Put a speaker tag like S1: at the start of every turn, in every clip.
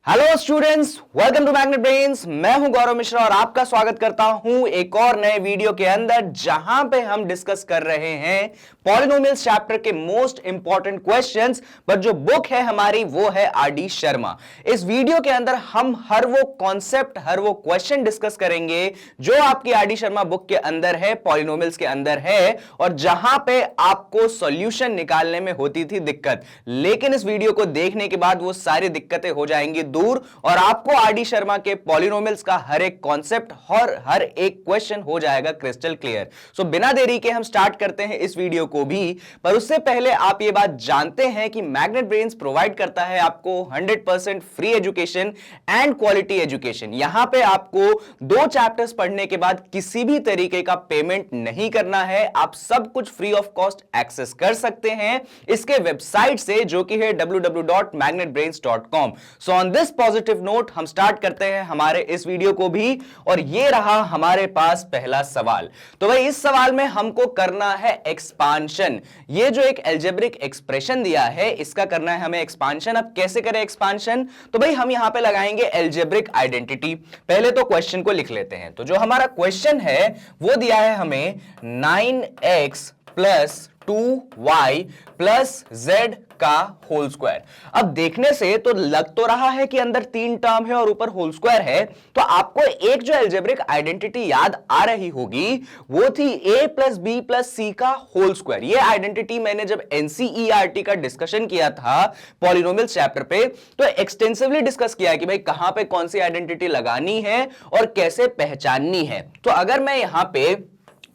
S1: Hello students, welcome to Magnet Brains. मैं हूं गौरव मिश्रा और आपका स्वागत करता हूं एक और नए वीडियो के अंदर, जहां पे हम डिस्कस कर रहे हैं पॉलिनोमियल्स चैप्टर के मोस्ट इंपॉर्टेंट क्वेश्चंस। बट जो बुक है हमारी वो है आर.डी. शर्मा। इस वीडियो के अंदर हम हर वो कॉन्सेप्ट, हर वो क्वेश्चन डिस्कस करेंगे जो आपकी आर.डी. शर्मा बुक के अंदर है, पॉलिनोमियल्स के अंदर है, और जहां पे आपको सॉल्यूशन निकालने में होती थी दिक्कत। लेकिन इस वीडियो को देखने के बाद वो सारी दिक्कतें हो जाएंगी दूर और आपको आर.डी. शर्मा के पॉलिनोमियल्स का हर एक कॉन्सेप्ट और हर एक क्वेश्चन हो जाएगा क्रिस्टल क्लियर। सो बिना देरी के हम स्टार्ट करते हैं इस वीडियो को भी। पर उससे पहले आप ये बात जानते हैं कि मैग्नेट ब्रेन्स प्रोवाइड करता है आपको 100% free education and quality education. यहां पे आपको 2 चैप्टर्स पढ़ने के बाद किसी भी तरीके का पेमेंट नहीं करना है। आप सब कुछ फ्री ऑफ कॉस्ट एक्सेस कर सकते हैं इसके वेबसाइट से, जो कि है www.magnetbrains.com। So on this positive note हम स्टार्ट करते हैं हमारे इस वीडियो को भी। और ये रहा हमारे पास पहला सवाल। तो भाई इस सवाल में हमको करना है एक्सपांशन। ये जो एक अलजेब्रिक एक्सप्रेशन दिया है इसका करना है हमें एक्सपांशन। अब कैसे करें एक्सपांशन? तो भाई हम यहां पे लगाएंगे अलजेब्रिक आइडेंटिटी। पहले तो क्वेश्चन को लिख लेते हैं। तो जो हमारा क्वेश्चन है वो दिया है हमें 9x plus 2y plus z का होल स्क्वायर। अब देखने से तो लग तो रहा है कि अंदर 3 टर्म है और ऊपर होल स्क्वायर है। तो आपको एक जो अलजेब्रिक आइडेंटिटी याद आ रही होगी वो थी a प्लस बी प्लस सी का होल स्क्वायर। ये आइडेंटिटी मैंने जब एनसीईआरटी का डिस्कशन किया था पॉलिनोमियल्स चैप्टर पे तो एक्सटेंसिवली डिस्कस किया कि भाई कहां पे कौन सी आइडेंटिटी लगानी है और कैसे पहचाननी है। तो अगर मैं यहां पे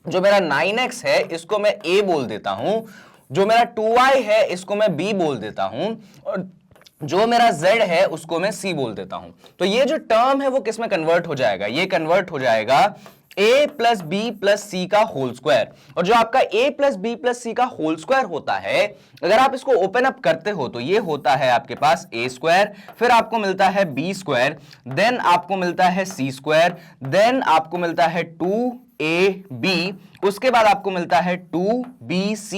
S1: जो मेरा 9x है इसको मैं a बोल देता हूं, जो मेरा 2y है इसको मैं b बोल देता हूं, और जो मेरा z है उसको मैं c बोल देता हूं। तो ये जो टर्म है वो किस में कन्वर्ट हो जाएगा? ये कन्वर्ट हो जाएगा a प्लस बी प्लस सी का होल स्क्वायर। और जो आपका a प्लस बी प्लस सी का होल स्क्वायर होता है, अगर आप इसको ओपन अप करते हो तो ये होता है आपके पास a स्क्वायर, फिर आपको मिलता है b स्क्वायर, देन आपको मिलता है c स्क्वायर, देन आपको मिलता है 2ab, उसके बाद आपको मिलता है 2bc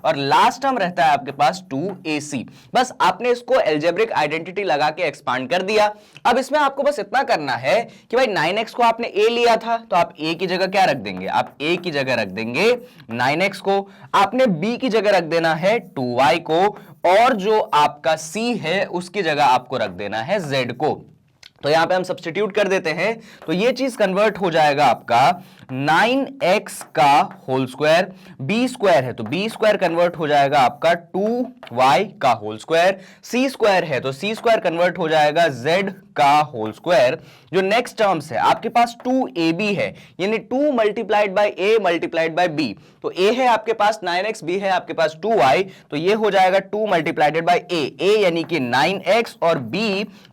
S1: और लास्ट टर्म रहता है आपके पास 2ac। बस आपने इसको अलजेब्रिक आइडेंटिटी लगा के एक्सपांड कर दिया। अब इसमें आपको बस इतना करना है कि भाई 9x को आपने a लिया था तो आप a की जगह क्या रख देंगे? आप a की जगह रख देंगे 9x को, आपने b की जगह रख देना है 2y को, और जो आपका c है उसकी जगह आपको रख देना है z को। तो यहां पे हम सब्स्टिट्यूट कर देते हैं तो ये चीज कन्वर्ट हो जाएगा आपका 9x का होल स्क्वायर, b स्क्वायर है तो b स्क्वायर कन्वर्ट हो जाएगा आपका 2y का होल स्क्वायर, c स्क्वायर है तो c स्क्वायर कन्वर्ट हो जाएगा z का होल स्क्वायर। जो नेक्स्ट टर्म्स है आपके पास 2ab है, यानी 2 multiplied by a multiplied by b। तो a है आपके पास 9x, b है आपके पास 2y, तो ये हो जाएगा 2 मल्टीप्लाइडेड बाय a यानी कि 9x, और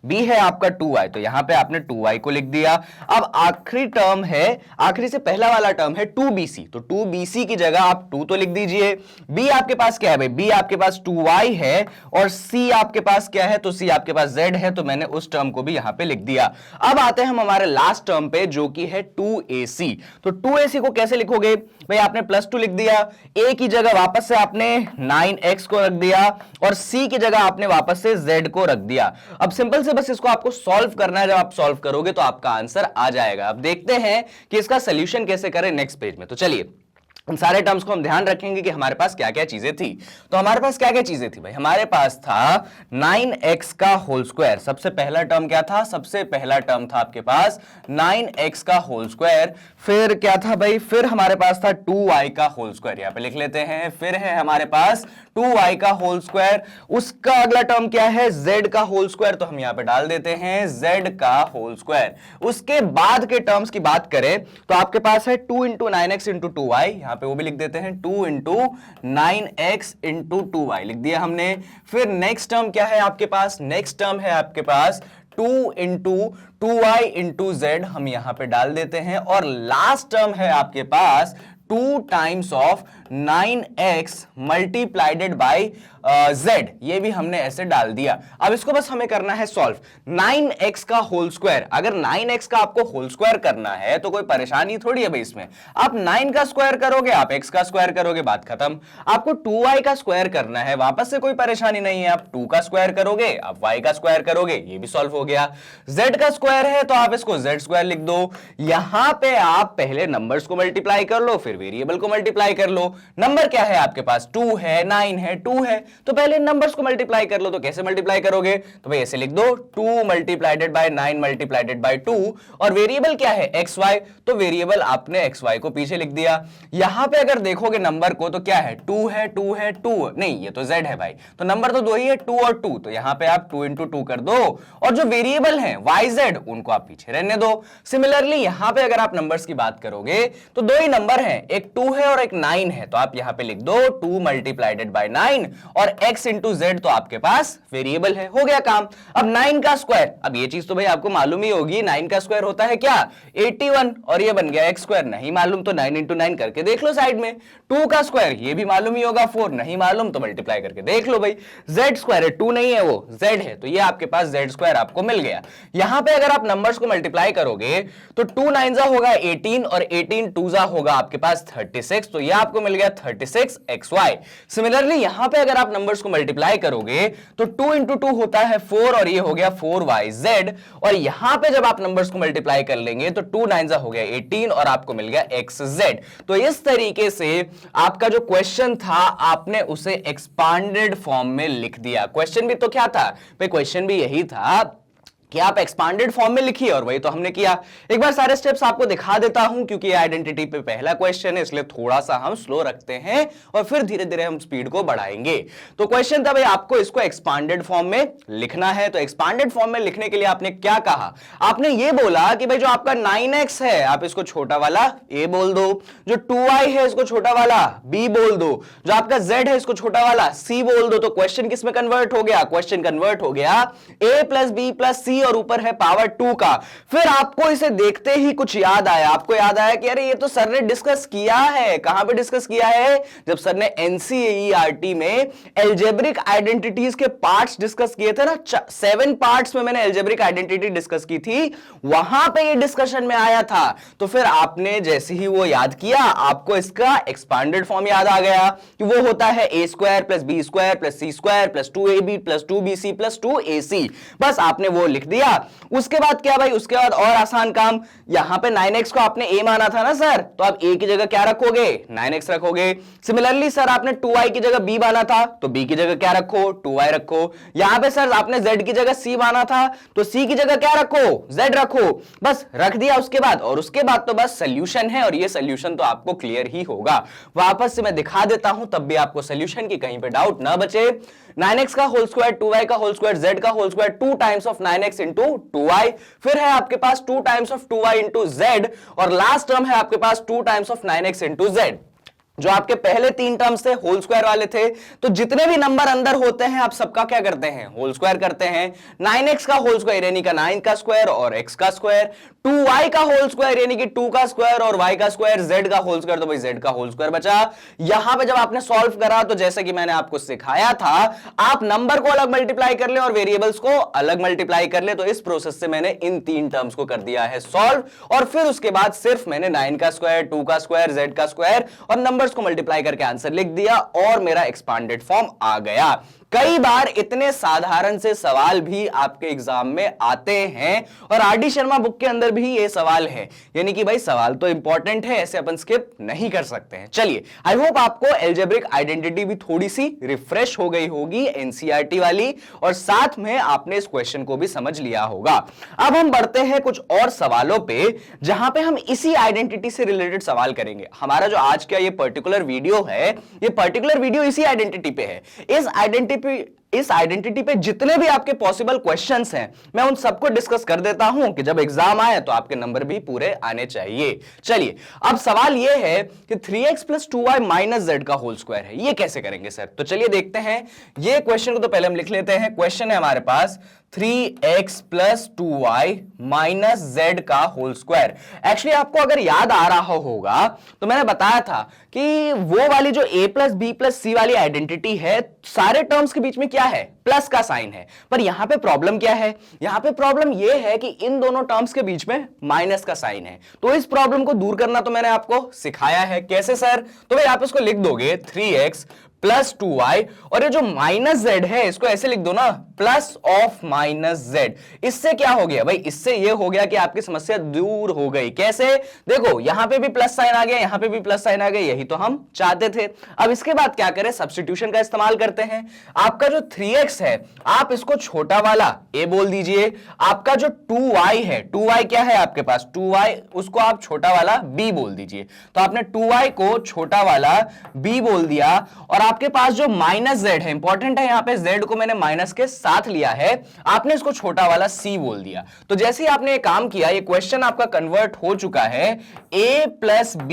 S1: b है आपका 2y, तो यहां पे आपने 2y को लिख दिया। अब आखिरी टर्म है, आखिरी से पहला वाला टर्म है 2bc, तो 2bc की जगह आप 2 तो लिख दीजिए। b आपके पास क्या है भाई? b आपके पास 2y है, और c आपके पास क्या है? तो c आपके पास z है, तो मैंने उस टर्म को भी यहां पे लिख दिया। अब आते हैं हम हमारे लास्ट टर्म पे जो कि है 2ac। तो 2ac को कैसे लिखोगे भाई? आपने प्लस 2 लिख दिया, a की जगह वापस से आपने 9x को रख दिया, और c की जगह आपने वापस से z को रख दिया। अब सिंपल से बस इसको आपको सॉल्व करना है। जब आप सॉल्व करोगे तो आपका आंसर आ जाएगा। अब देखते हैं कि इसका सोल्यूशन कैसे करें नेक्स्ट पेज में। तो चलिए उन सारे टर्म्स को हम ध्यान रखेंगे कि हमारे पास क्या क्या चीजें थी। तो हमारे पास क्या क्या चीजें थी भाई? हमारे पास था 9x का होल स्क्वायर। सबसे पहला टर्म क्या था? सबसे पहला टर्म था आपके पास 9x का होल स्क्वायर। फिर क्या था भाई? फिर हमारे पास था 2y का होल स्क्वायर, यहां पे लिख लेते हैं। फिर है हमारे पास 2y का होल स्क्वायर। उसका अगला टर्म क्या है? z का होल स्क्वायर, तो हम यहां पे डाल देते हैं z का होल स्क्वायर। उसके बाद के टर्म्स की बात करें तो आपके पास है 2 इंटू 9x इंटू 2y, यहां पे वो भी लिख देते हैं 2 इंटू 9x इंटू 2y लिख दिया हमने। फिर नेक्स्ट टर्म क्या है आपके पास? नेक्स्ट टर्म है आपके पास 2 इंटू 2y इंटू z, हम यहां पे डाल देते हैं। और लास्ट टर्म है आपके पास 2 times of 9x मल्टीप्लाइडेड bye z, ये भी हमने ऐसे डाल दिया। अब इसको बस हमें करना है सॉल्व। 9x का होल स्क्वायर, अगर 9x का आपको होल स्क्वायर करना है तो कोई परेशानी थोड़ी है भाई इसमें। आप 9 का स्क्वायर करोगे, आप x का स्क्वायर करोगे, बात खत्म। आपको 2y का स्क्वायर करना है, वापस से कोई परेशानी नहीं है, आप 2 का स्क्वायर करोगे, आप y का स्क्वायर करोगे, ये भी सॉल्व हो गया। z का स्क्वायर है तो आप इसको z स्क्वायर लिख दो। यहां पे आप पहले नंबर्स को मल्टीप्लाई कर लो, फिर वेरिएबल को मल्टीप्लाई कर लो। नंबर क्या है आपके पास, 2 है, 9 है, 2 है, तो पहले नंबर्स को मल्टीप्लाई कर लो। तो कैसे मल्टीप्लाई करोगे, तो भाई ऐसे लिख दो 2 मल्टीप्लाइडेड बाय 9 मल्टीप्लाइडेड बाय 2, और वेरिएबल क्या है xy, तो वेरिएबल आपने xy को पीछे लिख दिया। यहां पे अगर देखोगे नंबर को तो क्या है, 2 है, 2 है, 2 नहीं, ये तो z है भाई, तो नंबर तो दो ही है, 2 और 2, तो यहां पे आप 2 इंटू 2 कर दो, और जो वेरिएबल है yz उनको आप पीछे रहने दो। सिमिलरली यहां पे अगर आप नंबर्स की बात करोगे तो दो ही नंबर हैं, एक 2 है और एक 9 है, तो आप यहां पे लिख दो 2 मल्टीप्लाइडेड बाय 9 और x इंटू z, तो आपके पास वेरिएबल है, हो गया काम। अब 9 का स्क्वायर, अब ये चीज तो भाई आपको मालूम ही होगी, 9 का स्क्वायर होता है क्या, 81, और ये बन गया x स्क्वायर, नहीं मालूम तो 9 इंटू 9 करके देख लो साइड में। 2 का स्क्वायर, ये भी मालूम ही होगा 4, नहीं मालूम तो मल्टीप्लाई करके देख लो भाई। z स्क्वायर है, 2 नहीं है वो z है, तो ये आपके पास z स्क्वायर आपको मिल गया। यहां पे अगर आप नंबर्स को मल्टीप्लाई करोगे तो 2 9 जा होगा 18 और 18 2 जा होगा आपके पास 36, तो ये आपको मिल गया 36xy। सिमिलरली यहां पे अगर आप नंबर्स को मल्टीप्लाई करोगे तो 2 इंटू 2 होता है 4, और ये हो गया 4yz, और यहां पे जब आप नंबर्स को मल्टीप्लाई कर लेंगे तो 2 9 जा हो गया 18 और आपको मिल गया xz। तो इस तरीके से आपका जो क्वेश्चन था आपने उसे एक्सपांडेड फॉर्म में लिख दिया। क्वेश्चन भी तो क्या था भाई, क्वेश्चन भी यही था कि आप एक्सपांडेड फॉर्म में लिखिए, और वही तो हमने किया। एक बार सारे स्टेप्स आपको दिखा देता हूं, क्योंकि ये आइडेंटिटी पे पहला क्वेश्चन है, इसलिए थोड़ा सा हम स्लो रखते हैं और फिर धीरे धीरे हम स्पीड को बढ़ाएंगे। तो क्वेश्चन था भाई आपको इसको एक्सपांडेड फॉर्म में लिखना है। तो एक्सपांडेड फॉर्म में लिखने के लिए आपने क्या कहा, आपने ये बोला कि भाई जो आपका 9x है आप इसको छोटा वाला a बोल दो, जो 2y है इसको छोटा वाला b बोल दो, जो आपका z है इसको छोटा वाला c बोल दो। तो क्वेश्चन किस में कन्वर्ट हो गया, क्वेश्चन कन्वर्ट हो गया a plus b plus c और ऊपर है पावर 2 का। फिर आपको इसे देखते ही कुछ याद आया, आपको याद आया कि अरे ये तो सर ने डिस्कस किया है। कहां पे डिस्कस किया है, जब सर ने एनसीईआरटी में एल्जेब्रिक आइडेंटिटीज के पार्ट्स डिस्कस किए थे ना, 7 पार्ट्स में मैंने एल्जेब्रिक आइडेंटिटी डिस्कस की थी, वहां पे ये डिस्कशन में आया था। तो फिर आपने जैसे ही वो याद किया आपको इसका एक्सपांडेड फॉर्म याद आ गया कि वो होता है a square plus b square plus c square plus 2ab plus 2bc plus 2ac। बस आपने वो लिख दिया। उसके बाद क्या भाई, उसके बाद और आसान काम, यहां पे 9x को आपने a माना था ना सर, तो आप a की जगह क्या रखोगे, 9x रखोगे। सिमिलरली सर आपने 2y की जगह b माना था, तो b की जगह क्या रखो, 2y रखो। यहां पे सर आपने z की जगह c माना था, तो c की जगह क्या रखो, z रखो। बस रख दिया उसके बाद, और उसके बाद तो बस सोल्यूशन है, और ये सोल्यूशन तो आपको क्लियर ही होगा। वापस से मैं दिखा देता हूं तब भी आपको सोल्यूशन की कहीं पे डाउट ना बचे। 9x का होल स्क्वायर, 2y का होल स्क्वायर, z का whole square, 2 times of 9x into 2y, फिर है आपके पास 2 times of 2y into z, और लास्ट टर्म है आपके पास 2 times of 9x into z। जो आपके पहले 3 टर्म्स थे होल स्क्वायर वाले थे, तो जितने भी नंबर अंदर होते हैं आप सबका क्या करते हैं, होल स्क्वायर करते हैं। 9x का होल स्क्वायर यानी का 9 का स्क्वायर और x का स्क्वायर, 2y का होल स्क्वायर यानी कि 2 का स्क्वायर और y का स्क्वायर, z का होल स्क्वायर तो भाई z का होल स्क्वायर बचा। यहां पे जब आपने सॉल्व करा तो जैसे कि मैंने आपको सिखाया था, आप नंबर को अलग मल्टीप्लाई कर ले और वेरिएबल्स को अलग मल्टीप्लाई कर ले। तो इस प्रोसेस से मैंने इन 3 टर्म्स को कर दिया है सॉल्व, और फिर उसके बाद सिर्फ मैंने 9 का स्क्वायर, 2 का स्क्वायर, z का स्क्वायर और नंबर्स को मल्टीप्लाई करके आंसर लिख दिया, और मेरा एक्सपांडेड फॉर्म आ गया। कई बार इतने साधारण से सवाल भी आपके एग्जाम में आते हैं, और आरडी शर्मा बुक के अंदर भी ये सवाल है, यानी कि भाई सवाल तो इंपॉर्टेंट है, ऐसे अपन स्किप नहीं कर सकते हैं। चलिए, आई होप आपको एल्जेब्रिक आइडेंटिटी भी थोड़ी सी रिफ्रेश हो गई होगी एनसीईआरटी वाली, और साथ में आपने इस क्वेश्चन को भी समझ लिया होगा। अब हम बढ़ते हैं कुछ और सवालों पे, जहां पे हम इसी आइडेंटिटी से रिलेटेड सवाल करेंगे। हमारा जो आज का ये पर्टिकुलर वीडियो है, ये पर्टिकुलर वीडियो इसी आइडेंटिटी पे है। इस इस आइडेंटिटी पे जितने भी आपके पॉसिबल क्वेश्चंस हैं मैं उन सबको डिस्कस कर देता हूं कि जब एग्जाम आए तो आपके नंबर भी पूरे आने चाहिए। चलिए अब सवाल यह है कि 3x + 2y - z का होल स्क्वायर है, ये कैसे करेंगे सर? तो चलिए देखते हैं। ये क्वेश्चन को तो पहले हम लिख लेते हैं। क्वेश्चन है हमारे पास 3x + 2y - z का होल स्क्वायर। एक्चुअली आपको अगर याद आ रहा होगा तो मैंने बताया था कि वो वाली जो a + b + c वाली आइडेंटिटी है, सारे टर्म्स के बीच में क्या है? प्लस का साइन है। पर यहां पे प्रॉब्लम क्या है? यहां पे प्रॉब्लम यह है कि इन दोनों टर्म्स के बीच में माइनस का साइन है। तो इस प्रॉब्लम को दूर करना तो मैंने आपको सिखाया है। कैसे सर? तो भाई आप इसको लिख दोगे 3x + 2y, और ये जो -z है इसको ऐसे लिख दो ना, +(-z). इससे क्या हो गया भाई? इससे ये हो गया कि आपकी समस्या दूर हो गई। कैसे? देखो यहां पे भी प्लस साइन आ गया, यहां पे भी प्लस साइन आ गया, यही तो हम चाहते थे। अब इसके बाद क्या करें? सब्स्टिट्यूशन का इस्तेमाल करते हैं। आपका जो 3x है आप इसको छोटा वाला a बोल दीजिए, आपका जो 2y है, 2y क्या है आपके पास? 2y, उसको आप छोटा वाला b बोल दीजिए। तो आपने 2y को छोटा वाला b बोल दिया, और आपके पास जो -z है, इंपॉर्टेंट है यहां पे z को मैंने माइनस के साथ लिया है, आपने इसको छोटा वाला c बोल दिया। तो जैसे ही आपने ये काम किया, ये क्वेश्चन आपका कन्वर्ट हो चुका है a + b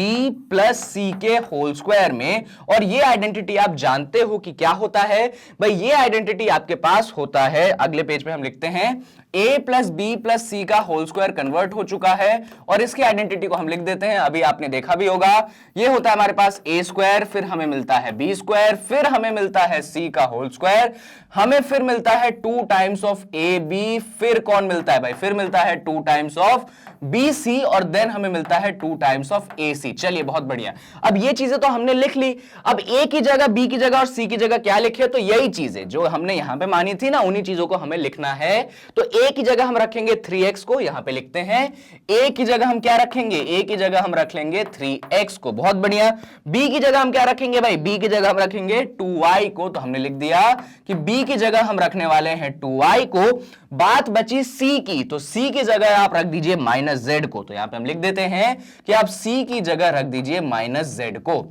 S1: + c के होल स्क्वायर में। और ये आइडेंटिटी आप जानते हो कि क्या होता है भाई? ये आइडेंटिटी आपके पास होता है, अगले पेज पे हम लिखते हैं a + b + c का होल स्क्वायर कन्वर्ट हो चुका है, और इसकी आइडेंटिटी को हम लिख देते हैं। अभी आपने देखा भी होगा, ये होता है हमारे पास a², फिर हमें मिलता है b², फिर हमें मिलता है c का होल स्क्वायर, हमें फिर मिलता है 2 टाइम्स ऑफ ab, फिर कौन मिलता है भाई? फिर मिलता है 2 टाइम्स ऑफ bc, और देन हमें मिलता है 2 टाइम्स ऑफ ac। चलिए बहुत बढ़िया। अब ये चीजें तो हमने लिख ली। अब a की जगह, b की जगह और c की जगह क्या लिखे? तो यही चीजें जो हमने यहां पे मानी थी ना, उन्हीं चीजों को हमें लिखना है। तो a की जगह हम रखेंगे 3x को, यहां पे लिखते हैं। a की जगह हम क्या रखेंगे? a की जगह हम रख लेंगे 3x को। बहुत बढ़िया। b की जगह हम क्या रखेंगे भाई? b की जगह हम रखेंगे 2y को। तो हमने लिख दिया कि b की जगह हम रखने वाले हैं 2y को। बात बची c की, तो c की जगह आप रख दीजिए -z को। तो यहां पे हम लिख देते हैं कि आप c की जगह रख दीजिए -z को।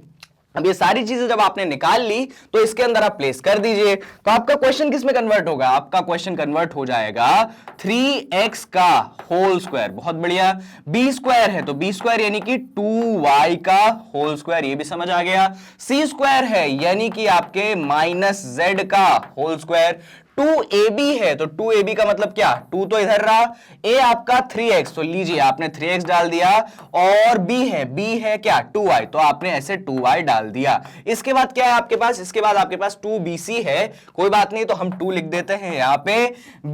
S1: अब ये सारी चीजें जब आपने निकाल ली तो इसके अंदर आप प्लेस कर दीजिए। तो आपका क्वेश्चन किस में कन्वर्ट होगा? आपका क्वेश्चन कन्वर्ट हो जाएगा 3x का होल स्क्वायर। बहुत बढ़िया। b² है तो b² यानी कि 2y का होल स्क्वायर, ये भी समझ आ गया। c² है यानी कि आपके -z का होल स्क्वायर। 2ab है तो 2ab का मतलब क्या? 2 तो इधर रहा, a आपका 3x, तो लीजिए आपने 3x डाल दिया, और b है क्या? 2y, तो आपने ऐसे 2y डाल दिया। इसके बाद क्या है आपके पास? इसके बाद आपके पास 2bc है। कोई बात नहीं, तो हम 2 लिख देते हैं यहां पे।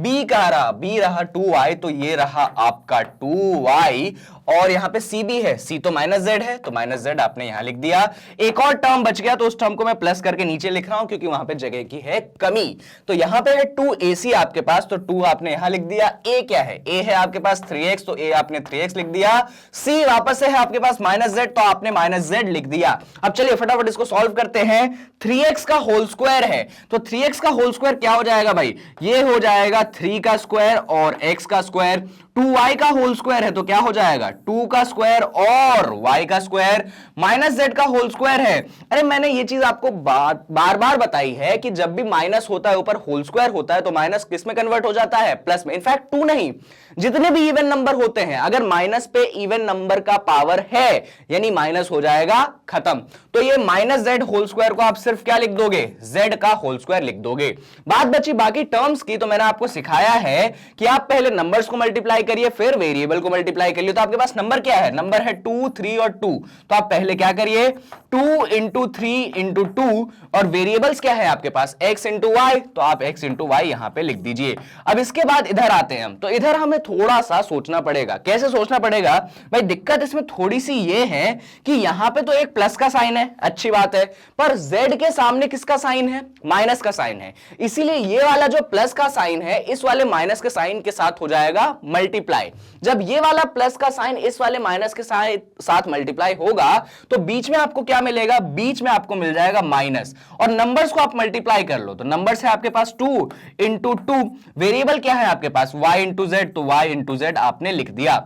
S1: b का रहा, b रहा 2y, तो ये रहा आपका 2y, और यहां पे c भी है, c तो -z है, तो -z आपने यहां लिख दिया। एक और टर्म बच गया, तो उस टर्म को मैं प्लस करके नीचे लिख रहा हूं क्योंकि वहां पे जगह की है कमी। तो यहां पे है 2ac आपके पास, तो 2 आपने यहां लिख दिया। a क्या है? a है आपके पास 3x, तो a आपने 3x लिख दिया। c वापस से है आपके पास -z, तो आपने -z लिख दिया। अब चलिए फटाफट इसको सॉल्व करते हैं। 3x का होल स्क्वायर है, तो 3x का होल स्क्वायर क्या हो जाएगा भाई? ये हो जाएगा 3 का स्क्वायर और x का स्क्वायर। 2y का होल स्क्वायर है तो क्या हो जाएगा? 2 का स्क्वायर और y का स्क्वायर। -z का होल स्क्वायर है। अरे मैंने ये चीज आपको बार बार बताई है कि जब भी माइनस होता है ऊपर होल स्क्वायर होता है तो माइनस किस में कन्वर्ट हो जाता है? प्लस में। इनफैक्ट 2 नहीं, जितने भी इवन नंबर होते हैं, अगर माइनस पे इवन नंबर का पावर है यानी माइनस हो जाएगा, खत्म। तो ये -z होल स्क्वायर को आप सिर्फ क्या लिख दोगे? z का होल स्क्वायर लिख दोगे। बात बची बाकी टर्म्स की, तो मैंने आपको सिखाया है कि आप पहले नंबर्स को मल्टीप्लाई करिए, फिर वेरिएबल को मल्टीप्लाई करिए। तो आपके पास नंबर क्या है? नंबर है 2, 3 और 2। तो आप पहले क्या करिए? 2 × 3 × 2, और वेरिएबल्स क्या है आपके पास? x × y, तो आप x × y यहां पे लिख दीजिए। अब इसके बाद इधर आते हैं हम, तो इधर हमें थोड़ा सा सोचना पड़ेगा। कैसे सोचना पड़ेगा भाई? दिक्कत इसमें थोड़ी सी ये है कि यहां पे तो एक प्लस का साइन है, अच्छी बात है, पर z के सामने किसका साइन है? माइनस का साइन है। इसीलिए ये वाला जो प्लस का साइन है इस वाले माइनस के साइन के साथ हो जाएगा मल्टीप्लाई। जब ये वाला प्लस का साइन इस वाले माइनस के साथ मल्टीप्लाई होगा तो बीच में आपको क्या मिलेगा? बीच में आपको मिल जाएगा माइनस, और नंबर्स को आप मल्टीप्लाई कर लो। तो नंबर्स है आपके पास 2 × 2, वेरिएबल क्या है आपके पास? y × z, तो y × z आपने लिख दिया।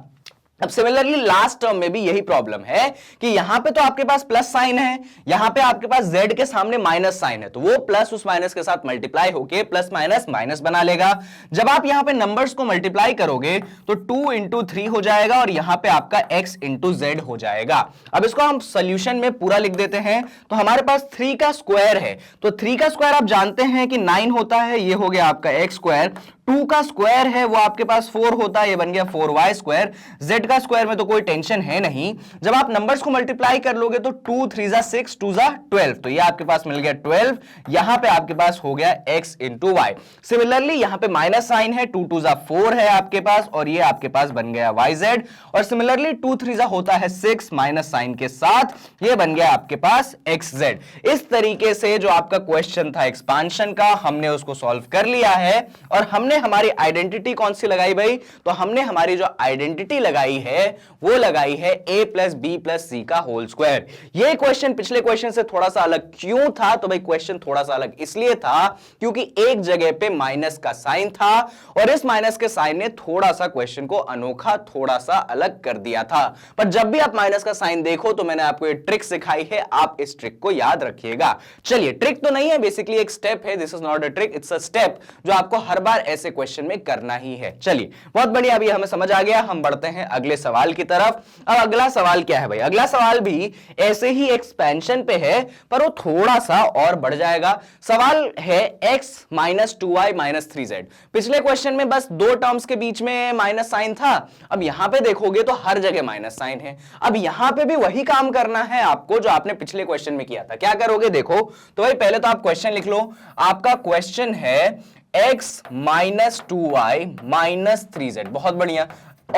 S1: अब सिमिलरली लास्ट टर्म में भी यही प्रॉब्लम है कि यहां पे तो आपके पास प्लस साइन है, यहां पे आपके पास z के सामने माइनस साइन है, तो वो प्लस उस माइनस के साथ मल्टीप्लाई होके प्लस माइनस माइनस बना लेगा। जब आप यहां पे नंबर्स को मल्टीप्लाई करोगे तो 2 इंटू 3 हो जाएगा और यहां पे आपका x इंटू जेड हो जाएगा। अब इसको हम सोल्यूशन में पूरा लिख देते हैं, तो हमारे पास 3 का स्क्वायर है, तो 3 का स्क्वायर आप जानते हैं कि 9 होता है, ये हो गया आपका x स्क्वायर। 2 का स्क्वायर है वो आपके पास 4 होता है, ये बन गया 4y स्क्वायर। z का स्क्वायर में तो कोई टेंशन है नहीं। जब आप नंबर्स को मल्टीप्लाई कर लोगे तो 2 3 जा 6 2 जा 12, तो ये आपके पास मिल गया 12। यहां पे आपके पास हो गया x इंटू वाई। सिमिलरली यहां पे माइनस साइन है, 2 2 जा 4 है आपके पास, और ये आपके पास बन गया yz। और सिमिलरली 2 3 जा होता है 6 माइनस साइन के साथ, ये बन गया आपके पास xz। इस तरीके से जो आपका क्वेश्चन था एक्सपांशन का, हमने उसको सॉल्व कर लिया है। और हमने हमारी आइडेंटिटी कौन सी लगाई भाई, तो हमने हमारी जो आइडेंटिटी लगाई है वो लगाई है a प्लस बी प्लस सी का होल स्क्वायर। ये क्वेश्चन पिछले क्वेश्चन से थोड़ा सा अलग क्यों था, तो भाई क्वेश्चन थोड़ा सा अलग इसलिए था क्योंकि एक जगह पे माइनस का साइन था और इस माइनस के साइन ने थोड़ा सा क्वेश्चन को अनोखा, थोड़ा सा अलग कर दिया था। पर जब भी आप माइनस का साइन देखो तो मैंने आपको ये ट्रिक सिखाई है, आप इस ट्रिक को याद रखिएगा। चलिए, ट्रिक तो नहीं है, बेसिकली एक स्टेप है, this is not a trick, it's a step जो आपको हर बार ऐसे क्वेश्चन में करना ही है। चलिए, बहुत बढ़िया, अभी हमें समझ आ गया। हम बढ़ते हैं अगले सवाल की तरफ। अब अगला सवाल क्या है भाई, अगला सवाल भी ऐसे ही एक्सपेंशन पे है पर वो थोड़ा सा और बढ़ जाएगा। सवाल है x minus 2y minus 3z। पिछले क्वेश्चन में बस दो टर्म्स के बीच में माइनस साइन था, अब यहां पे देखोगे तो हर जगह माइनस साइन है। अब यहां पे भी वही काम करना है आपको जो आपने पिछले क्वेश्चन में किया था। क्या करोगे देखो, तो भाई पहले तो आप क्वेश्चन लिख लो। आपका क्वेश्चन है x minus 2y minus 3z, बहुत बढ़िया,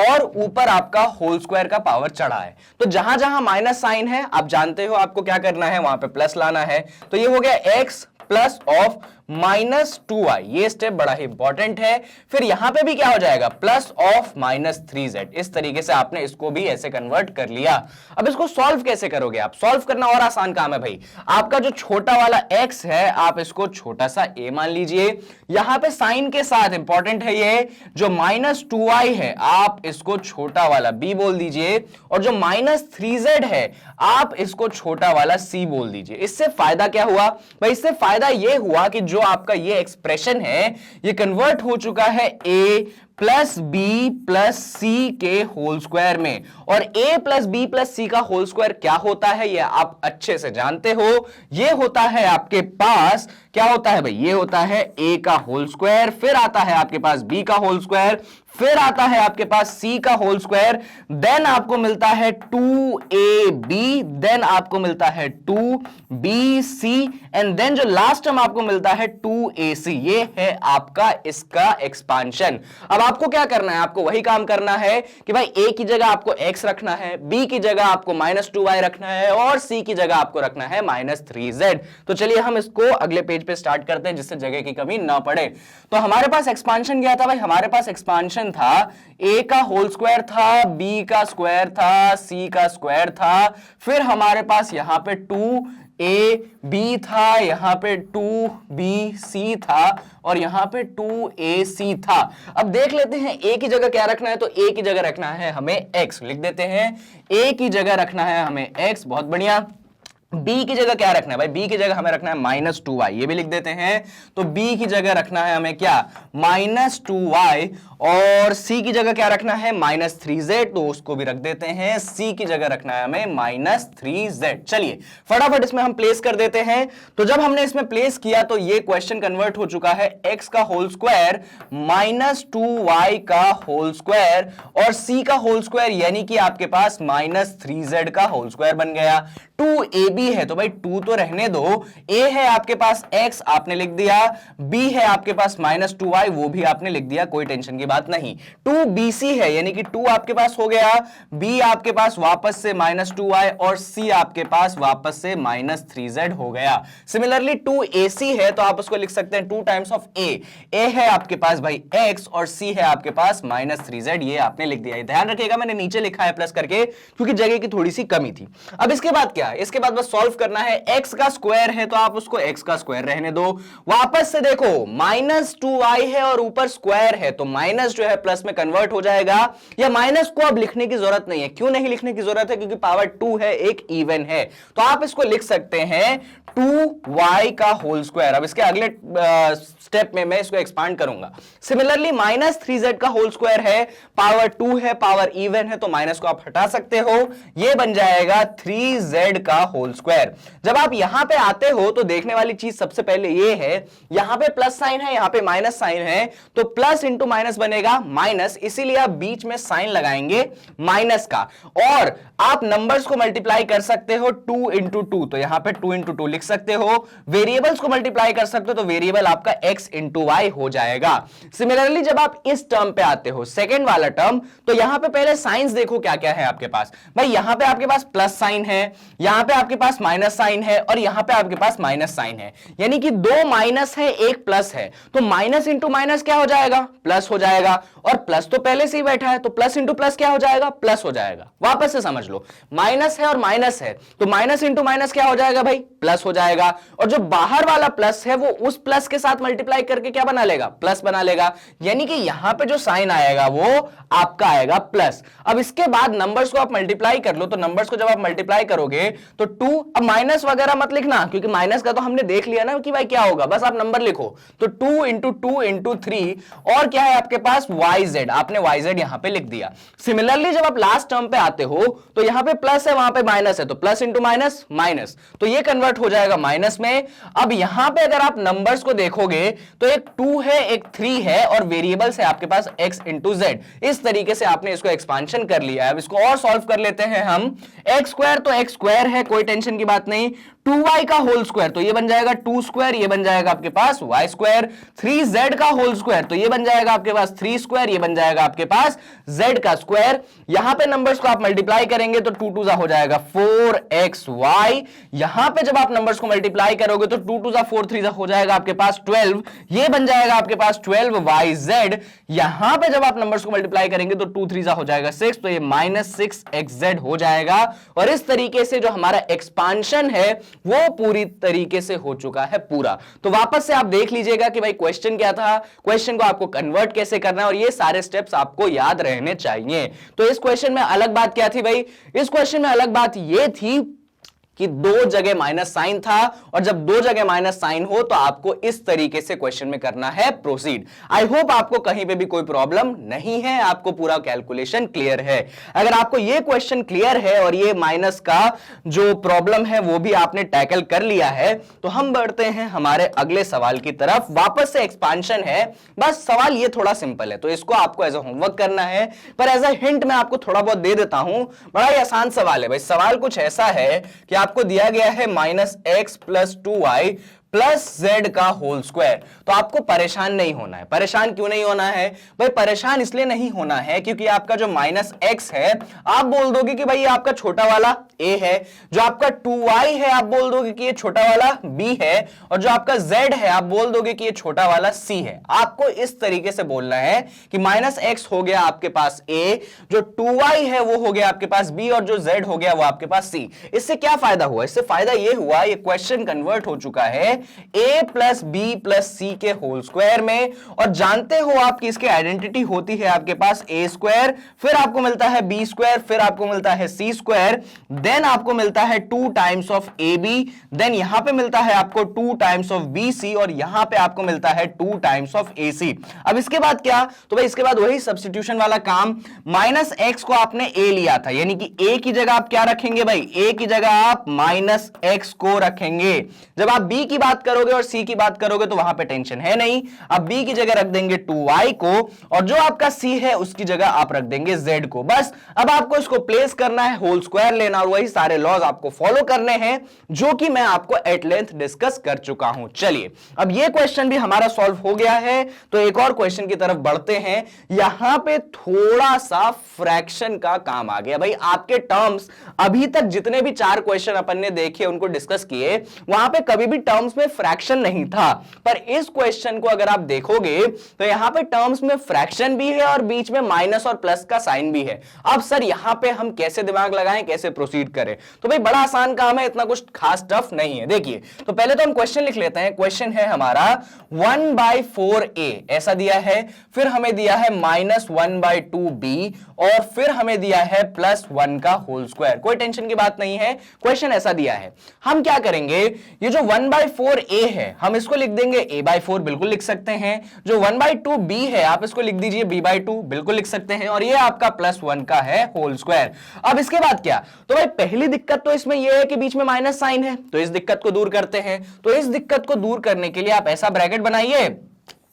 S1: और ऊपर आपका होल स्क्वायर का पावर चढ़ा है। तो जहां जहां माइनस साइन है आप जानते हो आपको क्या करना है, वहां पे प्लस लाना है। तो ये हो गया x plus of minus 2y, ये स्टेप बड़ा ही इंपॉर्टेंट है। फिर यहां पे भी क्या हो जाएगा, प्लस ऑफ माइनस 3z। इस तरीके से आपने इसको भी ऐसे कन्वर्ट कर लिया। अब इसको सॉल्व कैसे करोगे आप, सॉल्व करना और आसान काम है भाई। आपका जो छोटा वाला x है आप इसको छोटा सा a मान लीजिए। यहां पे साइन के साथ इंपॉर्टेंट है ये जो माइनस 2y है आप इसको छोटा वाला b बोल दीजिए, और जो माइनस 3z है आप इसको छोटा वाला c बोल दीजिए। इससे फायदा क्या हुआ भाई, इससे फायदा ये हुआ कि जो आपका ये एक्सप्रेशन है ये कन्वर्ट हो चुका है a प्लस बी प्लस सी के होल स्क्वायर में। और a प्लस बी प्लस सी का होल स्क्वायर क्या होता है ये आप अच्छे से जानते हो। ये होता है आपके पास, क्या होता है भाई, ये होता है a का होल स्क्वायर, फिर आता है आपके पास b का होल स्क्वायर, फिर आता है आपके पास c का होल स्क्वायर, देन आपको मिलता है 2ab, देन आपको मिलता है 2bc, एंड देन जो लास्ट टर्म आपको मिलता है 2ac। ये है आपका इसका एक्सपांशन। अब आपको क्या करना है, आपको वही काम करना है कि भाई a की जगह आपको x रखना है, b की जगह आपको माइनस 2y रखना है, और c की जगह आपको रखना है माइनस 3z। तो चलिए हम इसको अगले पेज पे स्टार्ट करते हैं जिससे जगह की कमी ना पड़े। तो हमारे पास एक्सपांशन क्या था भाई, हमारे पास एक्सपांशन था a का होल स्क्वायर था, b का स्क्वायर था, c का स्क्वायर था, फिर हमारे पास यहां पे 2ab था, यहां पे 2bc था, और यहां पे 2ac था। अब देख लेते हैं a की जगह क्या रखना है, तो a की जगह रखना है हमें x, लिख देते हैं a की जगह रखना है हमें x, बहुत बढ़िया। b की जगह क्या रखना है भाई, b की जगह हमें रखना है माइनस 2y, ये भी लिख देते हैं। तो b की जगह रखना है हमें क्या, माइनस 2y, और c की जगह क्या रखना है माइनस 3z, तो उसको भी रख देते हैं। c की जगह रखना है हमें माइनस 3z। चलिए फटाफट इसमें हम प्लेस कर देते हैं। तो जब हमने इसमें प्लेस किया तो ये क्वेश्चन कन्वर्ट हो चुका है x का होल स्क्वायर माइनस 2y का होल स्क्वायर और c का होल स्क्वायर, यानी कि आपके पास माइनस 3z का होल स्क्वायर बन गया। 2ab है तो भाई 2 तो रहने दो, a है आपके पास x आपने लिख दिया, b है आपके पास माइनस 2y वो भी आपने लिख दिया, कोई टेंशन की बात नहीं। 2bc है यानी कि 2 आपके पास हो गया, b आपके पास वापस से माइनस 2y, और c आपके पास वापस से माइनस 3z हो गया। सिमिलरली 2ac है तो आप उसको लिख सकते हैं 2 टाइम्स ऑफ a है आपके पास भाई x और c है आपके पास माइनस 3z, ये आपने लिख दिया। ध्यान रखिएगा मैंने नीचे लिखा है प्लस करके क्योंकि जगह की थोड़ी सी कमी थी। अब इसके बाद क्या, इसके बाद बस सॉल्व करना है, x का स्क्वायर है तो आप उसको x का स्क्वायर रहने दो। वापस से देखो -2y है और ऊपर स्क्वायर है तो माइनस जो है प्लस में कन्वर्ट हो जाएगा, या माइनस को अब लिखने की जरूरत नहीं है। क्यों नहीं लिखने की जरूरत है? क्योंकि पावर 2 है, एक इवन है, तो आप इसको लिख सकते हैं 2y का होल स्क्वायर। अब इसके अगले स्टेप में मैं इसको एक्सपांड करूंगा। सिमिलरली -3z का होल स्क्वायर है, पावर 2 है, पावर इवन है, तो माइनस को आप हटा सकते हो, ये बन जाएगा 3z का होल स्क्वायर। जब आप यहां पे आते हो तो देखने वाली चीज सबसे पहले ये है, यहां पे प्लस साइन है, यहां पे माइनस साइन है, तो प्लस इंटू माइनस बनेगा माइनस, इसीलिए आप बीच में साइन लगाएंगे माइनस का। और आप नंबर्स को मल्टीप्लाई कर सकते हो 2 इंटू 2, तो यहां पे 2 इंटू 2 लिख सकते हो। वेरिएबल्स को मल्टीप्लाई कर सकते हो तो वेरिएबल आपका x इंटू वाई हो जाएगा। सिमिलरली जब आप इस टर्म पे आते हो, सेकेंड वाला टर्म, तो यहां पे पहले साइंस देखो क्या क्या है आपके पास। भाई यहां पे आपके पास प्लस साइन है, यहां पे आपके पास माइनस साइन है, और यहां पे आपके पास माइनस साइन है, यानी कि 2 माइनस है, 1 प्लस है, तो माइनस इंटू माइनस क्या हो जाएगा? प्लस हो जाएगा। और प्लस तो पहले से ही बैठा है, तो प्लस इंटू प्लस क्या हो जाएगा? प्लस हो जाएगा। वापस से समझ लो, माइनस है और माइनस है, तो माइनस इंटू माइनस क्या हो जाएगा भाई? प्लस हो जाएगा। और जो बाहर वाला प्लस है वो उस प्लस के साथ मल्टीप्लाई करके क्या बना लेगा? प्लस बना लेगा, यानी कि यहां पे जो साइन आएगा वो आपका आएगा प्लस। अब इसके बाद नंबर्स को आप मल्टीप्लाई कर लो, तो नंबर्स को जब आप मल्टीप्लाई करोगे तो 2, अब माइनस वगैरह मत लिखना क्योंकि माइनस का तो हमने देख लिया ना कि भाई क्या होगा, बस आप नंबर लिखो। तो 2 इंटू 2 इंटू 3, और क्या है आपके पास? YZ, आपने YZ यहां पे लिख दिया। सिमिलरली जब आप लास्ट टर्म पे आते हो तो यहां पे प्लस है, वहां पे माइनस है, तो प्लस इंटू माइनस माइनस, तो ये कन्वर्ट हो जाएगा माइनस में। अब यहां पे अगर आप नंबर्स को देखोगे तो एक 2 है, एक 3 है, और वेरिएबल्स है आपके पास x इंटू z। इस तरीके से आपने इसको एक्सपांशन कर लिया है। अब इसको और सॉल्व कर लेते हैं हम। x स्क्वायर तो x स्क्वायर है, कोई टेंशन की बात नहीं। 2y का होल स्क्वायर तो ये बन जाएगा 2 स्क्वायर, ये बन जाएगा आपके पास y स्क्वायर। 3z का होल स्क्वायर तो ये बन जाएगा आपके पास 3 स्क्वायर, ये बन जाएगा आपके पास z का स्क्वायर। यहां पे नंबर्स को आप मल्टीप्लाई करेंगे तो 2 2 हो जाएगा 4xy। यहां पे जब आप नंबर्स को मल्टीप्लाई करोगे तो 2 2 4 3 हो जाएगा आपके पास 12, ये बन जाएगा आपके पास 12yz। यहां पे जब आप नंबर्स को मल्टीप्लाई करेंगे तो 2 3 हो जाएगा 6, तो ये -6xz हो जाएगा। और इस तरीके से जो हमारा एक्सपांशन है वो पूरी तरीके से हो चुका है पूरा। तो वापस से आप देख लीजिएगा कि भाई क्वेश्चन क्या था, क्वेश्चन को आपको कन्वर्ट कैसे करना है, और ये सारे स्टेप्स आपको याद रहने चाहिए। तो इस क्वेश्चन में अलग बात क्या थी भाई? इस क्वेश्चन में अलग बात ये थी कि 2 जगह माइनस साइन था, और जब 2 जगह माइनस साइन हो तो आपको इस तरीके से क्वेश्चन में करना है प्रोसीड। आई होप आपको कहीं पे भी कोई प्रॉब्लम नहीं है, आपको पूरा कैलकुलेशन क्लियर है। अगर आपको ये क्वेश्चन क्लियर है और ये माइनस का जो प्रॉब्लम है वो भी आपने टैकल कर लिया है, तो हम बढ़ते हैं हमारे अगले सवाल की तरफ। वापस से एक्सपांशन है, बस सवाल ये थोड़ा सिंपल है, तो इसको आपको एज अ होमवर्क करना है, पर एज अ हिंट मैं आपको थोड़ा बहुत दे देता हूं। बड़ा ही आसान सवाल है भाई। सवाल कुछ ऐसा है कि आपको दिया गया है -x + 2y प्लस z का होल स्क्वायर, तो आपको परेशान नहीं होना है। परेशान क्यों नहीं होना है भाई? परेशान इसलिए नहीं होना है क्योंकि आपका जो -x है आप बोल दोगे कि भाई ये आपका छोटा वाला a है, जो आपका 2y है आप बोल दोगे कि ये छोटा वाला b है, और जो आपका z है आप बोल दोगे कि ये छोटा वाला c है। आपको इस तरीके से बोलना है कि -x हो गया आपके पास a, जो 2y है वो हो गया आपके पास b, और जो z हो गया वो आपके पास c। इससे क्या फायदा हुआ? इससे फायदा ये हुआ, ये क्वेश्चन कन्वर्ट हो चुका है a प्लस बी प्लस सी के होल स्क्वायर में, और जानते हो आप कि इसकी आइडेंटिटी होती है आपके पास a स्क्वायर, फिर आपको मिलता है b स्क्वायर, फिर आपको मिलता है c स्क्वायर, देन आपको मिलता है 2 टाइम्स ऑफ ab, देन यहां पे मिलता है आपको 2 टाइम्स ऑफ bc, और यहां पे आपको मिलता है 2 टाइम्स ऑफ ac। अब इसके बाद क्या? तो भाई इसके बाद वही सब्स्टिट्यूशन वाला काम। -x को आपने a लिया था, यानी कि a की जगह आप क्या रखेंगे भाई? a की जगह आप -x को रखेंगे। जब आप b की बात करोगे और c की बात करोगे तो वहां पे टेंशन है नहीं, अब b की जगह रख देंगे 2y को, और जो आपका c है उसकी जगह आप रख देंगे z को। बस अब आपको इसको प्लेस करना है, होल स्क्वायर लेना, और वही सारे लॉज आपको फॉलो करने हैं जो कि मैं आपको एट लेंथ डिस्कस कर चुका हूं। चलिए अब ये क्वेश्चन भी हमारा सॉल्व हो गया है, तो एक और क्वेश्चन की तरफ बढ़ते हैं। यहां पे थोड़ा सा फ्रैक्शन का काम आ गया भाई। आपके टर्म्स अभी तक जितने भी 4 क्वेश्चन अपन ने देखे उनको डिस्कस किए, वहां पे कभी भी टर्म्स में में फ्रैक्शन नहीं था, पर इस क्वेश्चन को अगर आप देखोगे तो यहां पे टर्म्स में फ्रैक्शन भी है और बीच में माइनस और प्लस का साइन भी है। अब सर यहां पे हम कैसे दिमाग लगाएं, कैसे प्रोसीड करें? तो भाई बड़ा आसान काम है, इतना कुछ खास टफ नहीं है। देखिए तो पहले तो हम क्वेश्चन लिख लेते हैं। क्वेश्चन है हमारा 1/4a ऐसा दिया है, फिर हमें दिया है -1/2b और फिर हमें दिया है +1 का होल स्क्वायर। कोई टेंशन की बात नहीं है, क्वेश्चन ऐसा दिया है। हम क्या करेंगे, ये जो 1/4a है हम इसको लिख देंगे a/4, बिल्कुल लिख सकते हैं। जो 1/2b है आप इसको लिख दीजिए b/2, बिल्कुल लिख सकते हैं। और ये आपका +1 का है होल स्क्वायर। अब इसके बाद क्या, तो भाई पहली दिक्कत तो इसमें यह है कि बीच में माइनस साइन है, तो इस दिक्कत को दूर करते हैं। तो इस दिक्कत को दूर करने के लिए आप ऐसा ब्रैकेट बनाइए,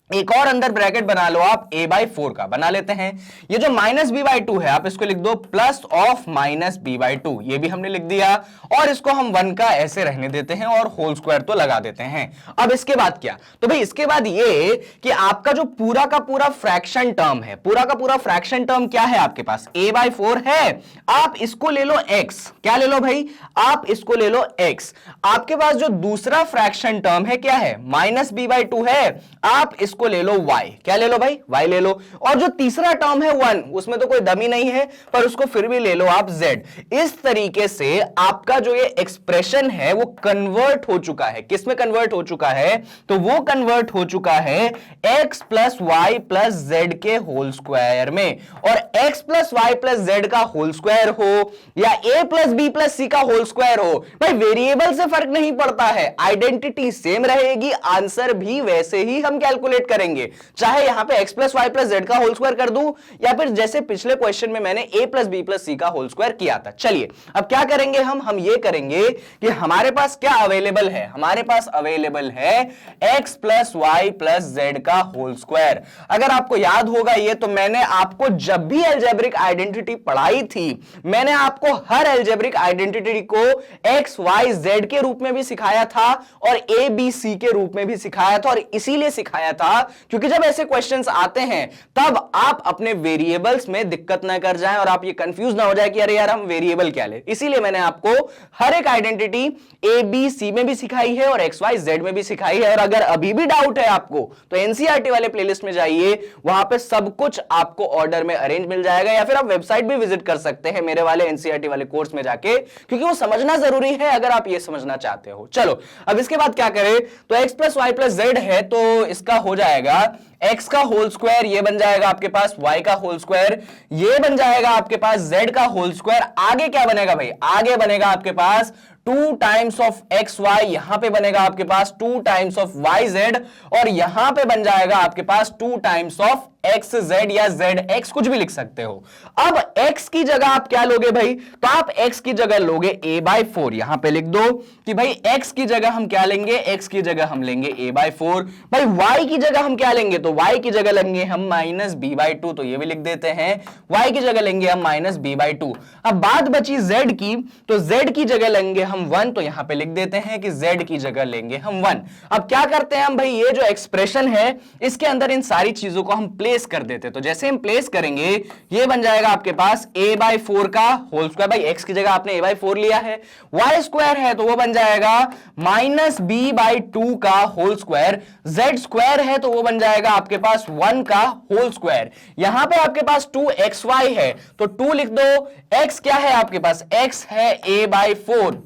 S1: एक और अंदर ब्रैकेट बना लो आप a/4 का बना लेते हैं। ये जो -b/2 है आप इसको लिख दो प्लस ऑफ -b/2, ये भी हमने लिख दिया। और इसको हम 1 का ऐसे रहने देते हैं और होल स्क्वायर तो लगा देते हैं। अब इसके बाद क्या, तो भाई इसके बाद ये कि आपका जो पूरा का पूरा फ्रैक्शन टर्म है, पूरा का पूरा फ्रैक्शन टर्म क्या है आपके पास, a/4 है। आप इसको ले लो x, क्या ले लो भाई, आप इसको ले लो x। आपके पास जो दूसरा फ्रैक्शन टर्म है क्या है, -b/2 है, आप इसको ले लो y, क्या ले लो भाई, y ले लो। और जो तीसरा टर्म है 1, उसमें तो कोई दमी नहीं है, पर उसको फिर भी ले लो आप z। इस तरीके से आपका जो ये एक्सप्रेशन है वो कन्वर्ट हो चुका है। किस में कन्वर्ट हो चुका है, तो वो कन्वर्ट हो चुका है x + y + z के होल स्क्वायर में। और x + y + z का होल स्क्वायर हो या a + b + c का होल स्क्वायर हो, भाई वेरिएबल से फर्क नहीं पड़ता है, आइडेंटिटी सेम रहेगी, आंसर भी वैसे ही हम कैलकुलेट करेंगे। चाहे यहां पे x + y + z का होल स्क्वायर कर दूं या फिर जैसे पिछले क्वेश्चन में मैंने a + b + c का होल स्क्वायर किया था। चलिए अब क्या करेंगे, हम ये करेंगे कि हमारे पास क्या अवेलेबल है, हमारे पास अवेलेबल है x + y + z का होल स्क्वायर। अगर आपको याद होगा ये, तो मैंने आपको जब भी अलजेब्रिक आइडेंटिटी पढ़ाई थी, मैंने आपको हर अलजेब्रिक आइडेंटिटी को x y z के रूप में भी सिखाया था और a b c के रूप में भी सिखाया था। और इसीलिए सिखाया था क्योंकि जब ऐसे क्वेश्चंस आते हैं तब आप अपने वेरिएबल्स में दिक्कत ना कर जाएं और आप ये कंफ्यूज ना हो जाए कि अरे यार हम वेरिएबल क्या ले। इसीलिए मैंने आपको हर एक आइडेंटिटी ए बी सी में भी सिखाई है और एक्स वाई जेड में भी सिखाई है। और अगर अभी भी डाउट है आपको तो एनसीईआरटी वाले प्लेलिस्ट में जाइए, वहां पे सब कुछ आपको ऑर्डर में अरेंज मिल जाएगा, या फिर आप वेबसाइट भी विजिट कर सकते हैं मेरे वाले एनसीईआरटी वाले कोर्स में जाके, क्योंकि वो समझना जरूरी है अगर आप ये समझना चाहते हो। चलो अब इसके बाद क्या करें, तो x + y + z है तो इसका हो जाएगा x का होल स्क्वायर, ये बन जाएगा आपके पास y का होल स्क्वायर, ये बन जाएगा आपके पास z का होल स्क्वायर। आगे क्या बनेगा भाई, आगे बनेगा आपके पास 2 टाइम्स ऑफ एक्स वाई, यहां पे बनेगा आपके पास 2 टाइम्स ऑफ वाई जेड, और यहां पे बन जाएगा आपके पास 2 टाइम्स ऑफ एक्स जेड या जेड एक्स, कुछ भी लिख सकते हो। अब x की जगह आप क्या लोगे भाई, तो आप x की जगह लोगे a/4, यहां पे लिख दो कि भाई x की जगह हम क्या लेंगे, x की जगह हम लेंगे a/4। भाई y की जगह हम क्या लेंगे, तो y की जगह लेंगे हम -b/2, तो ये भी लिख देते हैं, y की जगह लेंगे हम -b/2। अब बात बची z की, तो z की जगह लेंगे हम 1, तो यहां पे लिख देते हैं कि z की जगह लेंगे हम 1। अब क्या करते हैं हम भाई, ये जो एक्सप्रेशन है इसके अंदर इन सारी चीजों को हम प्लेस कर देते, तो जैसे हम प्लेस करेंगे ये बन जाएगा आपके पास a/4 का होल स्क्वायर। भाई x की जगह आपने a/4 लिया है, y स्क्वायर है तो वो बन जाएगा -b/2 का होल स्क्वायर, z स्क्वायर है तो वो बन जाएगा आपके पास 1 का होल स्क्वायर। यहां पे आपके पास 2xy है तो 2 लिख दो, x क्या है आपके पास, x है a/4।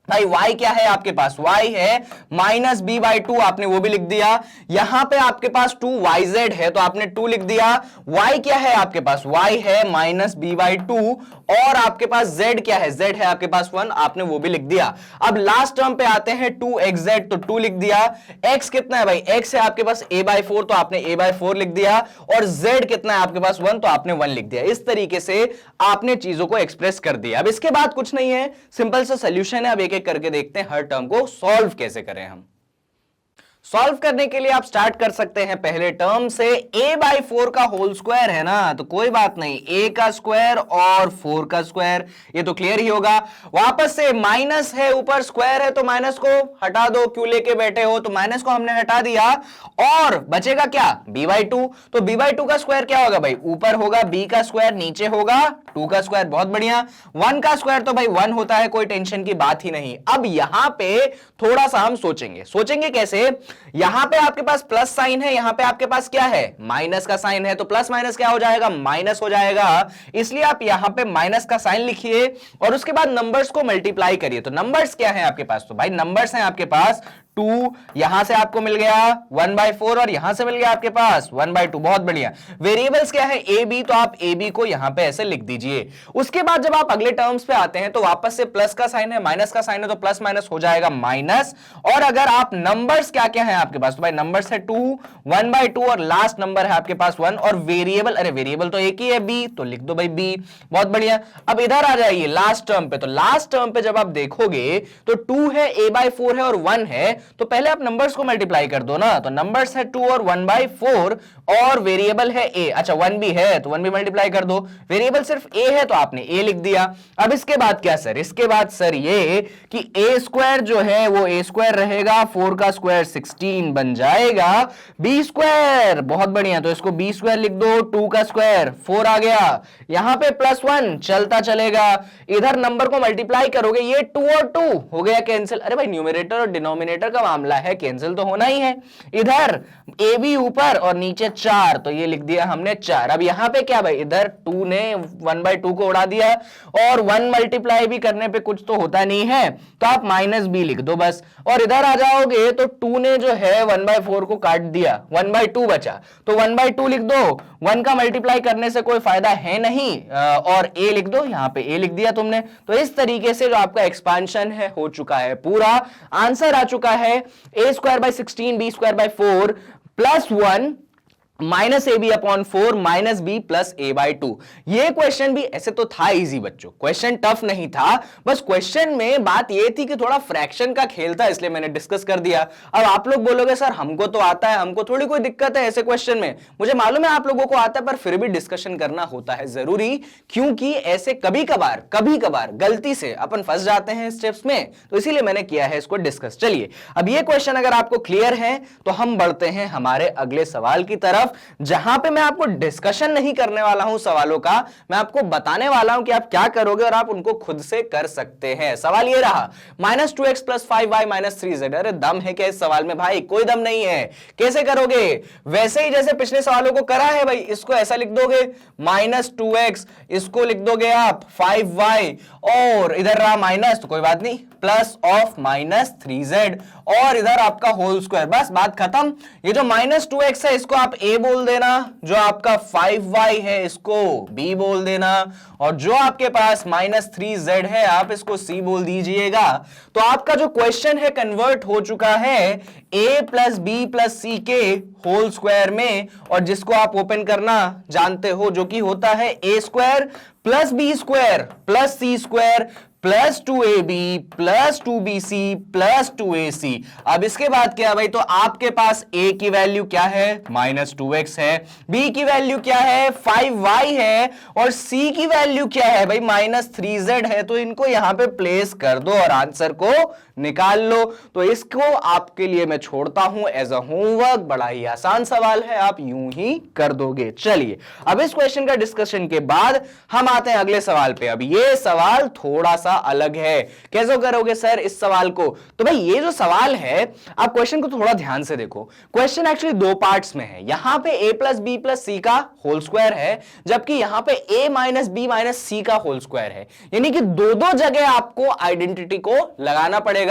S1: भाई y क्या है आपके पास, y है -b/2, आपने वो भी लिख दिया। यहां पे आपके पास 2yz है तो आपने 2 लिख दिया। y क्या है आपके पास, y है -b/2, और आपके पास z क्या है, z है आपके पास 1, आपने वो भी लिख दिया। अब लास्ट टर्म पे आते हैं 2xz, तो 2 लिख दिया। x कितना है भाई, x है आपके पास a/4, तो आपने a/4 लिख दिया, और z कितना है आपके पास 1, तो आपने 1 लिख दिया। इस तरीके से आपने चीजों को एक्सप्रेस कर दिया। अब इसके बाद कुछ नहीं है, सिंपल सा सोल्यूशन है। अब एक करके देखते हैं हर टर्म को सॉल्व कैसे करें हम। सॉल्व करने के लिए आप स्टार्ट कर सकते हैं पहले टर्म से। a/4 का होल स्क्वायर है ना, तो कोई बात नहीं, a का स्क्वायर और 4 का स्क्वायर, ये तो क्लियर ही होगा। वापस से माइनस है, ऊपर स्क्वायर है तो माइनस को हटा दो, क्यों लेके बैठे हो, तो माइनस को हमने हटा दिया और बचेगा क्या, b/2। तो b/2 का स्क्वायर क्या होगा भाई, ऊपर होगा b का स्क्वायर, नीचे होगा 2 का स्क्वायर, बहुत बढ़िया। 1 का स्क्वायर तो भाई 1 होता है, कोई टेंशन की बात ही नहीं। अब यहां पे थोड़ा सा हम सोचेंगे कैसे, यहां पे आपके पास प्लस साइन है, यहां पे आपके पास क्या है, माइनस का साइन है, तो प्लस माइनस क्या हो जाएगा, माइनस हो जाएगा। इसलिए आप यहां पे माइनस का साइन लिखिए और उसके बाद नंबर्स को मल्टीप्लाई करिए। तो नंबर्स क्या है आपके पास, तो भाई नंबर्स हैं आपके पास 2, यहां से आपको मिल गया 1/4 और यहां से मिल गया आपके पास 1/2, बहुत बढ़िया। वेरिएबल्स क्या है, ए बी, तो आप ए बी को यहां पे ऐसे लिख दीजिए। उसके बाद जब आप अगले टर्म्स पे आते हैं तो वापस से प्लस का साइन है, माइनस का साइन है, तो प्लस माइनस हो जाएगा माइनस। और अगर आप नंबर्स क्या क्या है आपके पास, तो भाई नंबर्स है 2, 1/2 और लास्ट नंबर है आपके पास 1। और वेरिएबल, अरे वेरिएबल तो एक ही है बी, तो लिख दो भाई बी, बहुत बढ़िया। अब इधर आ जाइए लास्ट टर्म पे, तो लास्ट टर्म पे जब आप देखोगे तो 2 है, a/4 है और 1 है, तो पहले आप नंबर्स को मल्टीप्लाई कर दो ना। तो नंबर्स है 2 और 1/4 और वेरिएबल है a, अच्छा 1 भी है तो 1 भी मल्टीप्लाई कर दो। वेरिएबल सिर्फ a है तो आपने a लिख दिया। अब इसके बाद क्या सर, इसके बाद सर ये कि a स्क्वायर जो है वो a स्क्वायर रहेगा, 4 का स्क्वायर 16 बन जाएगा b स्क्वायर, बहुत बढ़िया। तो इसको b स्क्वायर लिख दो, 2 का स्क्वायर 4 आ गया, यहां पे +1 चलता चलेगा, इधर नंबर को मल्टीप्लाई करोगे, ये 2 और 2 हो गया कैंसिल। अरे भाई न्यूमरेटर और डिनोमिनेटर का मामला है, कैंसिल तो होना ही है। इधर ए बी ऊपर और नीचे 4, तो ये लिख दिया हमने 4। अब यहां पे क्या भाई, इधर 2 ने 1/2 को उड़ा दिया और 1 मल्टीप्लाई भी करने पे कुछ तो होता नहीं है, तो आप -b लिख दो बस। और इधर आ जाओगे तो 2 ने जो है 1/4 को काट दिया, 1/2 बचा, तो 1/2 लिख दो। 1 का मल्टीप्लाई करने से कोई फायदा है नहीं, और a लिख दो, यहां पे a लिख दिया तुमने। तो इस तरीके से जो आपका एक्सपांशन है हो चुका है, पूरा आंसर आ चुका है a²/16 b²/4 +1 -ab/4 -b + a/2। ये क्वेश्चन भी ऐसे तो था इजी बच्चों, क्वेश्चन टफ नहीं था, बस क्वेश्चन में बात ये थी कि थोड़ा फ्रैक्शन का खेल था, इसलिए मैंने डिस्कस कर दिया। अब आप लोग बोलोगे सर हमको तो आता है, हमको थोड़ी कोई दिक्कत है ऐसे क्वेश्चन में, मुझे मालूम है आप लोगों को आता है, पर फिर भी डिस्कशन करना होता है जरूरी, क्योंकि ऐसे कभी कभार गलती से अपन फंस जाते हैं स्टेप्स में, तो इसीलिए मैंने किया है इसको डिस्कस। चलिए अब ये क्वेश्चन अगर आपको क्लियर है तो हम बढ़ते हैं हमारे अगले सवाल की तरफ, जहां पे मैं आपको डिस्कशन नहीं करने वाला हूं सवालों का, मैं आपको बताने वाला हूं कि आप क्या करोगे और आप उनको खुद से कर सकते हैं। सवाल ये रहा, -2x + 5y - 3z। अरे दम है क्या इस सवाल में भाई, कोई दम नहीं है। कैसे करोगे, वैसे ही जैसे पिछले सवालों को करा है भाई, इसको ऐसा लिख दोगे -2x, इसको लिख दोगे आप 5y, और इधर रहा माइनस तो कोई बात नहीं, +(-3z) और इधर आपका होल स्क्वायर, बस बात खत्म। ये जो -2x है इसको आप a बोल देना, जो आपका 5y है इसको b बोल देना, और जो आपके पास -3z है आप इसको c बोल दीजिएगा। तो आपका जो क्वेश्चन है कन्वर्ट हो चुका है a + b + c के होल स्क्वायर में, और जिसको आप ओपन करना जानते हो, जो कि होता है a² + b² + c² + 2ab + 2bc + 2ac। अब इसके बाद क्या भाई, तो आपके पास a की वैल्यू क्या है, -2x है, b की वैल्यू क्या है, 5y है, और c की वैल्यू क्या है भाई, -3z है। तो इनको यहां पे प्लेस कर दो और आंसर को निकाल लो। तो इसको आपके लिए मैं छोड़ता हूं एज अ होमवर्क, बड़ा ही आसान सवाल है, आप यूं ही कर दोगे। चलिए अब इस क्वेश्चन का डिस्कशन के बाद हम आते हैं अगले सवाल पे। अब ये सवाल थोड़ा सा अलग है, कैसे करोगे सर इस सवाल को, तो भाई ये जो सवाल है, आप क्वेश्चन को थोड़ा ध्यान से देखो। क्वेश्चन एक्चुअली 2 पार्ट्स में है, यहां पे a + b + c का होल स्क्वायर है, जबकि यहां पे a - b - c का होल स्क्वायर है। यानी कि दो जगह आपको आइडेंटिटी को लगाना पड़ेगा।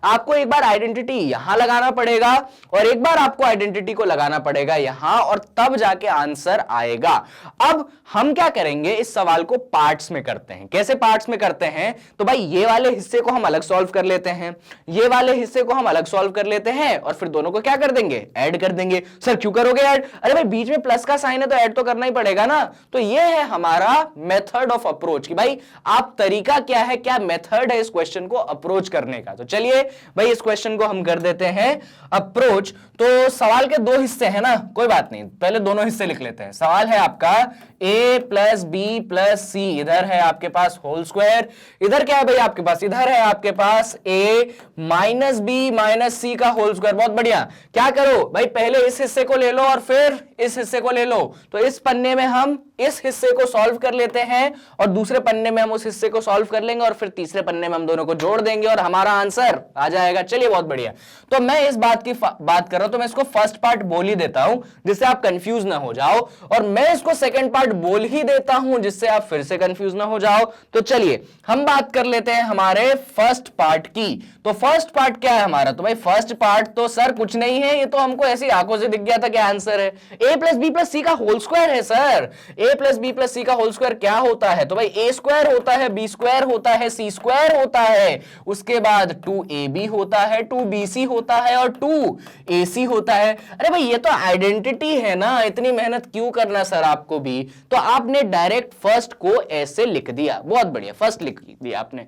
S1: आपको एक बार आइडेंटिटी यहां लगाना पड़ेगा और एक बार आपको आइडेंटिटी को लगाना पड़ेगा यहां, और तब जाके आंसर आएगा। अब हम क्या करेंगे, इस सवाल को पार्ट्स में करते हैं। कैसे पार्ट्स में करते हैं, तो भाई ये वाले हिस्से को हम अलग सॉल्व कर लेते हैं, ये वाले हिस्से को हम अलग सॉल्व कर लेते हैं और फिर दोनों को क्या कर देंगे, ऐड कर देंगे। सर क्यों करोगे ऐड? अरे भाई बीच में प्लस का साइन है तो ऐड तो करना ही पड़ेगा ना। तो ये है हमारा मेथड ऑफ अप्रोच कि भाई आप तरीका क्या है, क्या मेथड है इस क्वेश्चन को अप्रोच करने का। तो चलिए भाई इस क्वेश्चन को हम कर देते हैं अप्रोच। तो सवाल के दो हिस्से हैं ना, कोई बात नहीं, पहले दोनों हिस्से लिख लेते हैं। सवाल है आपका a प्लस बी प्लस सी, इधर है आपके पास होल स्क्वायर, इधर क्या है भाई आपके पास, इधर है आपके पास a माइनस बी माइनस सी का होल स्क्वायर। बहुत बढ़िया, क्या करो भाई पहले इस हिस्से को ले लो और फिर इस हिस्से को ले लो। तो इस पन्ने में हम इस हिस्से को सॉल्व कर लेते हैं और दूसरे पन्ने में हम उस हिस्से को सॉल्व कर लेंगे और फिर तीसरे पन्ने में हम दोनों को जोड़ देंगे और हमारा आंसर आ जाएगा। चलिए बहुत बढ़िया। तो मैं इस बात की बात कर रहा हूं तो मैं इसको फर्स्ट पार्ट बोल ही देता हूं जिससे आप कंफ्यूज ना हो जाओ, और मैं इसको सेकंड पार्ट बोल ही देता हूं जिससे आप फिर से कंफ्यूज ना हो जाओ। तो चलिए हम बात कर लेते हैं हमारे फर्स्ट पार्ट की। तो फर्स्ट पार्ट क्या है हमारा? तो भाई फर्स्ट पार्ट तो सर कुछ नहीं है, ये तो हमको ऐसी आंखों से दिख गया था क्या आंसर है, a प्लस बी प्लस सी का होल स्क्वायर है। Sir a plus B plus सी का होल स्क्वायर क्या होता है? तो भाई a स्क्वायर होता है, b स्क्वायर होता है, c स्क्वायर होता है, उसके बाद 2ab होता है, 2bc होता है और 2ac होता है। अरे भाई ये तो आइडेंटिटी है ना, इतनी मेहनत क्यों करना सर आपको भी? तो आपने डायरेक्ट फर्स्ट को ऐसे लिख दिया, बहुत बढ़िया, फर्स्ट लिख दिया आपने।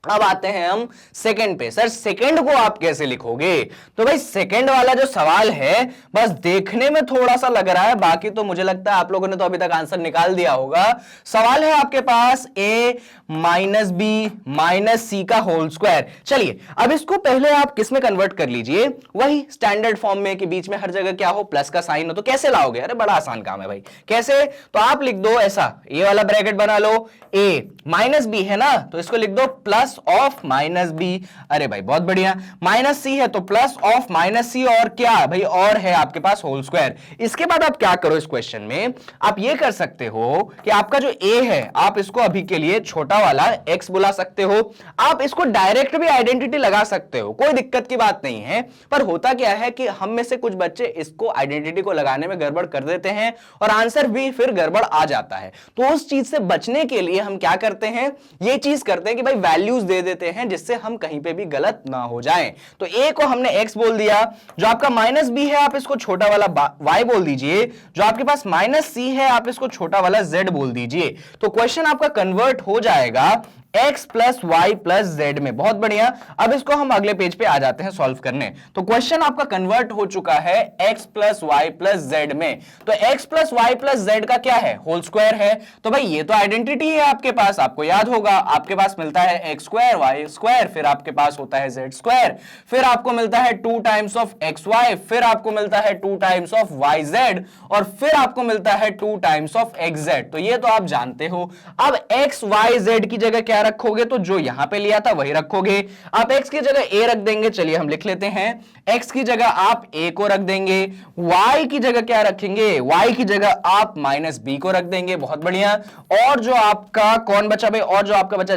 S1: अब आते हैं हम सेकंड पे। सर सेकंड को आप कैसे लिखोगे? तो भाई सेकंड वाला जो सवाल है बस देखने में थोड़ा सा लग रहा है, बाकी तो मुझे लगता है आप लोगों ने तो अभी तक आंसर निकाल दिया होगा। सवाल है आपके पास a माइनस बी माइनस सी का होल स्क्वायर। चलिए अब इसको पहले आप किस में कन्वर्ट कर लीजिए, वही स्टैंडर्ड फॉर्म में कि बीच में हर जगह क्या हो, प्लस का साइन हो। तो कैसे लाओगे? अरे बड़ा आसान काम है भाई। कैसे? तो आप लिख दो ऐसा, ये वाला ब्रैकेट बना लो, a माइनस बी है ना तो इसको लिख दो प्लस ऑफ माइनस बी। अरे भाई बहुत बढ़िया, माइनस सी है तो प्लस ऑफ माइनस सी, और क्या भाई और है आपके पास होल स्क्वायर। इसके बाद आप क्या करो इस क्वेश्चन में, आप ये कर सकते हो कि आपका जो a है आप इसको अभी के लिए छोटा वाला x बुला सकते हो, आप इसको डायरेक्ट भी आइडेंटिटी लगा सकते हो, कोई दिक्कत की बात नहीं है। पर होता क्या है कि हम में से कुछ बच्चे इसको आइडेंटिटी को लगाने में गड़बड़ कर देते हैं और आंसर भी फिर गड़बड़ आ जाता है। तो उस चीज से बचने के लिए हम क्या करते हैं, ये चीज करते हैं कि भाई वैल्यूज दे देते हैं जिससे हम कहीं पे भी गलत ना हो जाएं। तो a को हमने x बोल दिया, जो आपका माइनस b है आप इसको छोटा वाला y बोल दीजिए, जो आपके पास माइनस c है आप इसको छोटा वाला z बोल दीजिए। तो क्वेश्चन आपका कन्वर्ट हो जाएगा x plus Y plus Z में। बहुत बढ़िया, अब इसको हम अगले पेज पे आ जाते हैं सॉल्व करने। तो क्वेश्चन आपका कन्वर्ट हो चुका है x plus Y plus Z में। तो x plus Y plus Z का क्या है, होल स्क्वायर है। तो भाई ये तो आइडेंटिटी है आपके पास, आपको याद होगा, आपके पास मिलता है एक्स स्क्वायर वाई स्क्वायर, फिर आपके पास होता है जेड स्क्वायर, फिर आपको मिलता है 2 टाइम्स ऑफ एक्स वाई, फिर आपको मिलता है 2 टाइम्स ऑफ वाई जेड, और फिर आपको मिलता है 2 टाइम्स ऑफ एक्स जेड। तो ये तो आप जानते हो। अब एक्स वाई जेड की जगह क्या रखोगे, तो जो यहां पे लिया था वही रखोगे। आप x की जगह a रख देंगे, चलिए हम लिख लेते हैं, x की जगह आप a को रख देंगे, y की जगह क्या रखेंगे, y की जगह आप माइनस b को रख देंगे। बहुत बढ़िया, और जो आपका कौन बचा भाई, और जो आपका बचा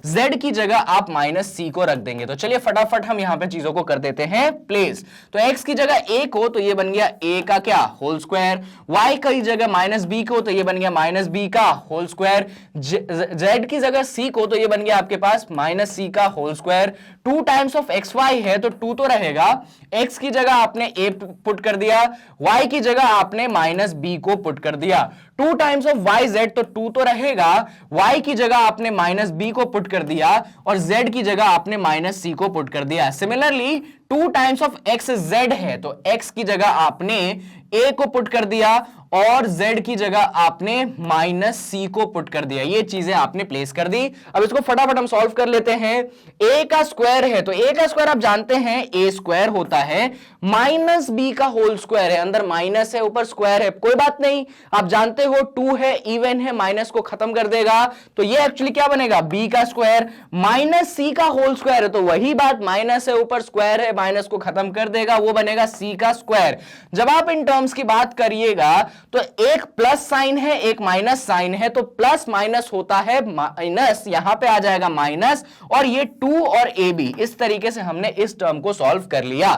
S1: z की जगह आप माइनस c को रख देंगे। तो चलिए फटाफट हम यहां पे चीजों को कर देते हैं प्लेस। तो x की जगह a को, तो ये बन गया a का क्या, होल स्क्वायर, y की जगह माइनस b को, तो ये बन गया माइनस b का होल स्क्वायर, z की जगह c को, तो ये बन गया आपके पास माइनस सी का whole square. 2 times of X Y है तो 2 तो रहेगा, x की जगह आपने a पुट कर दिया, y की जगह आपने माइनस b को पुट कर दिया। 2 टाइम्स ऑफ वाई जेड तो 2 तो रहेगा, y की जगह आपने माइनस b को पुट कर दिया और z की जगह आपने माइनस c को पुट कर दिया। Similarly 2 times of x Z है तो x की जगह आपने a को पुट कर दिया और z की जगह आपने माइनस c को पुट कर दिया। ये चीजें आपने प्लेस कर दी। अब इसको फटाफट हम सॉल्व कर लेते हैं। a का स्क्वायर है तो a का स्क्वायर आप जानते हैं a स्क्वायर होता है माइनस b का होल स्क्वायर है, अंदर माइनस है ऊपर स्क्वायर है, कोई बात नहीं, आप जानते हो 2 है, इवन है, माइनस को खत्म कर देगा, तो ये एक्चुअली क्या बनेगा, b का स्क्वायर माइनस c का होल स्क्वायर है, तो वही बात, माइनस है ऊपर स्क्वायर है, माइनस को खत्म कर देगा, वो बनेगा c का स्क्वायर। जब आप इन टर्म्स की बात करिएगा तो एक प्लस साइन है एक माइनस साइन है, तो प्लस माइनस होता है माइनस, यहां पे आ जाएगा माइनस, और ये 2 और ab, इस तरीके से हमने इस टर्म को सॉल्व कर लिया।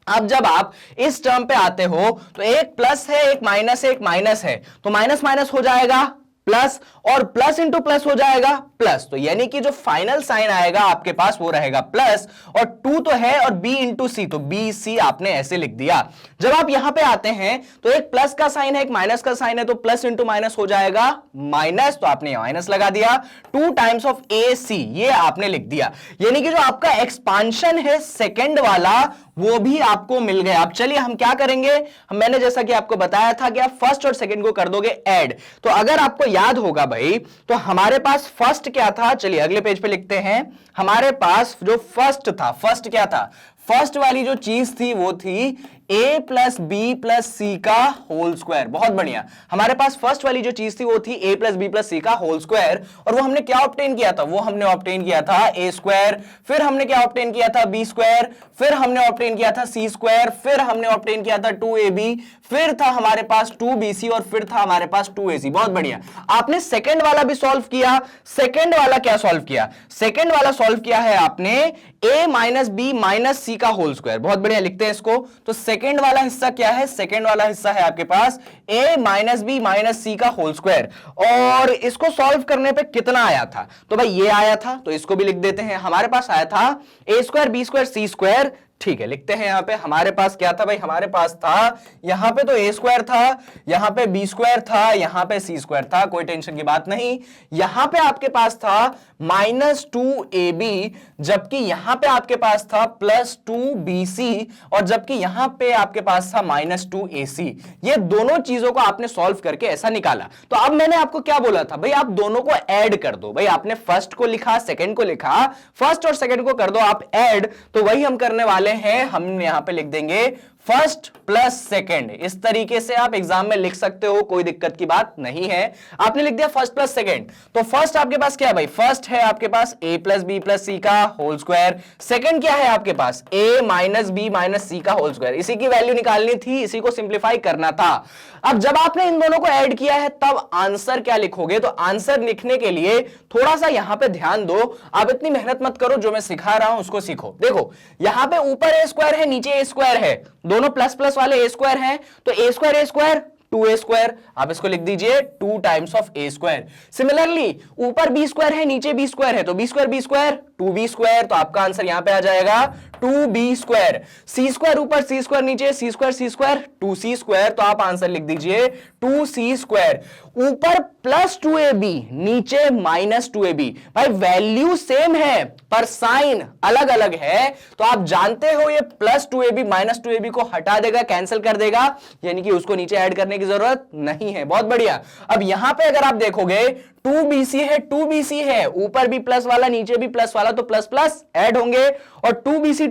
S1: अब जब आप इस टर्म पे आते हो तो एक प्लस है एक माइनस है, तो माइनस माइनस हो जाएगा प्लस, और प्लस इंटू प्लस हो जाएगा प्लस, तो यानी कि जो फाइनल साइन आएगा आपके पास वो रहेगा प्लस, और 2 तो है और b इंटू सी, तो बी सी आपने ऐसे लिख दिया। जब आप यहां पे आते हैं तो एक प्लस का साइन है एक माइनस का साइन है, तो प्लस इंटू माइनस हो जाएगा माइनस, तो आपने माइनस लगा दिया। 2 टाइम्स ऑफ ए सी ये आपने लिख दिया, यानी कि जो आपका एक्सपांशन है सेकेंड वाला वो भी आपको मिल गया। अब चलिए हम क्या करेंगे, मैंने जैसा कि आपको बताया था कि आप फर्स्ट और सेकंड को कर दोगे ऐड। तो अगर आपको याद होगा भाई, तो हमारे पास फर्स्ट क्या था, चलिए अगले पेज पे लिखते हैं। हमारे पास जो फर्स्ट था, फर्स्ट क्या था, फर्स्ट वाली जो चीज थी वो थी a प्लस बी प्लस सी का होल स्क्वायर। बहुत बढ़िया, हमारे पास फर्स्ट वाली जो चीज थी वो थी a प्लस बी प्लस सी का होल स्क्वायर, और वो हमने क्या ऑब्टेन किया था, वो हमने ऑब्टेन किया था a स्क्वायर, फिर हमने क्या ऑब्टेन किया था b स्क्वायर, फिर हमने ऑब्टेन किया था c स्क्वायर, फिर हमने ऑब्टेन किया था 2ab, फिर था हमारे पास 2bc, और फिर था हमारे पास 2ac। बहुत बढ़िया, आपने सेकेंड वाला भी सॉल्व किया। सेकेंड वाला क्या सॉल्व किया, सेकेंड वाला सॉल्व किया है आपने a माइनस बी माइनस सी का होल स्क्वायर। बहुत बढ़िया, लिखते हैं इसको। तो सेकेंड वाला हिस्सा क्या है, सेकेंड वाला हिस्सा है आपके पास a माइनस बी माइनस सी का होल स्क्वायर, और इसको सॉल्व करने पे कितना आया था, तो भाई ये आया था, तो इसको भी लिख देते हैं। हमारे पास आया था a square B square C square, ठीक है, लिखते हैं यहां पे। हमारे पास क्या था भाई, हमारे पास था यहां पे तो a स्क्वायर था, यहां पे b स्क्वायर था, यहां पे c स्क्वायर था, कोई टेंशन की बात नहीं। यहां पे आपके पास था माइनस 2ab, जबकि यहां पे आपके पास था प्लस 2bc, और जबकि यहां पे आपके पास था माइनस 2ac। ये दोनों चीजों को आपने सॉल्व करके ऐसा निकाला। तो अब मैंने आपको क्या बोला था भाई, आप दोनों को ऐड कर दो। भाई आपने फर्स्ट को लिखा, सेकंड को लिखा, फर्स्ट और सेकंड को कर दो आप ऐड, तो वही हम करने वाले हैं। हम यहां पे लिख देंगे फर्स्ट प्लस सेकंड। इस तरीके से आप एग्जाम में लिख सकते हो, कोई दिक्कत की बात नहीं है। आपने लिख दिया फर्स्ट प्लस सेकंड, तो फर्स्ट आपके पास क्या है भाई, फर्स्ट है आपके पास a प्लस बी प्लस सी का होल स्क्वायर। सेकंड क्या है आपके पास a माइनस बी माइनस सी का होल स्क्वायर। इसी की वैल्यू निकालनी थी, इसी को सिंप्लीफाई करना था। अब जब आपने इन दोनों को ऐड किया है तब आंसर क्या लिखोगे, तो आंसर लिखने के लिए थोड़ा सा यहां पे ध्यान दो। आप इतनी मेहनत मत करो, जो मैं सिखा रहा हूं उसको सीखो। देखो यहां पे ऊपर a स्क्वायर है, नीचे a स्क्वायर है, दोनों प्लस प्लस वाले a स्क्वायर हैं, तो a स्क्वायर 2a स्क्वायर, आप इसको लिख दीजिए 2 times of a square. Similarly ऊपर b स्क्वायर है, नीचे b स्क्वायर है, तो b स्क्वायर 2b स्क्वायर, तो आपका आंसर यहां पे आ जाएगा 2b स्क्वायर। c स्क्वायर ऊपर, c स्क्वायर नीचे, c स्क्वायर 2c स्क्वायर, तो आप आंसर लिख दीजिए 2c स्क्वायर। ऊपर प्लस 2ab, नीचे माइनस 2ab। भाई वैल्यू सेम है पर साइन अलग अलग है, तो आप जानते हो ये प्लस 2ab माइनस 2ab को हटा देगा, कैंसिल कर देगा, यानी कि उसको नीचे ऐड करने की जरूरत नहीं है। बहुत बढ़िया। अब यहां पे अगर आप देखोगे 2bc है, ऊपर भी प्लस वाला नीचे भी प्लस वाला, तो प्लस प्लस ऐड होंगे, और 2bc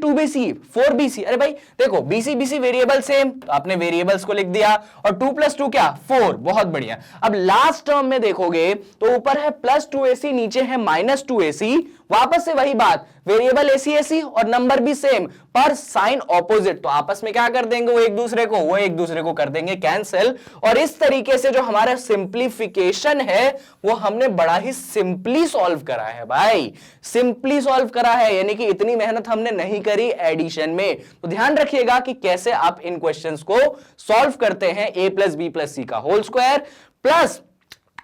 S1: 4bc। अरे भाई देखो bc वेरिएबल सेम, तो आपने वेरिएबल्स को लिख दिया, और 2 + 2 क्या 4। बहुत बढ़िया। अब लास्ट टर्म में देखोगे तो ऊपर है प्लस 2ac, नीचे है माइनस 2ac। वापस से वही बात, वेरिएबल ac और नंबर भी सेम पर साइन ऑपोजिट, तो आपस में क्या कर देंगे, वो एक दूसरे को कर देंगे कैंसिल। और इस तरीके से जो हमारा सिंप्लीफिकेशन है वो हमने बड़ा ही सिंपली सॉल्व करा है भाई, सिंपली सॉल्व करा है, यानी कि इतनी मेहनत हमने नहीं करी एडिशन में। तो ध्यान रखिएगा कि कैसे आप इन क्वेश्चंस को सॉल्व करते हैं। a प्लस बी प्लस सी का whole square plus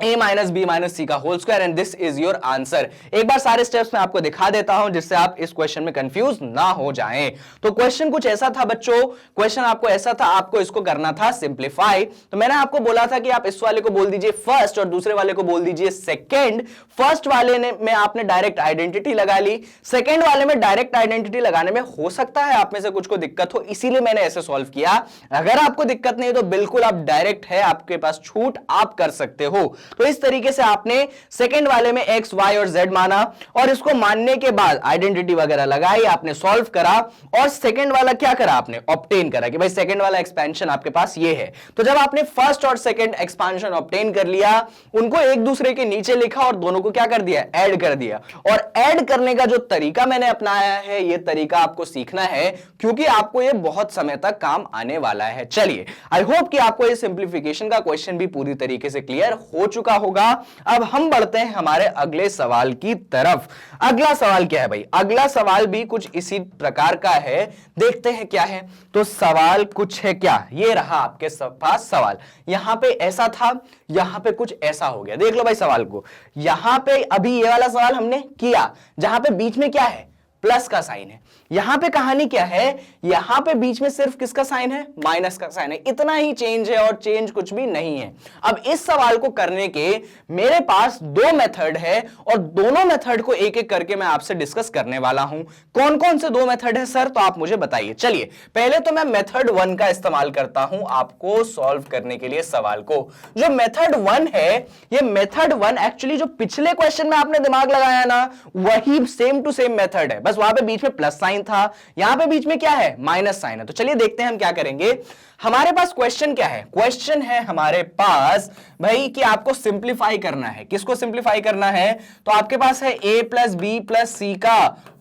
S1: a minus b minus सी का whole square, and this is your answer. एक बार सारे स्टेप्स मैं आपको दिखा देता हूं जिससे आप इस क्वेश्चन में कंफ्यूज ना हो जाएं। तो क्वेश्चन कुछ ऐसा था बच्चों, क्वेश्चन आपको ऐसा था, आपको इसको करना था सिंप्लीफाई। तो मैंने आपको बोला था कि आप इस वाले को बोल दीजिए फर्स्ट और दूसरे वाले को बोल दीजिए सेकंड। फर्स्ट वाले में आपने डायरेक्ट आइडेंटिटी लगा ली, सेकंड वाले में डायरेक्ट आइडेंटिटी लगाने में हो सकता है आप में से कुछ को दिक्कत हो, इसीलिए मैंने ऐसे सॉल्व किया। अगर आपको दिक्कत नहीं तो बिल्कुल आप डायरेक्ट है, आपके पास छूट, आप कर सकते हो। तो इस तरीके से आपने सेकंड वाले में x, y और z माना, और इसको मानने के बाद आइडेंटिटी वगैरह लगाई, आपने सॉल्व करा, और सेकंड वाला क्या करा, आपने ऑब्टेन करा कि भाई सेकंड वाला एक्सपेंशन आपके पास ये है। तो जब आपने फर्स्ट और सेकंड एक्सपेंशन ऑब्टेन कर लिया, उनको एक दूसरे के नीचे लिखा और दोनों को क्या कर दिया, ऐड कर दिया। और ऐड करने का जो तरीका मैंने अपनाया है, ये तरीका आपको सीखना है, क्योंकि आपको ये बहुत समय तक काम आने वाला है। चलिए, आई होप कि आपको ये सिंप्लीफिकेशन का क्वेश्चन भी पूरी तरीके से क्लियर हो चुका होगा। अब हम बढ़ते हैं हमारे अगले सवाल की तरफ। अगला सवाल क्या है भाई? अगला सवाल भी कुछ इसी प्रकार का है, देखते हैं क्या है। तो सवाल कुछ है क्या, ये रहा आपके पास सवाल। यहां पे ऐसा था, यहां पे कुछ ऐसा हो गया। देख लो भाई सवाल को, यहां पे अभी ये वाला सवाल हमने किया जहां पे बीच में क्या है, प्लस का साइन है। यहां पे कहानी क्या है, यहां पे बीच में सिर्फ किसका साइन है, माइनस का साइन है। इतना ही चेंज है और चेंज कुछ भी नहीं है। अब इस सवाल को करने के मेरे पास दो मेथड है और दोनों मेथड को एक एक करके मैं आपसे डिस्कस करने वाला हूं। कौन कौन से दो मेथड है सर, तो आप मुझे बताइए। चलिए पहले तो मैं मेथड 1 का इस्तेमाल करता हूं आपको सॉल्व करने के लिए सवाल को। जो मेथड 1 है, ये मेथड 1 एक्चुअली जो पिछले क्वेश्चन में आपने दिमाग लगाया ना, वही सेम टू सेम मेथड है, बस वहां पे बीच में प्लस साइन था, यहां पे बीच में क्या है, माइनस साइन है। तो चलिए देखते हैं हम क्या करेंगे। हमारे पास क्वेश्चन क्या है, क्वेश्चन है हमारे पास भाई कि आपको सिंप्लीफाई करना है। किसको सिंप्लीफाई करना है, तो आपके पास है a प्लस बी प्लस सी का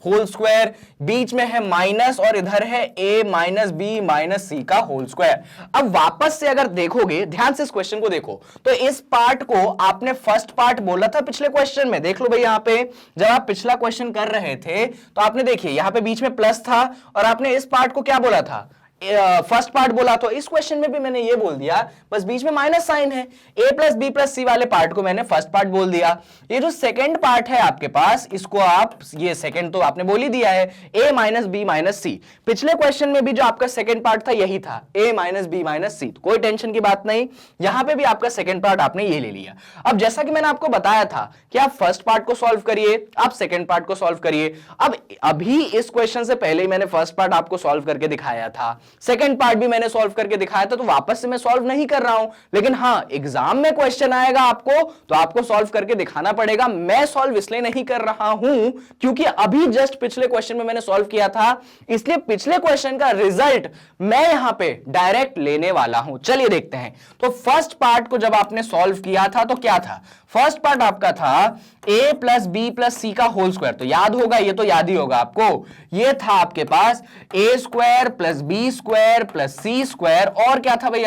S1: होल स्क्वायर, बीच में है माइनस और इधर है a माइनस बी माइनस सी का होल स्क्वायर। अब वापस से अगर देखोगे, ध्यान से इस क्वेश्चन को देखो, तो इस पार्ट को आपने फर्स्ट पार्ट बोला था पिछले क्वेश्चन में। देख लो भाई यहां पे जब आप पिछला क्वेश्चन कर रहे थे तो आपने देखिए यहां पे बीच में प्लस था और आपने इस पार्ट को क्या बोला था, फर्स्ट पार्ट बोला। तो इस क्वेश्चन में भी मैंने ये बोल दिया, बस बीच में माइनस साइन है। a प्लस बी प्लस सी वाले पार्ट को मैंने फर्स्ट पार्ट बोल दिया। ये जो सेकंड पार्ट है आपके पास, इसको आप, ये सेकंड तो आपने बोल ही दिया है, a माइनस बी माइनस सी। पिछले क्वेश्चन में भी जो आपका सेकंड पार्ट था यही था, a माइनस बी माइनस सी। कोई टेंशन की बात नहीं, यहां पे भी आपका सेकंड पार्ट आपने ये ले लिया। अब जैसा कि मैंने आपको बताया था कि आप फर्स्ट पार्ट को सॉल्व करिए, आप सेकंड पार्ट को सॉल्व करिए। अब अभी इस क्वेश्चन से पहले ही मैंने फर्स्ट पार्ट आपको सॉल्व करके दिखाया था, सेकंड पार्ट भी मैंने सॉल्व करके दिखाया था, तो वापस से मैं सॉल्व नहीं कर रहा हूं। लेकिन हां, एग्जाम में क्वेश्चन आएगा आपको तो आपको सॉल्व करके दिखाना पड़ेगा। मैं सॉल्व इसलिए नहीं कर रहा हूं क्योंकि अभी जस्ट पिछले क्वेश्चन में मैंने सॉल्व किया था, इसलिए पिछले क्वेश्चन का रिजल्ट मैं यहां पे डायरेक्ट लेने वाला हूं। चलिए देखते हैं। तो फर्स्ट पार्ट को जब आपने सॉल्व किया था तो क्या था, फर्स्ट पार्ट आपका था a प्लस बी प्लस सी का होल स्क्वायर। तो याद होगा, ये तो याद ही होगा आपको, ये था आपके पास a square plus B square plus C square, और क्या था भाई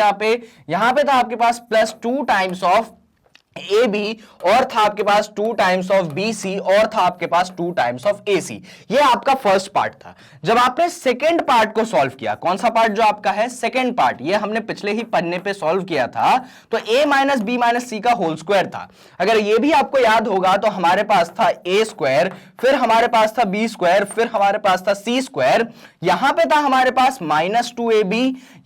S1: यहां पे था आपके पास plus 2 times of A b, और था आपके पास 2 टाइम्स ऑफ बी सी, और था आपके पास 2 टाइम्स ऑफ ए सी। ये आपका फर्स्ट पार्ट था। जब आपने सेकेंड पार्ट को सॉल्व किया, कौन सा पार्ट जो आपका है, सेकेंड पार्ट, ये हमने पिछले ही पन्ने पे सॉल्व किया था, तो ए माइनस बी माइनस सी का होल स्क्वायर था। अगर ये भी आपको याद होगा तो हमारे पास था ए स्क्वायर, फिर हमारे पास था बी स्क्वायर, फिर हमारे पास था सी स्क्वायर, यहां पे था हमारे पास माइनस 2ab,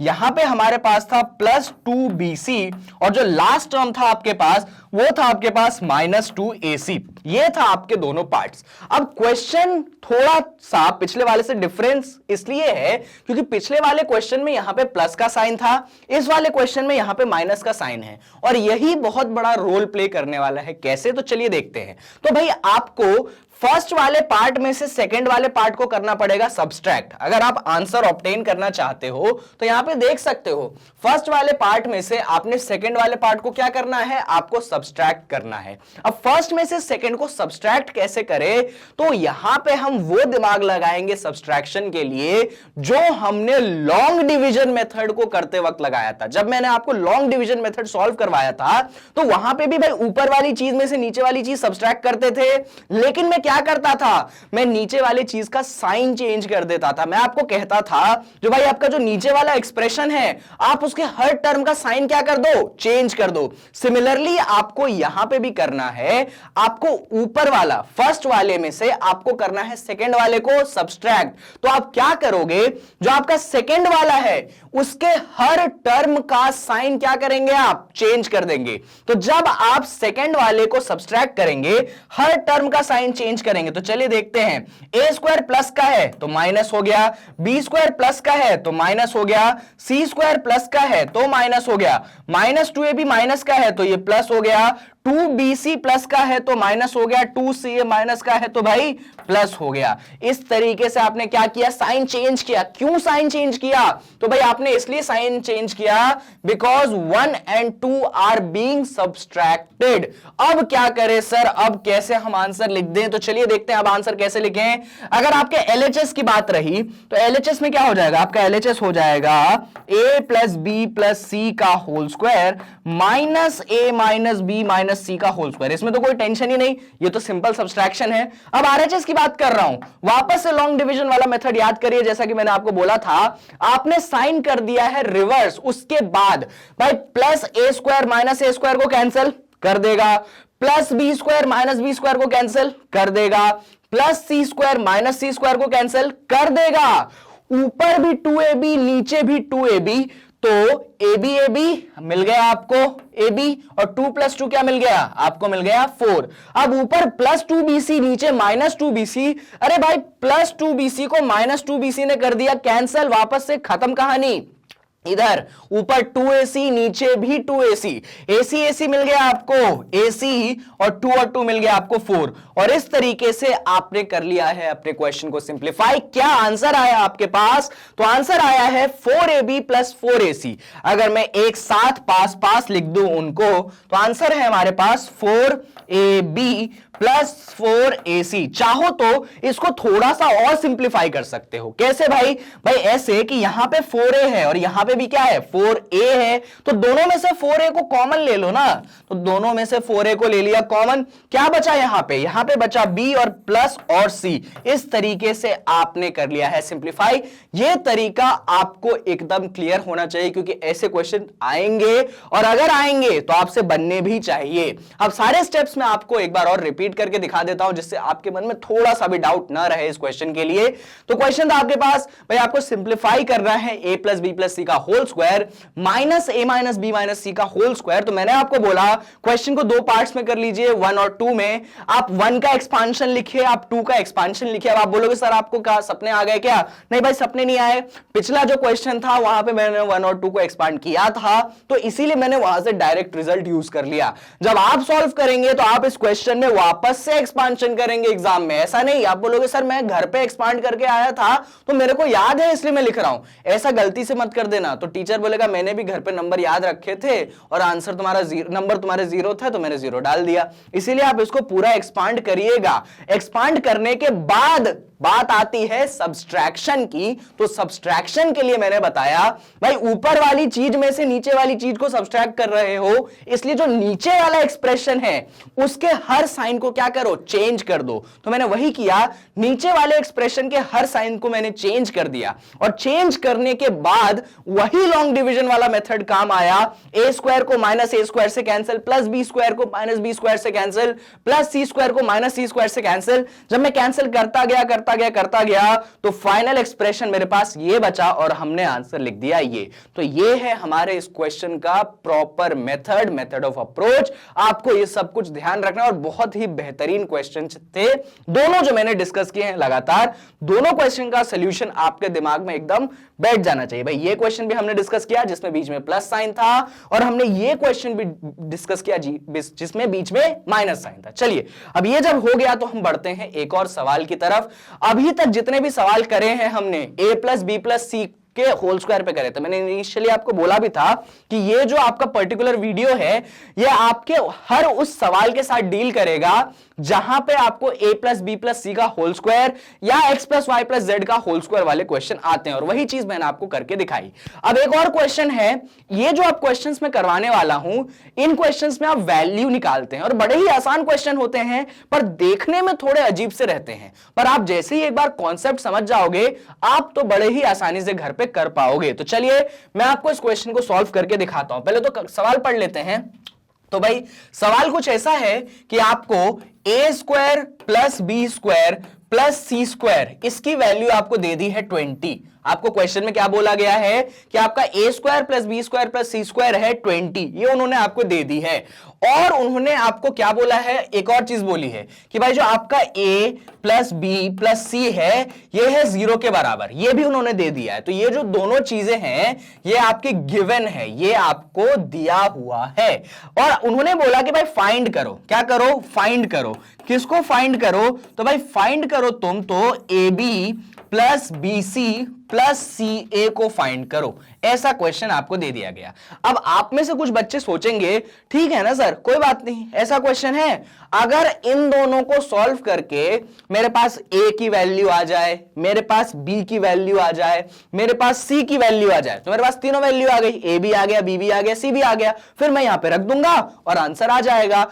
S1: यहां पे हमारे पास था प्लस 2bc, और जो लास्ट टर्म था आपके पास वो था आपके पास माइनस 2ac। ये था आपके दोनों पार्ट्स। अब क्वेश्चन थोड़ा सा पिछले वाले से डिफरेंस इसलिए है क्योंकि पिछले वाले क्वेश्चन में यहां पे प्लस का साइन था, इस वाले क्वेश्चन में यहां पे माइनस का साइन है, और यही बहुत बड़ा रोल प्ले करने वाला है। कैसे, तो चलिए देखते हैं। तो भाई आपको फर्स्ट वाले पार्ट में से सेकंड वाले पार्ट को करना पड़ेगा सब्सट्रैक्ट। अगर आप आंसर ऑब्टेन करना चाहते हो तो यहां पे देख सकते हो, फर्स्ट वाले पार्ट में से आपने सेकंड वाले पार्ट को क्या करना है, आपको सब्सट्रैक्ट करना है। अब फर्स्ट में से सेकंड को सब्सट्रैक्ट कैसे करें, तो यहां पे हम वो दिमाग लगाएंगे सब्सट्रैक्शन के लिए जो हमने लॉन्ग डिवीजन मेथड को करते वक्त लगाया था। जब मैंने आपको लॉन्ग डिवीजन मेथड सॉल्व करवाया था तो वहां पे भी भाई ऊपर वाली चीज में से नीचे वाली चीज सब्सट्रैक्ट करते थे, लेकिन मैं क्या करता था, मैं नीचे वाली चीज का साइन चेंज कर देता था। मैं आपको कहता था जो भाई आपका जो नीचे वाला एक्सप्रेशन है, आप उसके हर टर्म का साइन क्या कर दो, चेंज कर दो। सिमिलरली आपको यहां पे भी करना है, आपको ऊपर वाला फर्स्ट वाले में से आपको करना है सेकंड वाले को सब्सट्रैक्ट। तो आप क्या करोगे, जो आपका सेकंड वाला है उसके हर टर्म का साइन क्या करेंगे, आप चेंज कर देंगे। तो जब आप सेकंड वाले को सब्सट्रैक्ट करेंगे, हर टर्म का साइन चेंज करेंगे। तो चलिए देखते हैं, ए स्क्वायर प्लस का है तो माइनस हो गया, बी स्क्वायर प्लस का है तो माइनस हो गया, सी स्क्वायर प्लस का है तो माइनस हो गया, माइनस 2ab माइनस का है तो ये प्लस हो गया, 2bc प्लस का है तो माइनस हो गया, 2ca माइनस का है तो भाई प्लस हो गया। इस तरीके से आपने क्या किया, साइन चेंज किया। क्यों साइन चेंज किया, तो भाई आपने इसलिए साइन चेंज किया because 1 and 2 are being subtracted. अब क्या करें सर, अब कैसे हम आंसर लिख दें, तो चलिए देखते हैं अब आंसर कैसे लिखें। अगर आपके LHS की बात रही तो LHS में क्या हो जाएगा, आपका LHS हो जाएगा a प्लस बी प्लस सी का whole square minus a minus b minus minus सी का होल स्क्वायर, इसमें तो कोई टेंशन ही नहीं, ये तो सिंपल सब्सट्रैक्शन है। अब आरएचएस की बात कर रहा हूं, वापस से लॉन्ग डिवीजन वाला मेथड याद करिए, जैसा कि मैंने आपको बोला था, आपने साइन कर दिया है रिवर्स, उसके बाद भाई plus A square minus A square को कैंसिल कर देगा, plus B square minus B square को कैंसिल कर देगा, प्लस सी स्क्वायर माइनस सी स्क्वायर को कैंसिल कर देगा, ऊपर भी 2ab नीचे भी 2ab, तो ab मिल गया आपको ab, और 2 + 2 क्या मिल गया आपको, मिल गया 4। अब ऊपर प्लस 2bc नीचे माइनस 2bc, अरे भाई प्लस 2bc को माइनस 2bc ने कर दिया कैंसिल, वापस से खत्म कहानी। इधर ऊपर 2ac नीचे भी 2ac, ac मिल गया आपको ac, और 2 मिल गया आपको 4, और इस तरीके से आपने कर लिया है अपने क्वेश्चन को सिंप्लीफाई। क्या आंसर आया आपके पास, तो आंसर आया है 4ab + 4ac। अगर मैं एक साथ पास पास लिख दूं उनको, तो आंसर है हमारे पास 4ab + 4ac। चाहो तो इसको थोड़ा सा और सिंप्लीफाई कर सकते हो, कैसे भाई, ऐसे कि यहां पे 4a है और यहां पे भी क्या है 4a है, तो दोनों में से 4a को कॉमन ले लो ना, तो दोनों में से 4a को ले लिया कॉमन, क्या बचा यहां पे बचा b और प्लस और c। इस तरीके से आपने कर लिया है सिंप्लीफाई। यह तरीका आपको एकदम क्लियर होना चाहिए, क्योंकि ऐसे क्वेश्चन आएंगे, और अगर आएंगे तो आपसे बनने भी चाहिए। अब सारे स्टेप्स मैं आपको एक बार और रिपीट करके दिखा देता हूं, जिससे आपके मन में थोड़ा सा भी डाउट ना रहे इस क्वेश्चन के लिए। तो क्वेश्चन था आपके पास, भाई आपको सिंप्लीफाई करना है a + b + c का whole square minus a - b - c का होल स्क्वायर। तो मैंने आपको बोला क्वेश्चन को दो पार्ट्स में कर लीजिए, 1 और 2 में। आप 1 का एक्सपांशन लिखिए, आप 2 का एक्सपांशन लिखिए। अब आप बोलोगे सर आपको क्या सपने आ गए क्या, नहीं भाई सपने नहीं आए, पिछला जो क्वेश्चन था वहां पे मैंने 1 और 2 को एक्सपांड किया था, तो इसीलिए मैंने वहां से डायरेक्ट रिजल्ट यूज कर लिया। जब आप सॉल्व करेंगे तो आप इस क्वेश्चन में वापस से एक्सपांशन करेंगे एग्जाम में, ऐसा नहीं आप बोलोगे सर मैं घर पे एक्सपांड करके आया था तो मेरे को याद है इसलिए मैं लिख रहा हूं, ऐसा गलती से मत कर देना। तो टीचर बोलेगा मैंने भी घर पे नंबर याद रखे थे और आंसर तुम्हारा नंबर तुम्हारे 0 था तो मैंने 0 डाल दिया। इसीलिए आप इसको पूरा एक्सपांड करिएगा। एक्सपांड करने के बाद बात आती है सब्सट्रैक्शन की। तो सब्सट्रैक्शन के लिए मैंने बताया भाई ऊपर वाली चीज में से नीचे वाली चीज को सब्सट्रैक्ट कर रहे हो, इसलिए जो नीचे वाला एक्सप्रेशन है उसके हर साइन को क्या करो, चेंज कर दो। तो मैंने वही किया, नीचे वाले एक्सप्रेशन के हर साइन को मैंने चेंज कर दिया, और चेंज करने के बाद वही लॉन्ग डिवीजन वाला मेथड काम आया। a स्क्वायर को माइनस a स्क्वायर से कैंसिल, प्लस b स्क्वायर को माइनस b स्क्वायर से कैंसिल, प्लस c स्क्वायर को माइनस c स्क्वायर से कैंसिल। जब मैं कैंसिल करता गया तो फाइनल एक्सप्रेशन मेरे पास ये बचा और हमने आंसर लिख दिया ये। तो ये है हमारे इस क्वेश्चन का प्रॉपर मेथड ऑफ अप्रोच। आपको ये सब कुछ ध्यान रखना, और बहुत ही बेहतरीन क्वेश्चन थे दोनों जो मैंने डिस्कस किए हैं लगातार। दोनों क्वेश्चन का सोल्यूशन आपके दिमाग में एकदम बैठ जाना चाहिए। भाई ये क्वेश्चन भी हमने डिस्कस किया जिसमें बीच में प्लस साइन था, और हमने ये क्वेश्चन भी डिस्कस किया जिसमें बीच में माइनस साइन था। चलिए अब ये जब हो गया तो हम बढ़ते हैं एक और सवाल की तरफ। अभी तक जितने भी सवाल करे हैं हमने a + b + c के होल स्क्वायर पे करे थे। मैंने इनिशियली आपको बोला भी था कि ये जो आपका पर्टिकुलर वीडियो है ये आपके हर उस सवाल के साथ डील करेगा जहां पे आपको a + b + c का होल स्क्वायर या x + y + z का होल स्क्वायर वाले क्वेश्चन आते हैं, और वही चीज मैंने आपको करके दिखाई। अब एक और क्वेश्चन है, ये जो आप क्वेश्चंस में करवाने वाला हूं, इन क्वेश्चंस में आप वैल्यू निकालते हैं, और बड़े ही आसान क्वेश्चन होते हैं पर देखने में थोड़े अजीब से रहते हैं, पर आप जैसे ही एक बार कॉन्सेप्ट समझ जाओगे आप तो बड़े ही आसानी से घर पे कर पाओगे। तो चलिए मैं आपको इस क्वेश्चन को सॉल्व करके दिखाता हूं। पहले तो सवाल पढ़ लेते हैं। तो भाई सवाल कुछ ऐसा है कि आपको a square + b square + c square, इसकी वैल्यू आपको दे दी है 20। आपको क्वेश्चन में क्या बोला गया है कि आपका a square + b square + c square है 20, ये उन्होंने आपको दे दी है। और उन्होंने आपको क्या बोला है, एक और चीज बोली है कि भाई जो आपका a + b + c है ये है 0 के बराबर, ये भी उन्होंने दे दिया है। तो ये जो दोनों चीजें हैं ये आपके गिवन है, ये आपको दिया हुआ है। और उन्होंने बोला कि भाई फाइंड करो, क्या करो, फाइंड करो। किसको फाइंड करो, तो भाई फाइंड करो तुम तो ab plus B C plus C a को फाइंड करो, ऐसा क्वेश्चन आपको दे दिया गया। अब आप में से कुछ बच्चे सोचेंगे ठीक है ना सर, कोई बात नहीं, ऐसा क्वेश्चन है, अगर इन दोनों को सॉल्व करके मेरे पास ए की वैल्यू आ जाए, मेरे पास बी की वैल्यू आ जाए, मेरे पास सी की वैल्यू आ जाए, तो मेरे पास तीनों वैल्यू आ गई, ए भी आ गया, बी भी आ गया, सी भी आ गया, फिर मैं यहां पे रख दूंगा और आंसर आ जाएगा।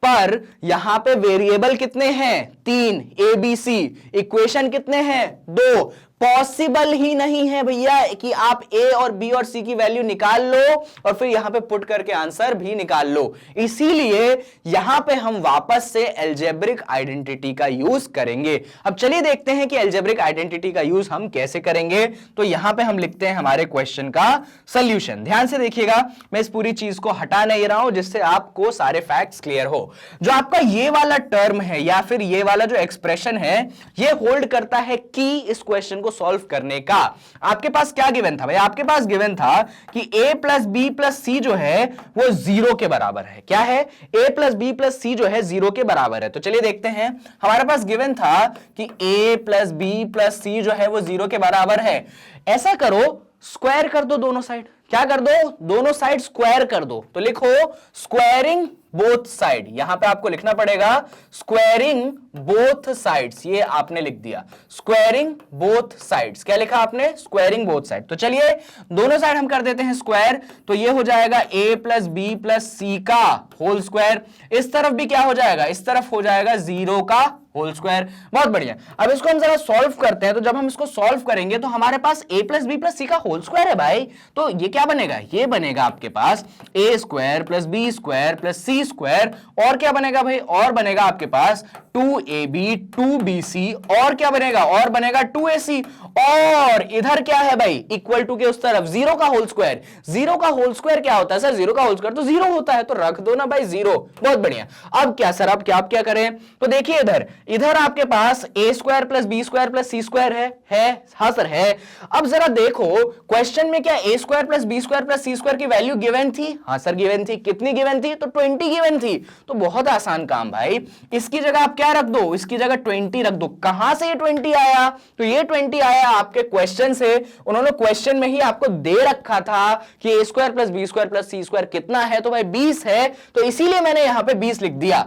S1: पर यहां पे वेरिएबल कितने हैं? 3, ए बी सी, इक्वेशन कितने हैं? 2। पॉसिबल ही नहीं है भैया कि आप ए और बी और सी की वैल्यू निकाल लो और फिर यहां पे पुट करके आंसर भी निकाल लो। इसीलिए यहां पे हम वापस से अलजेब्रिक आइडेंटिटी का यूज करेंगे। अब चलिए देखते हैं कि अलजेब्रिक आइडेंटिटी का यूज हम कैसे करेंगे। तो यहां पे हम लिखते हैं हमारे क्वेश्चन का सॉल्यूशन। ध्यान से देखिएगा, मैं इस पूरी चीज को हटा नहीं रहा हूं जिससे आपको सारे फैक्ट्स क्लियर हो। जो आपका ये वाला टर्म है या फिर ये वाला जो एक्सप्रेशन है, ये होल्ड करता है कि इस क्वेश्चन को सॉल्व करने का। आपके पास क्या गिवन था भाई? आपके पास गिवन था कि a plus B plus c जो है वो 0 के बराबर है। क्या है? a plus B plus c जो है 0 के बराबर है। तो चलिए देखते हैं, हमारे पास गिवन था कि a plus B plus c जो है वो 0 के बराबर है। ऐसा करो, स्क्वायर कर दो दोनों साइड। क्या कर दो? दोनों साइड स्क्वायर कर दो। तो लिखो स्क्वायरिंग बोथ साइड। यहां पे आपको लिखना पड़ेगा स्क्वायरिंग बोथ साइड्स, ये आपने लिख दिया स्क्वायरिंग बोथ साइड्स। क्या लिखा आपने? Squaring both side. तो चलिए दोनों साइड हम कर देते हैं स्क्वायर, तो ये हो जाएगा a प्लस बी प्लस सी का होल स्क्वायर। इस तरफ भी क्या हो जाएगा? इस तरफ हो जाएगा 0 का होल स्क्वायर। बहुत बढ़िया। अब इसको हम जरा सॉल्व करते हैं। तो जब हम इसको सॉल्व करेंगे तो हमारे पास a प्लस बी प्लस सी का होल स्क्वायर है भाई। तो ये क्या बनेगा? ये बनेगा आपके पास a square plus B square plus C square, और क्या बनेगा भाई? और बनेगा आपके पास 2ab 2bc, और क्या बनेगा? और बनेगा 2ac, और इधर क्या है भाई? इक्वल टू के उस तरफ 0 का होल स्क्वायर। 0 का होल स्क्वायर क्या होता है सर? 0 का होल स्क्वायर तो 0 होता है, तो रख दो ना भाई 0। बहुत बढ़िया। अब क्या सर, अब क्या करें? तो देखिए इधर आपके पास a square plus B square plus C square है। हाँ सर है। अब जरा देखो क्वेश्चन में क्या a square plus B square plus C square की वैल्यू गिवन थी? हाँ सर गिवन थी। कितनी गिवन थी? तो 20 गिवन थी। तो बहुत आसान काम भाई, इसकी जगह आप क्या रख दो? इसकी जगह 20 रख दो। कहां से ये 20 आया? तो ये 20 आया आपके क्वेश्चन से। उन्होंने क्वेश्चन में ही आपको दे रखा था कि a square plus B square plus C square कितना है, तो भाई 20 है। तो इसीलिए मैंने यहां पे 20 लिख दिया।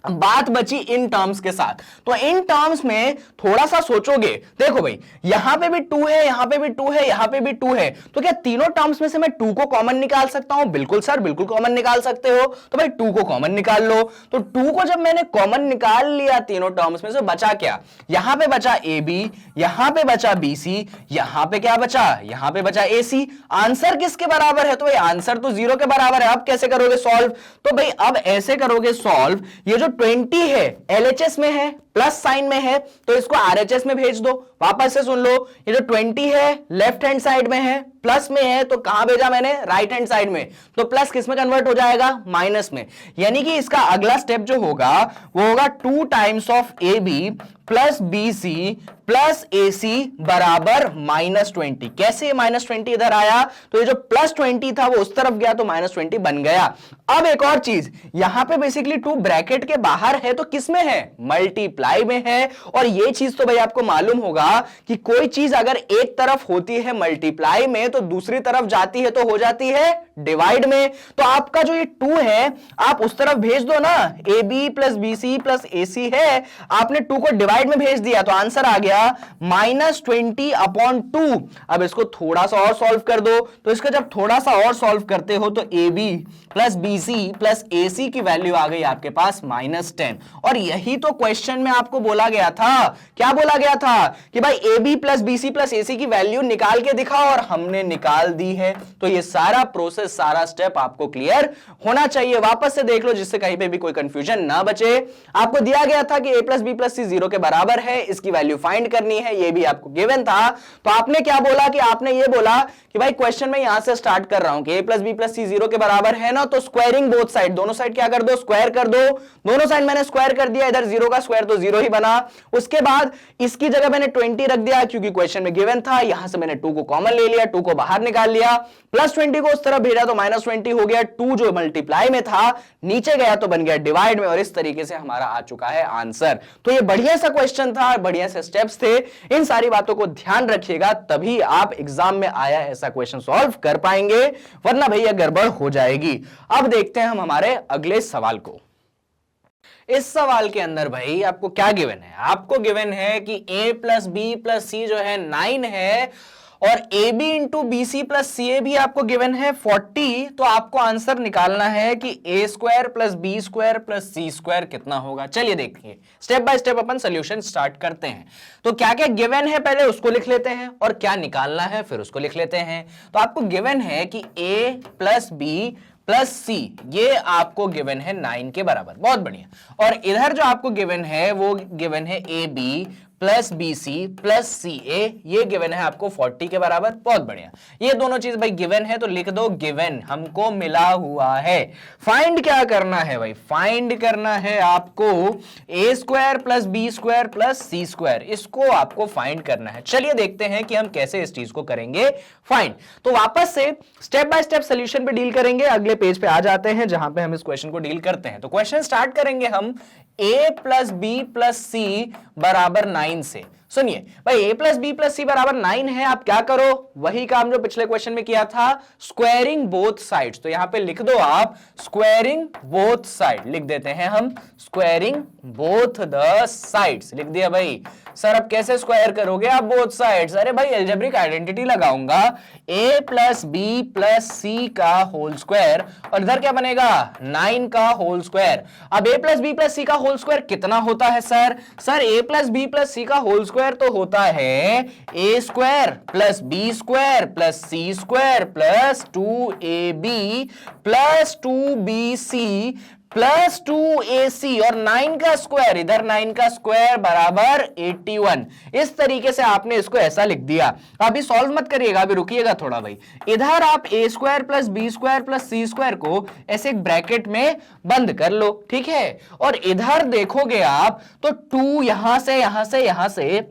S1: बात बची इन टर्म्स के साथ। तो इन टर्म्स में थोड़ा सा सोचोगे, देखो भाई यहां पे भी 2 है, यहां पे भी 2 है, यहां पे भी 2 है, तो क्या तीनों टर्म्स में से मैं 2 को कॉमन निकाल सकता हूं? बिल्कुल सर, बिल्कुल कॉमन निकाल सकते हो। तो भाई 2 को कॉमन निकाल लो। तो 2 को जब मैंने कॉमन निकाल लिया तीनों टर्म्स में से, बचा क्या? यहां पे बचा ए बी, यहां पे बचा बी सी, यहां पे क्या बचा? यहां पे बचा ए सी। आंसर किसके बराबर है? तो भाई आंसर तो 0 के बराबर है। अब कैसे करोगे सॉल्व? तो भाई अब ऐसे करोगे सॉल्व, ये जो 20 है LHS में है, प्लस साइन में है, तो इसको RHS में भेज दो। वापस से सुन लो, ये जो 20 है लेफ्ट हैंड साइड में है, प्लस में है, तो कहां भेजा मैंने? राइट हैंड साइड में। तो प्लस किस में कन्वर्ट हो जाएगा? माइनस में। यानी कि इसका अगला स्टेप जो होगा वो होगा 2 times of AB plus BC plus AC बराबर -20। कैसे -20 इधर आया? तो ये जो +20 था वो उस तरफ गया तो -20 बन गया। अब एक और चीज, यहां पे बेसिकली 2 ब्रैकेट के बाहर है, तो किस में है? मल्टीप्लाई में है। और ये चीज तो भाई आपको मालूम होगा कि कोई चीज अगर एक तरफ होती है मल्टीप्लाई में तो दूसरी तरफ जाती है तो हो जाती है डिवाइड में। तो आपका जो ये 2 है आप उस तरफ भेज दो ना, AB plus BC plus AC है, आपने 2 को डिवाइड में भेज दिया तो आंसर आ गया -20/2। अब इसको थोड़ा सा और सॉल्व कर दो। तो इसका जब थोड़ा सा और सॉल्व करते हो तो AB plus BC plus AC की वैल्यू आ गई आपके पास -10। और यही तो क्वेश्चन में आपको बोला गया था। क्या बोला गया था? कि भाई AB plus BC plus AC की वैल्यू निकाल के दिखाओ, और हमने निकाल दी है। तो ये सारा प्रोसेस, सारा स्टेप आपको क्लियर होना चाहिए। वापस से देख लो जिससे कहीं पे भी कोई कंफ्यूजन ना बचे। आपको दिया गया था कि a plus B plus C 0 के बराबर है, इसकी वैल्यू फाइंड करनी है, ये भी आपको गिवन था। तो आपने क्या बोला? कि आपने ये बोला कि भाई क्वेश्चन में यहां से स्टार्ट कर रहा हूं कि a plus B plus C 0 के बराबर है ना, तो स्क्वायरिंग बोथ साइड, दोनों साइड क्या कर दो? स्क्वायर कर दो। दोनों साइड मैंने स्क्वायर कर दिया, इधर 0 का स्क्वायर तो 0 ही बना। उसके बाद इसकी जगह मैंने 20 रख दिया क्योंकि क्वेश्चन में गिवन था, यहां से मैंने 2 को कॉमन ले लिया, 2 को बाहर निकाल लिया, प्लस 20 को उस तरफ भेजा तो -20 हो गया, 2 जो मल्टीप्लाई में था नीचे गया तो बन गया डिवाइड में, और इस तरीके से हमारा आ चुका है आंसर। तो ये बढ़िया सा क्वेश्चन था, बढ़िया से स्टेप्स थे, इन सारी बातों को ध्यान रखिएगा तभी आप एग्जाम में आया ऐसा क्वेश्चन सॉल्व कर पाएंगे, वरना भैया गड़बड़ हो जाएगी। अब देखते हैं हम हमारे अगले सवाल को। इस सवाल के अंदर भाई आपको क्या गिवन है? आपको गिवन है कि a plus B plus c जो है 9 है, और ए b into b C plus C a भी आपको गिवन है 40। तो आपको आंसर निकालना है कि ए square plus B square plus सी स्क्वायर कितना होगा। चलिए देखिए, स्टेप बाय स्टेप अपन सोल्यूशन स्टार्ट करते हैं। तो क्या क्या गिवन है पहले उसको लिख लेते हैं, और क्या निकालना है फिर उसको लिख लेते हैं। तो आपको गिवन है कि ए प्लस बी प्लस सी, ये आपको गिवन है 9 के बराबर, बहुत बढ़िया। और इधर जो आपको गिवन है वो गिवन है A B plus B C plus C a, ये गिवन है आपको 40 के बराबर, बहुत बढ़िया। ये दोनों चीज भाई गिवन है तो लिख दो गिवन, हमको मिला हुआ है। फाइंड क्या करना है भाई? फाइंड करना है आपको a square plus B square plus C square, इसको आपको फाइंड करना है। चलिए देखते हैं कि हम कैसे इस चीज को करेंगे फाइंड। तो वापस से स्टेप बाय स्टेप सोल्यूशन पे डील करेंगे। अगले पेज पे आ जाते हैं जहां पे हम इस क्वेश्चन को डील करते हैं। तो क्वेश्चन स्टार्ट करेंगे हम a प्लस बी प्लस सी बराबर 9 से। सुनिए भाई, a प्लस बी प्लस सी बराबर 9 है, आप क्या करो, वही काम जो पिछले क्वेश्चन में किया था, स्क्वायरिंग बोथ साइड्स। तो यहां पे लिख दो आप स्क्वायरिंग बोथ साइड, लिख देते हैं हम स्क्वायरिंग बोथ द साइड्स, लिख दिया भाई। सर अब कैसे स्क्वायर करोगे आप बोथ साइड्स? अरे भाई अलजेब्रिक आइडेंटिटी लगाऊंगा, a प्लस बी प्लस सी का होल स्क्वायर, और इधर क्या बनेगा 9 का होल स्क्वायर। अब a प्लस बी प्लस सी का होल स्क्वायर कितना होता है sir? Sir a plus B plus सी का होल स्क्वायर तो होता है a square plus B square plus C square plus 2ab plus 2bc plus 2ac, और 9 का स्क्वायर, इधर 9 का स्क्वायर बराबर 81। इस तरीके से आपने इसको ऐसा लिख दिया। अभी सॉल्व मत करिएगा, अभी रुकिएगा थोड़ा भाई। इधर आप a square plus B square plus C square को ऐसे एक ब्रैकेट में बंद कर लो, ठीक है। और इधर देखोगे आप तो 2 यहां से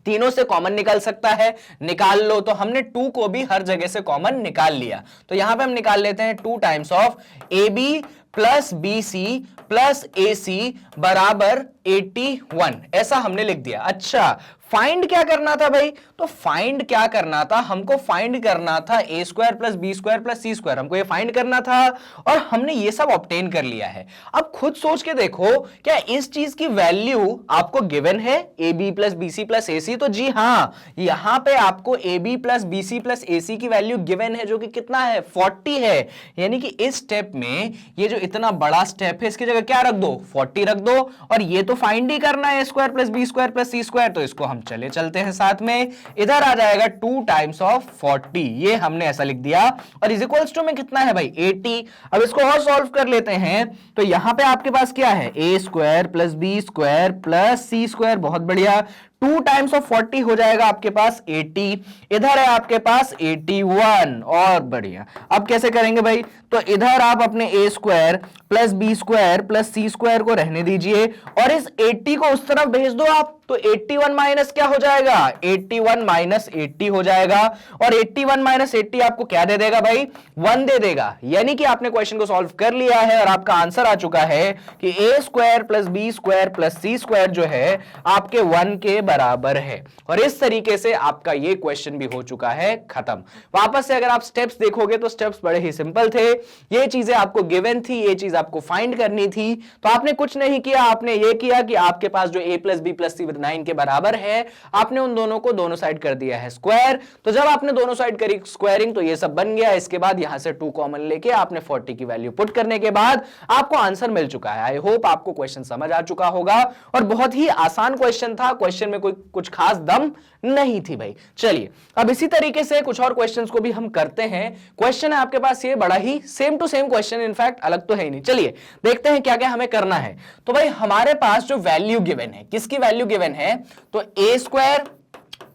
S1: तीनों से कॉमन निकल सकता है, निकाल लो। तो हमने 2 को भी हर जगह से कॉमन निकाल लिया। तो यहां पे हम निकाल लेते हैं 2 times of A B plus B C plus A C बराबर 81, ऐसा हमने लिख दिया। अच्छा, फाइंड क्या करना था भाई? तो फाइंड क्या करना था, हमको फाइंड करना था A square plus B square plus C square, हमको ये फाइंड करना था, और हमने ये सब ऑब्टेन कर लिया है। अब खुद सोच के देखो, क्या इस चीज की वैल्यू आपको गिवन है A B plus B C plus A C? तो जी हाँ, यहां पे आपको A B plus B C plus A C की वैल्यू गिवन है, जो कि कितना है 40 है। यानी कि इस स्टेप में ये जो इतना बड़ा स्टेप है, इसकी जगह क्या रख दो 40 रख दो, और ये तो फाइंड ही करना है A square plus B square plus C square, तो इसको हम चलते हैं साथ में। इधर आ जाएगा 2 टाइम्स ऑफ 40, ये हमने ऐसा लिख दिया, और इज इक्वल्स टू में कितना है भाई 80। अब इसको और सॉल्व कर लेते हैं। तो यहां पे आपके पास क्या है, A square plus B square plus C square, बहुत बढ़िया। 2 टाइम्स ऑफ 40 हो जाएगा आपके पास 80, इधर है आपके पास 81, और बढ़िया। अब कैसे करेंगे भाई? तो इधर आप अपने A square plus B square plus C square को रहने दीजिए, और इस 80 को उस तरफ भेज दो आप। तो 81 माइनस क्या हो जाएगा, 81 माइनस 80 हो जाएगा, और 81 माइनस 80 आपको क्या दे देगा भाई, 1 दे देगा। यानी कि आपने क्वेश्चन को सॉल्व कर लिया है, और आपका आंसर आ चुका है कि ए square plus B square plus सी स्क्वायर जो है आपके 1 के बराबर है। और इस तरीके से आपका ये क्वेश्चन भी हो चुका है खत्म। वापस से अगर आप स्टेप्स देखोगे तो स्टेप्स बड़े ही सिंपल थे। ये चीजें आपको गिवन थी, ये चीज आपको फाइंड करनी थी, तो आपने कुछ नहीं किया, आपने ये किया कि आपके पास जो a प्लस बी प्लस सी 9 के बराबर है, आपने उन दोनों को दोनों साइड कर दिया है स्क्वायर। तो जब आपने दोनों साइड करी स्क्वायरिंग तो ये सब बन गया। इसके बाद यहां से 2 कॉमन लेके आपने 40 की वैल्यू पुट करने के बाद आपको आंसर मिल चुका है। आई होप आपको क्वेश्चन समझ आ चुका होगा, और बहुत ही आसान क्वेश्चन था, क्वेश्चन में कोई कुछ खास दम नहीं थी भाई। चलिए अब इसी तरीके से कुछ और क्वेश्चंस को भी हम करते हैं। क्वेश्चन है आपके पास ये बड़ा ही same to same question, in fact अलग तो है ही नहीं। चलिए देखते हैं क्या क्या हमें करना है। तो भाई हमारे पास जो वैल्यू गिवन है, किसकी वैल्यू गिवन है, तो A square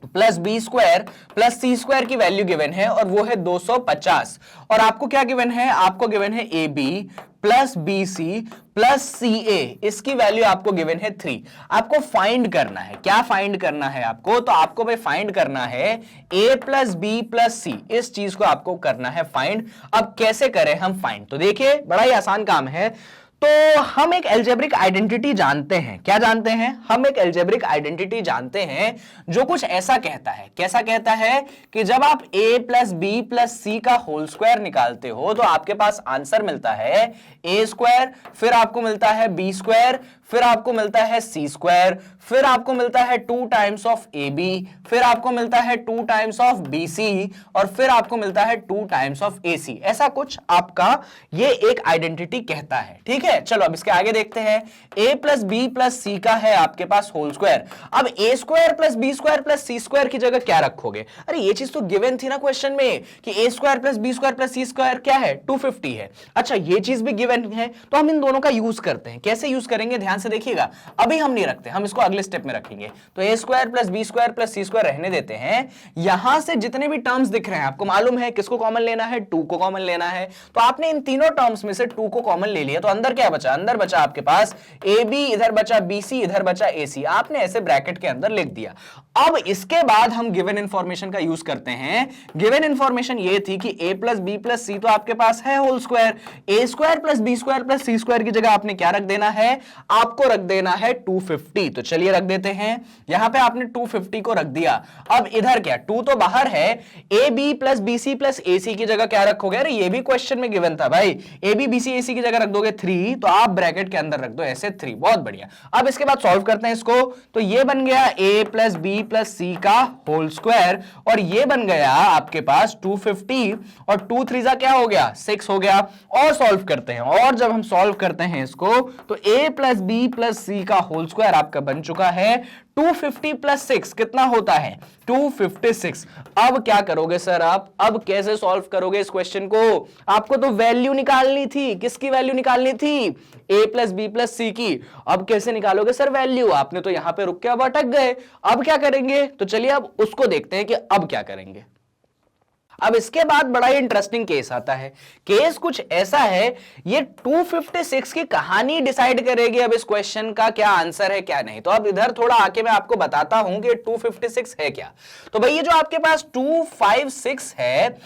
S1: plus B square plus C square की वैल्यू गिवन है, और वो है 250। और आपको क्या गिवन है, आपको गिवन है A B plus B C plus C A, इसकी वैल्यू आपको गिवन है 3। आपको फाइंड करना है, क्या फाइंड करना है आपको? तो आपको भाई फाइंड करना है a प्लस बी प्लस सी, इस चीज को आपको करना है फाइंड। अब कैसे करें हम फाइंड? तो देखिए बड़ा ही आसान काम है। तो हम एक अलजेब्रिक आइडेंटिटी जानते हैं। क्या जानते हैं? हम एक अलजेब्रिक आइडेंटिटी जानते हैं जो कुछ ऐसा कहता है। कैसा कहता है कि जब आप a प्लस बी प्लस सी का होल स्क्वायर निकालते हो तो आपके पास आंसर मिलता है a स्क्वायर, फिर आपको मिलता है b स्क्वायर, फिर आपको मिलता है c स्क्वायर, फिर आपको मिलता है 2 टाइम्स ऑफ ab, फिर आपको मिलता है 2 टाइम्स ऑफ bc, और फिर आपको मिलता है 2 टाइम्स ऑफ ac। ऐसा कुछ आपका ये एक आइडेंटिटी कहता है। ठीक है, चलो अब इसके आगे देखते हैं। a प्लस बी प्लस सी का है आपके पास होल स्क्वायर। अब a square plus B square plus C square की जगह क्या रखोगे? अरे ये चीज तो गिवन थी ना क्वेश्चन में कि a square plus B square plus C square क्या है? 250 है। अच्छा ये चीज भी गिवन है तो हम इन दोनों का यूज करते हैं। कैसे यूज करेंगे ध्यान से देखिएगा, अभी हम नहीं रखते, हम इसको अगले स्टेप में रखेंगे। तो a square plus B square plus C square रहने देते हैं। यहां से जितने भी टर्म्स दिख रहे हैं आपको मालूम है किसको कॉमन लेना है? 2 को कॉमन लेना है। तो आपने इन तीनों टर्म्स में से 2 को कॉमन ले लिया तो अंदर क्या बचा? अंदर बचा आपके पास AB, इधर बचा BC, इधर बचा AC। आपने ऐसे ब्रैकेट के अंदर लिख दिया। अब इसके बाद हम गिवन इंफॉर्मेशन का यूज करते हैं। गिवन इंफॉर्मेशन ये थी कि a plus B plus C तो आपके पास है whole square, a square plus B square plus C square की जगह आपने क्या रख देना है? आपको रख देना है 250। तो चलिए रख देते हैं, यहां पे आपने 250 को रख दिया। अब इधर क्या? 2 तो बाहर है, AB plus BC plus AC की जगह क्या रखोगे? अरे ये भी क्वेश्चन में गिवन था भाई, AB BC AC की जगह रख दोगे 3, तो आप ब्रैकेट के अंदर रख दो ऐसे 3। बहुत बढ़िया। अब इसके बाद सॉल्व करते हैं इसको। तो ये बन गया a प्लस बी प्लस सी का होल स्क्वायर, और ये बन गया आपके पास 250, और 2 3 जा क्या हो गया? 6 हो गया। और सॉल्व करते हैं, और जब हम सॉल्व करते हैं इसको तो a प्लस बी प्लस सी का होल स्क्वायर आपका बन चुका है 250 प्लस 6 कितना होता है? 256। अब क्या करोगे सर आप? अब कैसे सॉल्व करोगे इस क्वेश्चन को? आपको तो वैल्यू निकालनी थी। किसकी वैल्यू निकालनी थी? a plus B plus C की। अब कैसे निकालोगे सर वैल्यू? आपने तो यहां पे रुक के अब अटक गए। अब क्या करेंगे? तो चलिए अब उसको देखते हैं कि अब क्या करेंगे। अब इसके बाद बड़ा ही इंटरेस्टिंग केस आता है। केस कुछ ऐसा है, ये 256 की कहानी डिसाइड करेगी अब इस क्वेश्चन का क्या आंसर है क्या नहीं। तो अब इधर थोड़ा आके मैं आपको बताता हूं कि 256 है क्या। तो भाई ये जो आपके पास 256 है,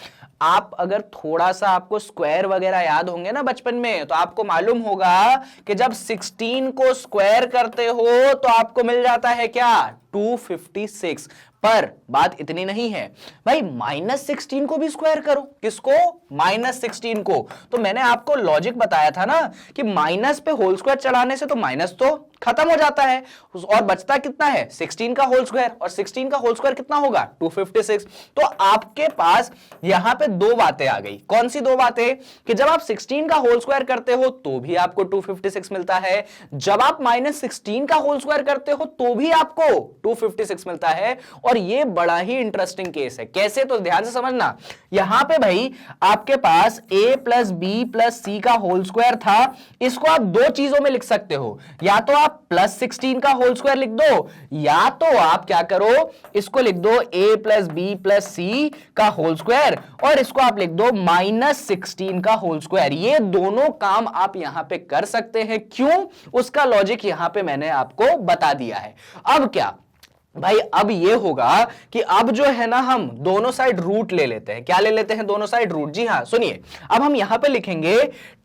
S1: आप अगर थोड़ा सा आपको स्क्वायर वगैरह याद होंगे ना बचपन में, तो आपको मालूम होगा कि जब 16 को स्क्वायर करते हो तो आपको मिल जाता है क्या? 256। पर बात इतनी नहीं है भाई, -16 को भी स्क्वायर करो। किसको? -16 को। तो मैंने आपको लॉजिक बताया था ना कि माइनस पे होल स्क्वायर चढ़ाने से तो माइनस तो खत्म हो जाता है, और बचता कितना है? 16 का होल स्क्वायर, और 16 का होल स्क्वायर कितना होगा? 256। तो आपके पास यहां पे दो बातें आ गई। कौन सी दो बातें? कि जब आप 16 का होल स्क्वायर करते हो तो भी आपको 256 मिलता है, जब आप -16 का होल स्क्वायर करते हो तो भी आपको 256 मिलता है। और ये बड़ा ही इंटरेस्टिंग केस है। कैसे? तो ध्यान से समझना। यहां पे भाई आपके पास a प्लस बी प्लस सी का होल स्क्वायर था, इसको आप दो चीजों में लिख सकते हो, या तो आप +16 का होल स्क्वायर लिख दो, या तो आप क्या करो, इसको लिख दो a प्लस बी प्लस सी का होल स्क्वायर, और इसको आप लिख दो -16 का होल स्क्वायर। ये दोनों काम आप यहां पे कर सकते हैं। क्यों? उसका लॉजिक यहां पे मैंने आपको बता दिया है। अब क्या भाई, अब ये होगा कि अब जो है ना, हम दोनों साइड रूट ले लेते हैं। क्या ले लेते हैं? दोनों साइड रूट। जी हां, सुनिए, अब हम यहां पे लिखेंगे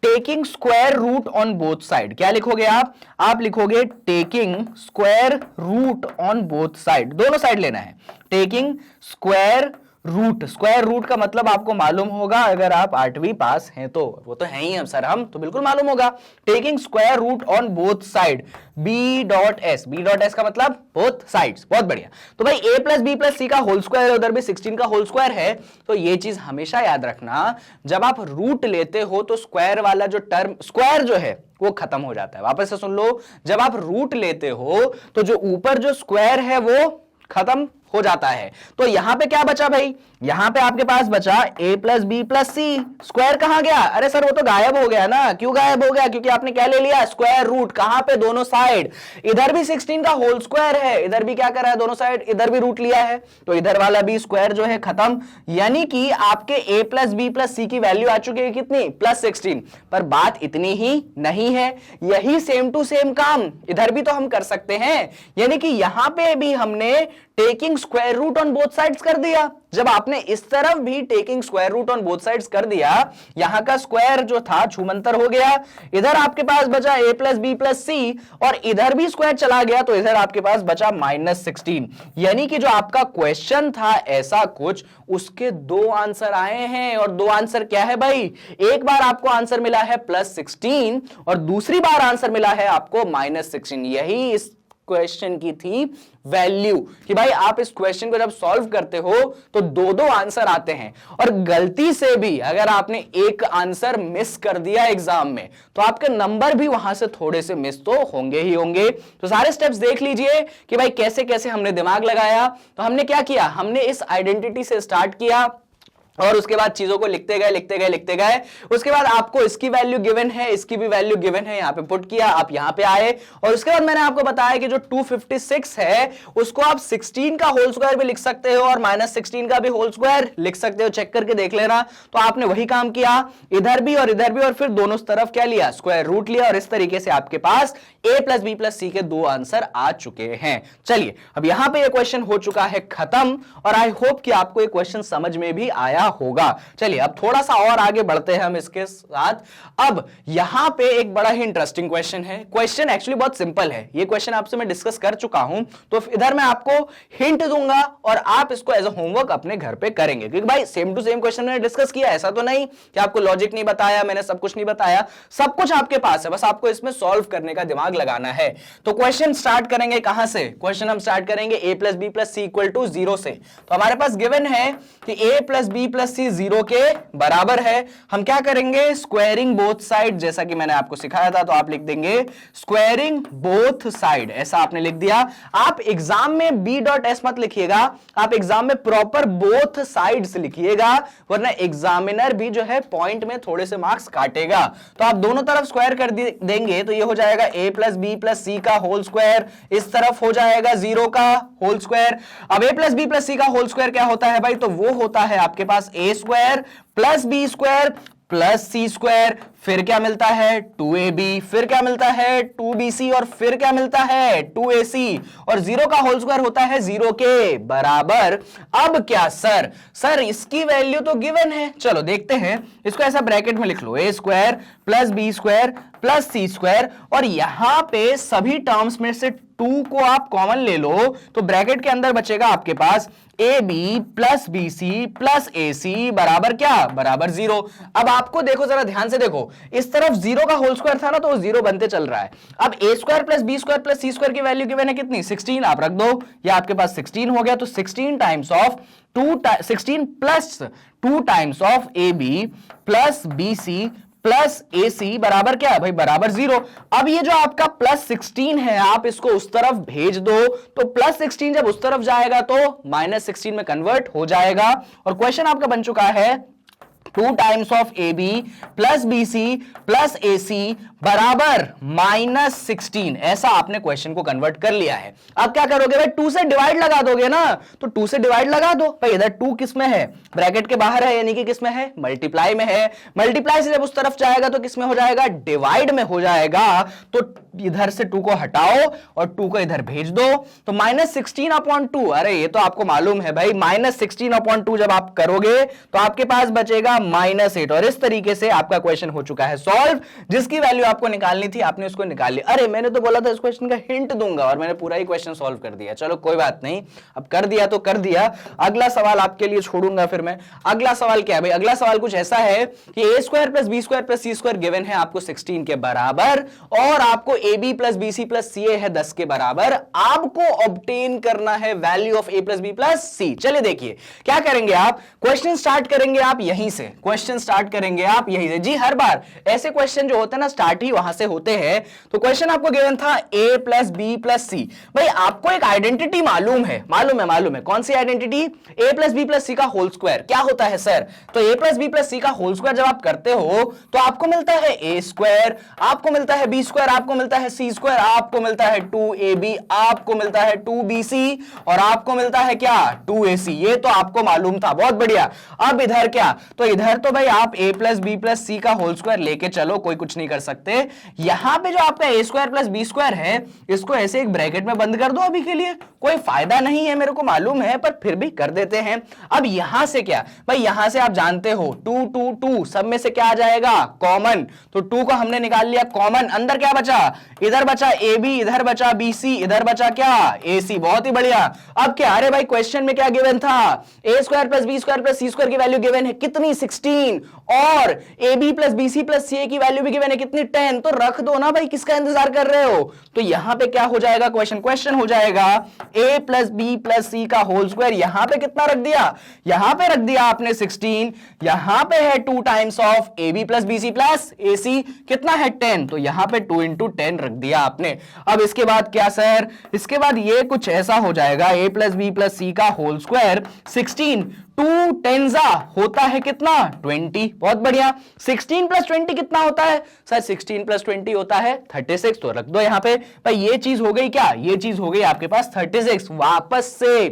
S1: taking square root on both side. क्या लिखोगे आप लिखोगे taking square root on both side. दोनों साइड लेना है। Taking square root. Square root का मतलब आपको मालूम होगा, अगर आप 8वीं पास हैं तो, वो तो है ही हम सर, हम तो बिल्कुल मालूम होगा। Taking square root on both side, b dot S का मतलब बोथ साइड्स। बहुत बढ़िया। तो भाई a प्लस बी प्लस सी का होल स्क्वायर है, उधर भी 16 का होल स्क्वायर है। तो ये चीज हमेशा याद रखना, जब आप रूट लेते हो तो स्क्वायर वाला जो टर्म, स्क्वायर जो है वो खत्म हो जाता है। वापस से सुन लो, जब आप रूट लेते हो तो जो ऊपर जो स्क्वायर है वो खत्म हो जाता है। तो यहां पे क्या बचा भाई, यहां पे आपके पास बचा a plus B plus C. Square कहां गया, अरे सर वो तो गायब हो गया ना। क्यों गायब हो गया, क्योंकि आपने क्या ले लिया, स्क्वायर रूट। कहां पे, दोनों साइड। इधर भी 16 का होल स्क्वायर है, इधर भी क्या करा है, दोनों साइड इधर भी रूट लिया है, तो इधर वाला भी स्क्वायर जो है खत्म। यानी कि आपके a plus B plus C की वैल्यू आ चुकी है कितनी, प्लस 16। पर बात इतनी ही नहीं है, यही सेम टू सेम काम इधर भी तो हम कर सकते हैं। यानी कि यहां पे भी हमने taking square root on both sides कर दिया। जब आपने इस तरफ भी taking square root on both sides कर दिया, यहां का स्क्वायर जो था छूमंतर हो गया, इधर आपके पास बचा a प्लस बी प्लस सी, और इधर भी स्क्वायर चला गया तो इधर आपके पास बचा -16। यानी कि जो आपका क्वेश्चन था ऐसा कुछ, उसके दो आंसर आए हैं। और दो आंसर क्या है भाई, एक बार आपको आंसर मिला है +16 और दूसरी बार आंसर मिला है आपको -16। यही इस क्वेश्चन की थी वैल्यू, कि भाई आप इस क्वेश्चन को जब सॉल्व करते हो तो दो दो आंसर आते हैं। और गलती से भी अगर आपने एक आंसर मिस कर दिया एग्जाम में, तो आपके नंबर भी वहां से थोड़े से मिस तो होंगे ही होंगे। तो सारे स्टेप्स देख लीजिए कि भाई कैसे कैसे हमने दिमाग लगाया। तो हमने क्या किया, हमने इस आइडेंटिटी से स्टार्ट किया और उसके बाद चीजों को लिखते गए लिखते गए लिखते गए। उसके बाद आपको इसकी वैल्यू गिवन है, इसकी भी वैल्यू गिवन है, यहां पे पुट किया, आप यहां पे आए। और उसके बाद मैंने आपको बताया कि जो 256 है उसको आप 16 का होल स्क्वायर भी लिख सकते हो और -16 का भी होल स्क्वायर लिख सकते हो, चेक करके देख लेना। तो आपने वही काम किया, इधर भी और फिर दोनों तरफ क्या लिया, स्क्वायर रूट लिया। और इस तरीके से आपके पास a प्लस बी प्लस सी के दो आंसर आ चुके हैं। चलिए अब यहां पे ये क्वेश्चन हो चुका है खत्म, और आई होप कि आपको ये क्वेश्चन समझ में भी आया होगा। चलिए अब थोड़ा सा और आगे बढ़ते हैं हम इसके साथ। अब यहां पे एक बड़ा ही इंटरेस्टिंग क्वेश्चन है। क्वेश्चन एक्चुअली बहुत सिंपल है, ये क्वेश्चन आपसे मैं डिस्कस कर चुका हूं, तो इधर मैं आपको हिंट दूंगा और आप इसको एज अ होमवर्क अपने घर पे करेंगे। क्योंकि भाई सेम टू सेम क्वेश्चन मैंने डिस्कस किया, ऐसा तो नहीं कि आपको लॉजिक नहीं बताया, मैंने सब कुछ नहीं बताया, सब कुछ आपके पास है, बस आपको इसमें सॉल्व करने का दिमाग लगाना है। तो क्वेश्चन स्टार्ट करेंगे कहां से, क्वेश्चन हम स्टार्ट करेंगे a plus B plus C equal to 0 से। तो हमारे पास गिवन है कि a plus B plus C 0 के बराबर है। हम क्या करेंगे, स्क्वायरिंग बोथ साइड, जैसा कि मैंने आपको सिखाया था, तो आप लिख देंगे स्क्वायरिंग बोथ साइड, ऐसा आपने लिख दिया। आप एग्जाम में b.s मत लिखिएगा, आप एग्जाम में प्रॉपर बोथ साइड्स लिखिएगा, वरना एग्जामिनर भी जो है पॉइंट में थोड़े से मार्क्स काटेगा। तो आप दोनों तरफ स्क्वायर कर देंगे तो ये हो जाएगा a प्लस बी प्लस सी का होल स्क्वायर, इस तरफ हो जाएगा 0 का होल स्क्वायर। अब a प्लस बी प्लस सी का होल स्क्वायर क्या होता है भाई, तो वो होता है आपके पास a square plus B square plus C square, फिर क्या मिलता है 2ab, फिर क्या मिलता है 2bc, और फिर क्या मिलता है 2ac, और 0 का होल स्क्वायर होता है 0 के बराबर। अब क्या सर इसकी वैल्यू तो गिवन है, चलो देखते हैं, इसको ऐसा ब्रैकेट में लिख लो, a square plus B square plus C square, और यहां पे सभी टर्म्स में से 2 को आप कॉमन ले लो, तो ब्रैकेट के अंदर बचेगा आपके पास ab plus bc plus ac बराबर क्या, बराबर 0। अब आपको देखो, जरा ध्यान से देखो, इस तरफ 0 का होल स्क्वायर था ना, तो वो 0 बनते चल रहा है। अब a square plus B square plus C square की वैल्यू गिवन है कितनी, 16, आप रख दो, ये आपके पास 16 हो गया। तो 16 times of 16 plus 2 times of ab plus bc plus AC बराबर क्या है भाई, बराबर 0। अब ये जो आपका +16 है, आप इसको उस तरफ भेज दो, तो +16 जब उस तरफ जाएगा तो -16 में कन्वर्ट हो जाएगा। और क्वेश्चन आपका बन चुका है 2 times of AB plus BC plus AC बराबर -16, ऐसा आपने क्वेश्चन को कन्वर्ट कर लिया है। अब क्या करोगे भाई, 2 से डिवाइड लगा दोगे ना, तो 2 से डिवाइड लगा दो भाई, इधर 2 किस में है, ब्रैकेट के बाहर है, यानी कि किस में है, मल्टीप्लाई में है। मल्टीप्लाई से जब उस तरफ जाएगा तो किस में हो जाएगा, डिवाइड में हो जाएगा। तो इधर से 2 को हटाओ और 2 को इधर भेज दो, तो -16/2, अरे ये तो आपको मालूम है भाई, -16/2 जब आप करोगे तो आपके पास बचेगा -8। और इस तरीके से आपका क्वेश्चन हो चुका है सॉल्व। जिसकी वैल्यू आपको निकालनी थी आपने उसको निकाल लिया। अरे मैंने तो बोला था इस क्वेश्चन का हिंट दूंगा, और मैंने पूरा ही क्वेश्चन सॉल्व कर दिया। चलो कोई बात नहीं, अब कर दिया तो कर दिया। अगला सवाल आपके लिए छोड़ूंगा फिर मैं। अगला सवाल क्या है भाई, अगला सवाल कुछ ऐसा है कि a square plus B square plus C square given है आपको 16 के बराबर, और आपको ab plus bc plus ca है 10 के बराबर। आपको ऑब्टेन करना है value of a plus B plus C. चलिए देखिए क्या करेंगे आप, क्वेश्चन स्टार्ट करेंगे आप यहीं से, क्वेश्चन स्टार्ट करेंगे आप यही से। जी हर बार ऐसे क्वेश्चन जो होते हैं ना स्टार्ट ही वहां से होते हैं। तो क्वेश्चन आपको गिवन था a plus B plus C. भाई आपको एक आइडेंटिटी मालूम है, कौन सी identity? a plus B plus सी का होल स्क्वायर। क्या होता है सर? तो a प्लस बी प्लस सी का होल स्क्वायर जब आप करते हो तो आपको मिलता है a स्क्वायर, आपको मिलता है b स्क्वायर, आपको मिलता है c स्क्वायर, आपको मिलता है 2ab, आपको मिलता है 2bc और आपको मिलता है क्या? 2ac। ये तो आपको मालूम था, बहुत बढ़िया। अब इधर क्या? तो इधर तो भाई आप a प्लस बी प्लस सी का होल स्क्वायर लेके चलो, कोई कुछ नहीं कर सकते। यहां पे जो आपका a square plus B square है इसको ऐसे एक ब्रैकेट में बंद कर दो, अभी के लिए कोई फायदा नहीं है मेरे को मालूम है, पर फिर भी कर देते हैं। अब यहां से क्या भाई, यहां से आप जानते हो 2 2 2 सब में से क्या आ जाएगा? कॉमन। तो 2 को हमने निकाल लिया कॉमन, अंदर क्या बचा? इधर बचा ए बी, इधर बचा बी सी, इधर बचा क्या? ए सी। बहुत ही बढ़िया। अब क्या? अरे भाई क्वेश्चन में क्या गिवन था? A square plus B square plus C square की वैल्यू गिवन है कितनी? 16। और A B plus B C plus C की वैल्यू भी गिवन है कितनी? 10। तो रख दो ना भाई, किसका इंतजार कर रहे हो? तो यहां पे क्या हो जाएगा? क्वेश्चन हो जाएगा a प्लस बी प्लस सी का होल स्क्वायर। यहां पे कितना रख दिया? यहां पे रख दिया आपने 16। यहां पे है 2 times of A B plus B C plus A C, कितना है? 10। तो यहां पे 2 इंटू 10 रख दिया आपने। अब इसके बाद क्या सर? इसके बाद ये कुछ ऐसा हो जाएगा a प्लस बी प्लस सी का होल स्क्वायर 16 2 टेंजा होता है कितना? 20। बहुत बढ़िया। 16 प्लस 20 कितना होता है सर? 16 प्लस 20 होता है 36। तो रख दो यहां पे भाई। ये चीज हो गई क्या? ये चीज हो गई आपके पास 36। वापस से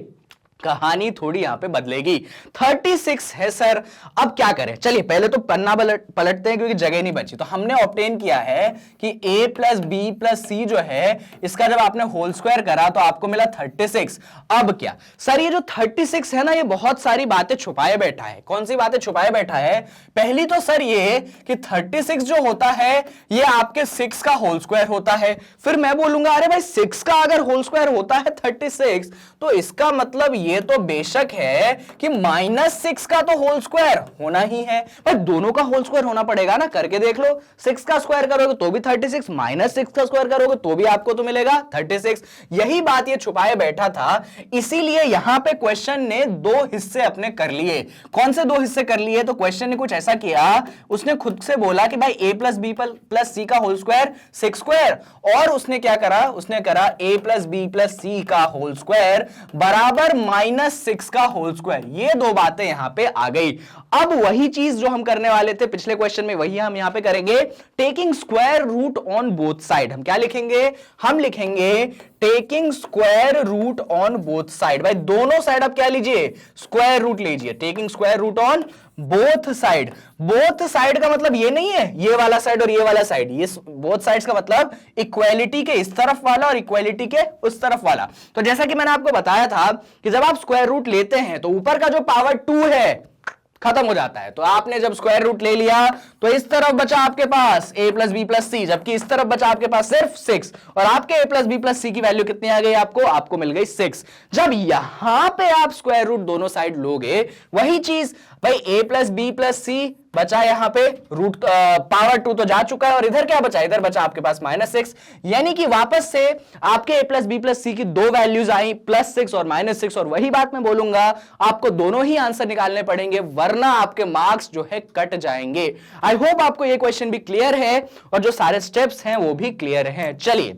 S1: कहानी थोड़ी यहां पे बदलेगी। 36 है सर। अब क्या करें? चलिए पहले तो पन्ना पलटते हैं क्योंकि जगह नहीं बची। तो हमने ऑब्टेन किया है कि a plus B plus c जो है इसका जब आपने होल स्क्वायर करा तो आपको मिला 36। अब क्या सर? ये जो 36 है ना ये बहुत सारी बातें छुपाए बैठा है। कौन सी बातें छुपाए बैठा है? पहली तो सर ये कि 36 जो होता है ये आपके 6 का होल स्क्वायर होता है। फिर मैं बोलूंगा अरे भाई 6 का अगर होल स्क्वायर होता है 36 तो इसका मतलब ये तो बेशक है कि -6 का तो होल स्क्वायर होना ही है। पर दोनों का होल स्क्वायर होना पड़ेगा ना, करके देख लो। 6 का स्क्वायर करोगे तो भी 36, -6 का स्क्वायर करोगे तो भी आपको तो मिलेगा 36। यही बात ये छुपाए बैठा था, इसीलिए यहां पे क्वेश्चन ने 2 हिस्से अपने कर लिए। कौन से 2 हिस्से कर लिए? तो क्वेश्चन ने कुछ ऐसा किया, उसने खुद से बोला कि भाई a प्लस बी प्लस सी का होल स्क्वायर 6 स्क्वायर, और उसने क्या करा? उसने करा a प्लस बी प्लस सी का होल स्क्वायर बराबर -6 का होल स्क्वायर। ये 2 बातें यहां पे आ गई। अब वही चीज जो हम करने वाले थे पिछले क्वेश्चन में वही हम यहां पे करेंगे। Taking square root on both side. हम क्या लिखेंगे? हम लिखेंगे taking square root on both side. भाई दोनों साइड आप क्या लीजिए? स्क्वायर रूट लीजिए। Taking square root on both side. Both side का मतलब ये नहीं है ये वाला साइड और ये वाला साइड। ये बोथ साइड्स का मतलब इक्वालिटी के इस तरफ वाला और इक्वालिटी के उस तरफ वाला। तो जैसा कि मैंने आपको बताया था कि जब आप स्क्वायर रूट लेते हैं तो ऊपर का जो पावर 2 है खत्म हो जाता है। तो आपने जब स्क्वायर रूट ले लिया तो इस तरफ बचा आपके पास a प्लस बी प्लस सी, जबकि इस तरफ बचा आपके पास सिर्फ 6। और आपके a plus B plus C की वैल्यू कितनी आ गई? आपको मिल गई 6। जब यहां पे आप स्क्वायर रूट दोनों साइड लोगे वही चीज भाई a प्लस बी प्लस सी बचा, यहां पे रूट पावर 2 तो जा चुका है और इधर क्या बचा? इधर बचा आपके पास -6। यानी कि वापस से आपके a plus B plus C की 2 वैल्यूज आई, +6 और -6। और वही बात मैं बोलूंगा आपको दोनों ही आंसर निकालने पड़ेंगे वरना आपके मार्क्स जो है कट जाएंगे। आई होप आपको ये क्वेश्चन भी क्लियर है और जो सारे स्टेप्स हैं वो भी क्लियर हैं। चलिए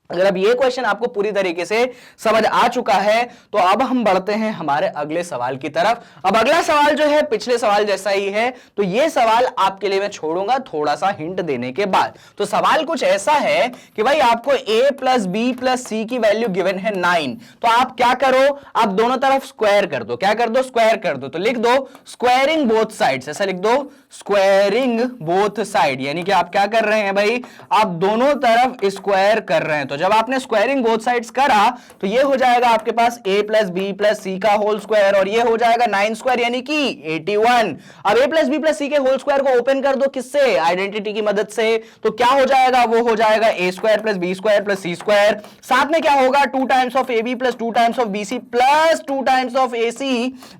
S1: अगर अब ये क्वेश्चन आपको पूरी तरीके से समझ आ चुका है तो अब हम बढ़ते हैं हमारे अगले सवाल की तरफ। अब अगला सवाल जो है पिछले सवाल जैसा ही है, तो ये सवाल आपके लिए मैं छोड़ूंगा थोड़ा सा हिंट देने के बाद। तो सवाल कुछ ऐसा है कि भाई आपको a plus B plus C की वैल्यू गिवन है 9। तो आप क्या करो? आप दोनों तरफ स्क्वायर कर दो। क्या कर दो? स्क्वायर कर दो। तो लिख दो स्क्वायरिंग बोथ साइड्स। ऐसा लिख दो स्क्वायरिंग बोथ साइड, यानी कि आप क्या कर रहे हैं भाई? आप दोनों तरफ स्क्वायर कर रहे हैं। तो जब आपने स्क्वायरिंग बोथ साइड्स करा तो ये हो जाएगा आपके पास a प्लस बी प्लस सी का होल स्क्वायर और ये हो जाएगा 9 स्क्वायर यानी कि 81। अब a प्लस बी प्लस सी के होल स्क्वायर को ओपन कर दो किससे? आइडेंटिटी की मदद से। तो क्या हो जाएगा? वो हो जाएगा a square plus B square plus C square. साथ में क्या होगा? 2 times of ab plus 2 times of bc plus 2 times of ac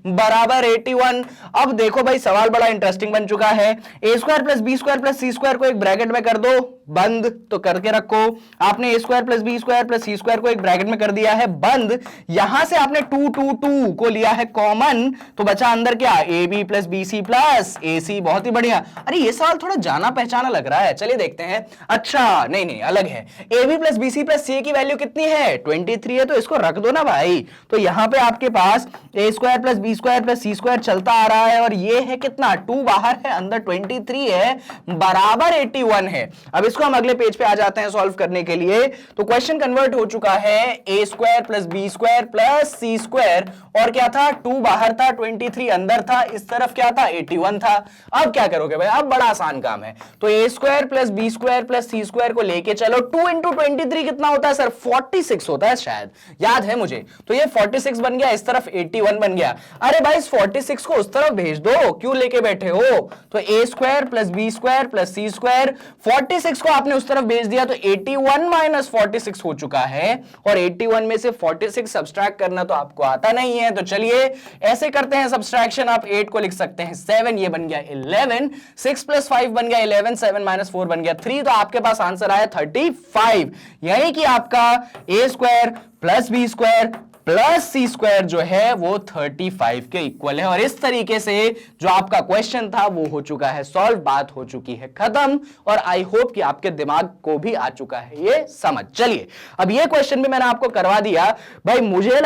S1: बराबर 81। अब देखो भाई सवाल बड़ा इंटरेस्टिंग बन चुका है। a square plus B square plus C square को एक ब्रैकेट में कर दो, बंद तो करके रखो। आपने A square plus B square plus C square को एक ब्रैकेट में कर दिया है बंद। यहां से आपने 2 2 2 को लिया है कॉमन, तो बचा अंदर क्या, A B plus B C plus A C. बहुत ही बढ़िया। अरे ये सवाल थोड़ा जाना पहचाना लग रहा है, चलिए देखते हैं। अच्छा नहीं नहीं अलग है। A B plus B C plus C की वैल्यू कितनी है, 23 है, तो इसको रख दो ना भाई। तो यहां पे आपके पास A square plus B square plus C square चलता आ रहा है, और ये है कितना, 2 बाहर है, अंदर 23 है, बराबर 81 है। अब इसको हम अगले पेज पे आ जाते हैं सॉल्व करने के लिए। तो क्वेश्चन कन्वर्ट हो चुका है A square plus B square plus C square, और क्या था, 2 बाहर था, 23 अंदर था, इस तरफ क्या था, 81 था। अब क्या करोगे भाई, अब बड़ा आसान काम है। तो A square plus B square plus C square को लेके चलो, 2 इंटू 23 कितना होता है सर, 46 होता है, शायद याद है मुझे। तो ये 46 बन गया, इस तरफ 81 बन गया। अरे भाई इस 46 को उस तरफ भेज दो, क्यों लेके बैठे हो। तो A square plus B square plus C square, 46 को आपने उस तरफ भेज दिया, तो 81 माइनस 46 हो चुका है। और 81 में से 46 सब्सट्रैक्ट करना तो आपको आता नहीं है, तो चलिए ऐसे करते हैं सब्सट्रैक्शन। आप 8 को लिख सकते हैं 7, ये बन गया 11, 6 प्लस 5 बन गया 11, 7 माइनस 4 बन गया 3, तो आपके पास आंसर आया 35। यानी कि आपका A square plus B square plus C square जो है वो 35 के इक्वल है। और इस तरीके से जो आपका क्वेश्चन था वो हो चुका है सॉल्व, बात हो चुकी है खत्म। और आई होप कि आपके दिमाग को भी आ चुका है ये समझ। चलिए अब ये क्वेश्चन भी मैंने आपको करवा दिया भाई। मुझे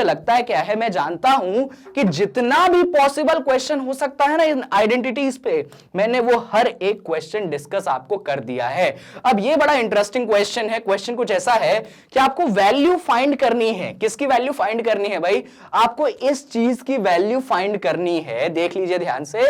S1: लगता है क्या है, मैं जानता हूं कि जितना भी पॉसिबल क्वेश्चन हो सकता है ना इन आइडेंटिटीज पे, मैंने वो हर एक क्वेश्चन डिस्कस आपको कर दिया है। अब ये बड़ा इंटरेस्टिंग क्वेश्चन है। क्वेश्चन कुछ ऐसा है कि आपको वैल्यू फाइंड करनी है। किसकी वैल्यू फाइंड करनी है भाई, आपको इस चीज की वैल्यू फाइंड करनी है। देख लीजिए ध्यान से,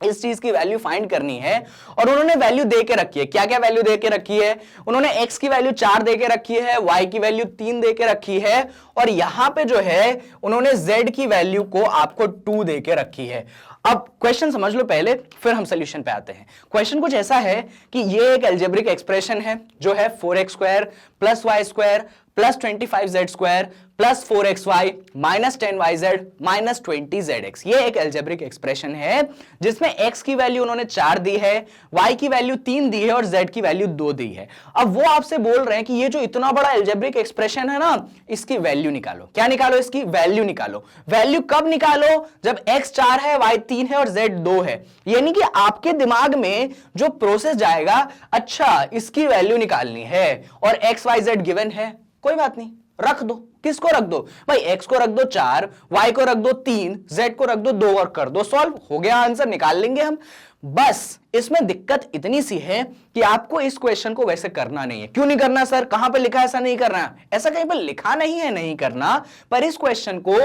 S1: इस चीज की वैल्यू फाइंड करनी है। और उन्होंने वैल्यू दे के रखी है, क्या क्या वैल्यू दे के रखी है, उन्होंने x की वैल्यू 4 दे के रखी है, y की वैल्यू 3 दे के रखी है, और यहां पे जो है उन्होंने z की वैल्यू को आपको 2 दे के रखी है। अब क्वेश्चन समझ लो पहले, फिर हम सॉल्यूशन पे आते हैं। क्वेश्चन कुछ ऐसा है कि ये एक अलजेब्रिक एक्सप्रेशन है जो है 4x square plus Y square plus 25z square plus 4xy minus 10yz minus 20zx। ये एक अलजेब्रिक एक्सप्रेशन है जिसमें x की वैल्यू उन्होंने 4 दी है, y की वैल्यू 3 दी है और z की वैल्यू 2 दी है। अब वो आपसे बोल रहे हैं कि ये जो इतना बड़ा अलजेब्रिक एक्सप्रेशन है ना, इसकी वैल्यू निकालो। क्या निकालो, इसकी वैल्यू निकालो। वैल्यू कब निकालो, जब x 4 है, y 3 है और z 2 है। यानी कि आपके दिमाग में जो प्रोसेस जाएगा, अच्छा इसकी वैल्यू निकालनी है और x y z गिवन है, कोई बात नहीं, रख दो। किसको रख दो भाई, x को रख दो 4, y को रख दो 3, z को रख दो 2 और कर दो सॉल्व। हो गया आंसर, निकाल लेंगे हम। बस इसमें दिक्कत इतनी सी है कि आपको इस क्वेश्चन को वैसे करना नहीं है। क्यों नहीं करना सर, कहां पे लिखा है ऐसा नहीं करना, ऐसा कहीं पर लिखा नहीं है नहीं करना, पर इस क्वेश्चन को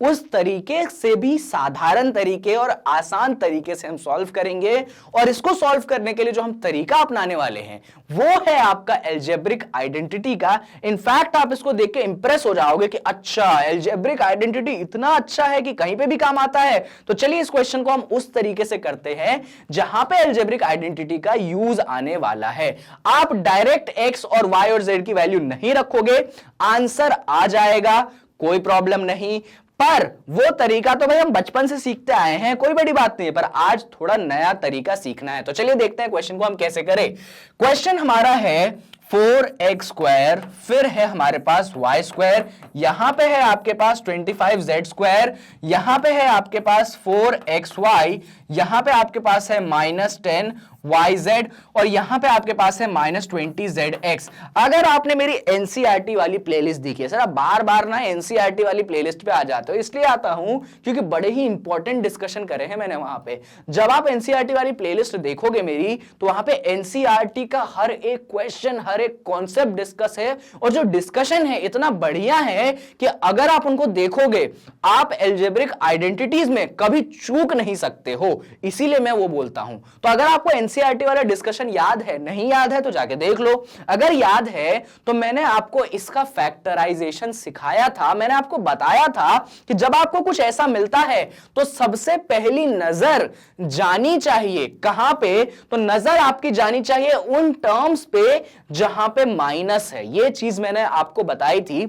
S1: उस तरीके से भी साधारण तरीके और आसान तरीके से हम सॉल्व करेंगे। और इसको सॉल्व करने के लिए जो हम तरीका अपनाने वाले हैं वो है आपका अलजेब्रिक आइडेंटिटी का। इनफैक्ट आप इसको देख के इंप्रेस हो जाओगे कि अच्छा अलजेब्रिक आइडेंटिटी इतना अच्छा है कि कहीं पे भी काम आता है। तो चलिए इस क्वेश्चन को हम उस तरीके से करते हैं जहां पे अलजेब्रिक आइडेंटिटी का यूज आने वाला है। आप डायरेक्ट x और y और z की वैल्यू नहीं रखोगे, आंसर आ जाएगा, कोई प्रॉब्लम नहीं। पर वो तरीका तो भाई हम बचपन से सीखते आए हैं, कोई बड़ी बात नहीं है, पर आज थोड़ा नया तरीका सीखना है। तो चलिए देखते हैं क्वेश्चन को हम कैसे करें। क्वेश्चन हमारा है 4x स्क्वायर, फिर है हमारे पास y स्क्वायर, यहां पे है आपके पास 25z स्क्वायर, यहां पे है आपके पास 4xy, यहां पे आपके पास है माइनस 10yz और यहां पे आपके पास है माइनस 20zx। अगर आपने मेरी एनसीईआरटी वाली प्लेलिस्ट देखी है, सर आप बार बार ना एनसीईआरटी वाली प्लेलिस्ट पे आ जाते हो, इसलिए आता हूं क्योंकि बड़े ही इंपॉर्टेंट डिस्कशन करे हैं मैंने वहां पे। जब आप एनसीईआरटी वाली प्लेलिस्ट देखोगे मेरी, तो वहां पे एनसीईआरटी का हर एक क्वेश्चन, हर एक कॉन्सेप्ट डिस्कस है, और जो डिस्कशन है इतना बढ़िया है कि अगर आप उनको देखोगे आप अलजेब्रिक आइडेंटिटीज में कभी चूक नहीं सकते हो। इसीलिए मैं वो बोलता हूं। तो अगर आपको एनसीईआरटी वाला डिस्कशन याद है, नहीं याद है तो जाके देख लो। अगर याद है तो मैंने आपको इसका फैक्टराइजेशन सिखाया था, मैंने आपको बताया था कि जब आपको कुछ ऐसा मिलता है तो सबसे पहली नजर जानी चाहिए कहां पे, तो नजर आपकी जानी चाहिए उन टर्म्स पे जहां पे माइनस है। ये चीज मैंने आपको बताई थी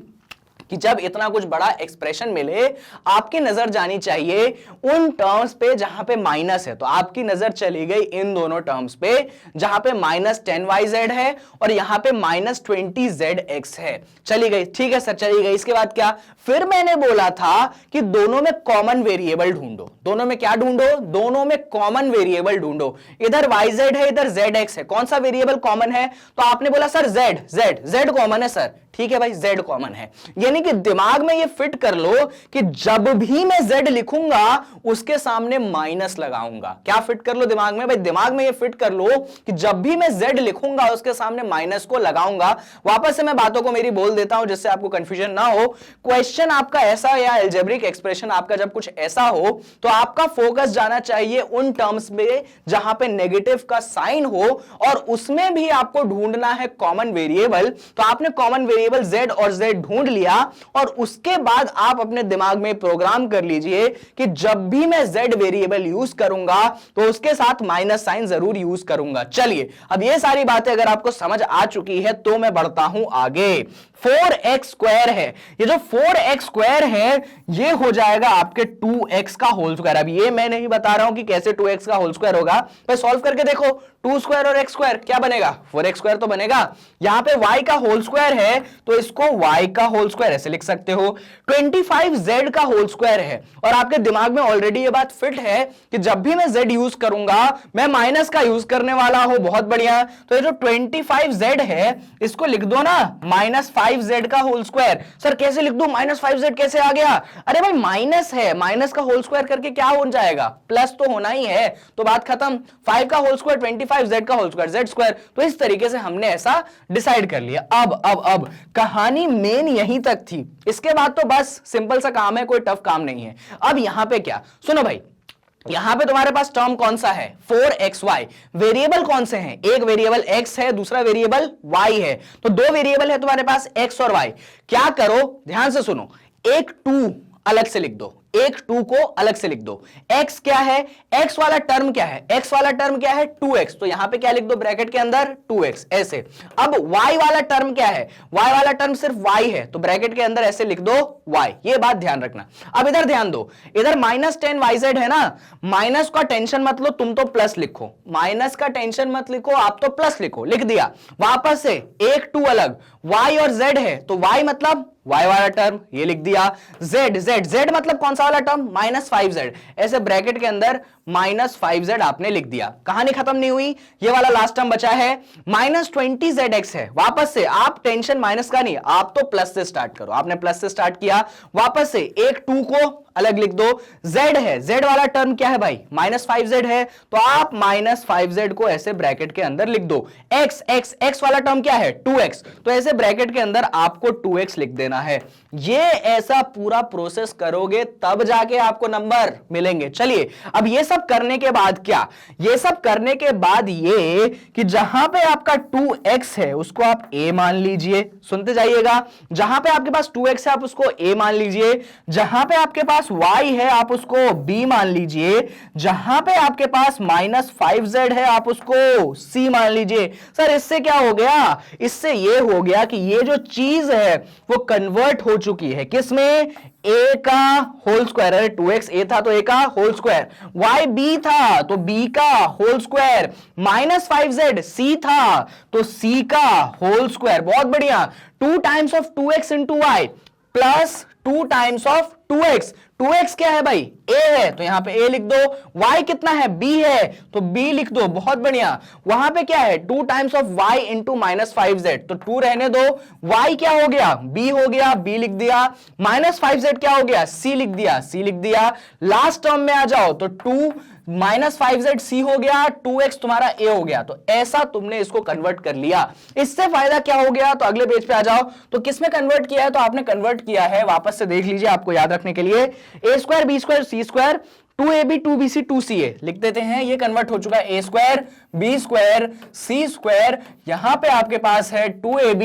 S1: कि जब इतना कुछ बड़ा एक्सप्रेशन मिले आपकी नजर जानी चाहिए उन टर्म्स पे जहां पे माइनस है। तो आपकी नजर चली गई इन दोनों टर्म्स पे जहां पे -10yz है और यहां पे -20zx है। चली गई, ठीक है सर चली गई। इसके बाद क्या, फिर मैंने बोला था कि दोनों में कॉमन वेरिएबल ढूंढो। दोनों में क्या ढूंढो, दोनों में कॉमन वेरिएबल ढूंढो। इधर yz है इधर zx है, कौन सा वेरिएबल कॉमन है? तो आपने बोला सर z कॉमन है सर। ठीक है भाई z कॉमन है, यानी कि दिमाग में ये फिट कर लो कि जब भी मैं z लिखूंगा उसके सामने माइनस लगाऊंगा। क्या फिट कर लो दिमाग में भाई, दिमाग में ये फिट कर लो कि जब भी मैं z लिखूंगा उसके सामने माइनस को लगाऊंगा। वापस से मैं बातों को मेरी बोल देता हूं जिससे आपको कंफ्यूजन ना हो। क्वेश्चन आपका ऐसा या अलजेब्रिक एक्सप्रेशन आपका जब कुछ ऐसा हो तो आपका फोकस जाना चाहिए उन टर्म्स में जहां पे नेगेटिव का साइन हो और उसमें भी आपको ढूंढना है कॉमन वेरिएबल। तो आपने कॉमन वेरिएबल z और z ढूंढ लिया और उसके बाद आप अपने दिमाग में प्रोग्राम कर लीजिए कि जब भी मैं z वेरिएबल यूज करूंगा तो उसके साथ माइनस साइन जरूर यूज करूंगा। चलिए अब ये सारी बातें अगर आपको समझ आ चुकी है तो मैं बढ़ता हूं आगे। 4x स्क्वायर है, ये जो 4x स्क्वायर है ये हो जाएगा आपके 2x का होल स्क्वायर। अब ये मैं नहीं बता रहा हूं कि कैसे 2x का होल स्क्वायर होगा, भाई सॉल्व करके देखो। 2 स्क्वायर और x स्क्वायर क्या बनेगा, 4x स्क्वायर तो बनेगा। यहां पे y का होल स्क्वायर है तो इसको y का होल स्क्वायर ऐसे लिख सकते हो। 25z का होल स्क्वायर है और आपके दिमाग में ऑलरेडी ये बात फिट है कि जब भी मैं z यूज करूंगा मैं माइनस का यूज करने वाला हूं। बहुत बढ़िया, तो ये जो 25z है इसको लिख दो ना -5z का होल स्क्वायर। सर कैसे लिख दूं, -5z कैसे आ गया? अरे भाई माइनस है, माइनस का होल स्क्वायर करके क्या हो जाएगा, प्लस तो होना ही है, तो बात खत्म। 5 का होल स्क्वायर 25z का होल स्क्वायर z स्क्वायर। तो इस तरीके से हमने ऐसा डिसाइड कर लिया। अब कहानी मेन यहीं तक थी, इसके बाद तो बस सिंपल सा काम है, कोई टफ काम नहीं है। अब यहां पे क्या, सुनो भाई, यहां पे तुम्हारे पास टर्म कौन सा है 4xy। वेरिएबल कौन से हैं, एक वेरिएबल x है दूसरा वेरिएबल y है, तो दो वेरिएबल है तुम्हारे पास x और y। क्या करो ध्यान से सुनो, एक 2 अलग से लिख दो, एक 2 को अलग से लिख दो। x क्या है, x वाला टर्म क्या है, x वाला टर्म क्या है 2x, तो यहां पे क्या लिख दो ब्रैकेट के अंदर 2x ऐसे। अब y वाला टर्म क्या है, y वाला टर्म सिर्फ y है तो ब्रैकेट के अंदर ऐसे लिख दो y। ये बात ध्यान रखना। अब इधर ध्यान दो, इधर -10yz है ना, माइनस का टेंशन मत लो, तुम तो प्लस लिखो, माइनस का टेंशन मत लिखो, आप तो प्लस लिखो। लिख दिया, वापस से एक 2 अलग, y और z है तो y मतलब y वाला टर्म ये लिख दिया, z मतलब कौन सा वाला टर्म -5z, ऐसे ब्रैकेट के अंदर -5z आपने लिख दिया। कहानी खत्म नहीं हुई, ये वाला लास्ट टर्म बचा है -20zx है। वापस से आप टेंशन माइनस का नहीं, आप तो प्लस से स्टार्ट करो, आपने प्लस से स्टार्ट किया, वापस से एक 2 को अलग लिख दो। z है, z वाला टर्म क्या है भाई -5z है तो आप -5z को ऐसे ब्रैकेट के अंदर लिख दो। x वाला टर्म क्या है 2x, तो ऐसे ब्रैकेट के अंदर आपको 2x लिख देना है। ये ऐसा पूरा प्रोसेस करोगे तब जाके आपको नंबर मिलेंगे। चलिए अब ये सब करने के बाद क्या, ये सब करने के बाद ये कि जहां पे आपका 2x है उसको आप a मान लीजिए, सुनते जाइएगा, जहां पे आपके पास 2x है आप उसको a मान लीजिए, जहां पे आपके पास y है आप उसको b मान लीजिए, जहां पे आपके पास -5z है आप उसको c मान लीजिए। सर इससे क्या हो गया, इससे ये हो गया कि ये जो चीज है वो कन्वर्ट हो चुकी है किसमें, a का होल स्क्वायर, अरे 2x a था तो a का होल स्क्वायर, y b था तो b का होल स्क्वायर, -5z c था तो c का होल स्क्वायर। बहुत बढ़िया, 2 times of 2x into y plus 2 times of 2x। 2x क्या है भाई a है तो यहां पे a लिख दो, y कितना है b है तो b लिख दो। बहुत बढ़िया, वहां पे क्या है 2 times of y into -5z, तो 2 रहने दो, y क्या हो गया b हो गया, b लिख दिया, -5z क्या हो गया c लिख दिया, c लिख दिया। लास्ट टर्म में आ जाओ तो 2 -5z c हो गया, 2x तुम्हारा a हो गया। तो ऐसा तुमने इसको कन्वर्ट कर लिया। इससे फायदा क्या हो गया, तो अगले पेज पे आ जाओ, तो किसमें कन्वर्ट किया है, तो आपने कन्वर्ट किया है, वापस से देख लीजिए आपको याद रखने के लिए, a square b square c square 2ab 2bc 2ca लिख देते हैं। ये कन्वर्ट हो चुका है a square b square c square, यहां पे आपके पास है 2ab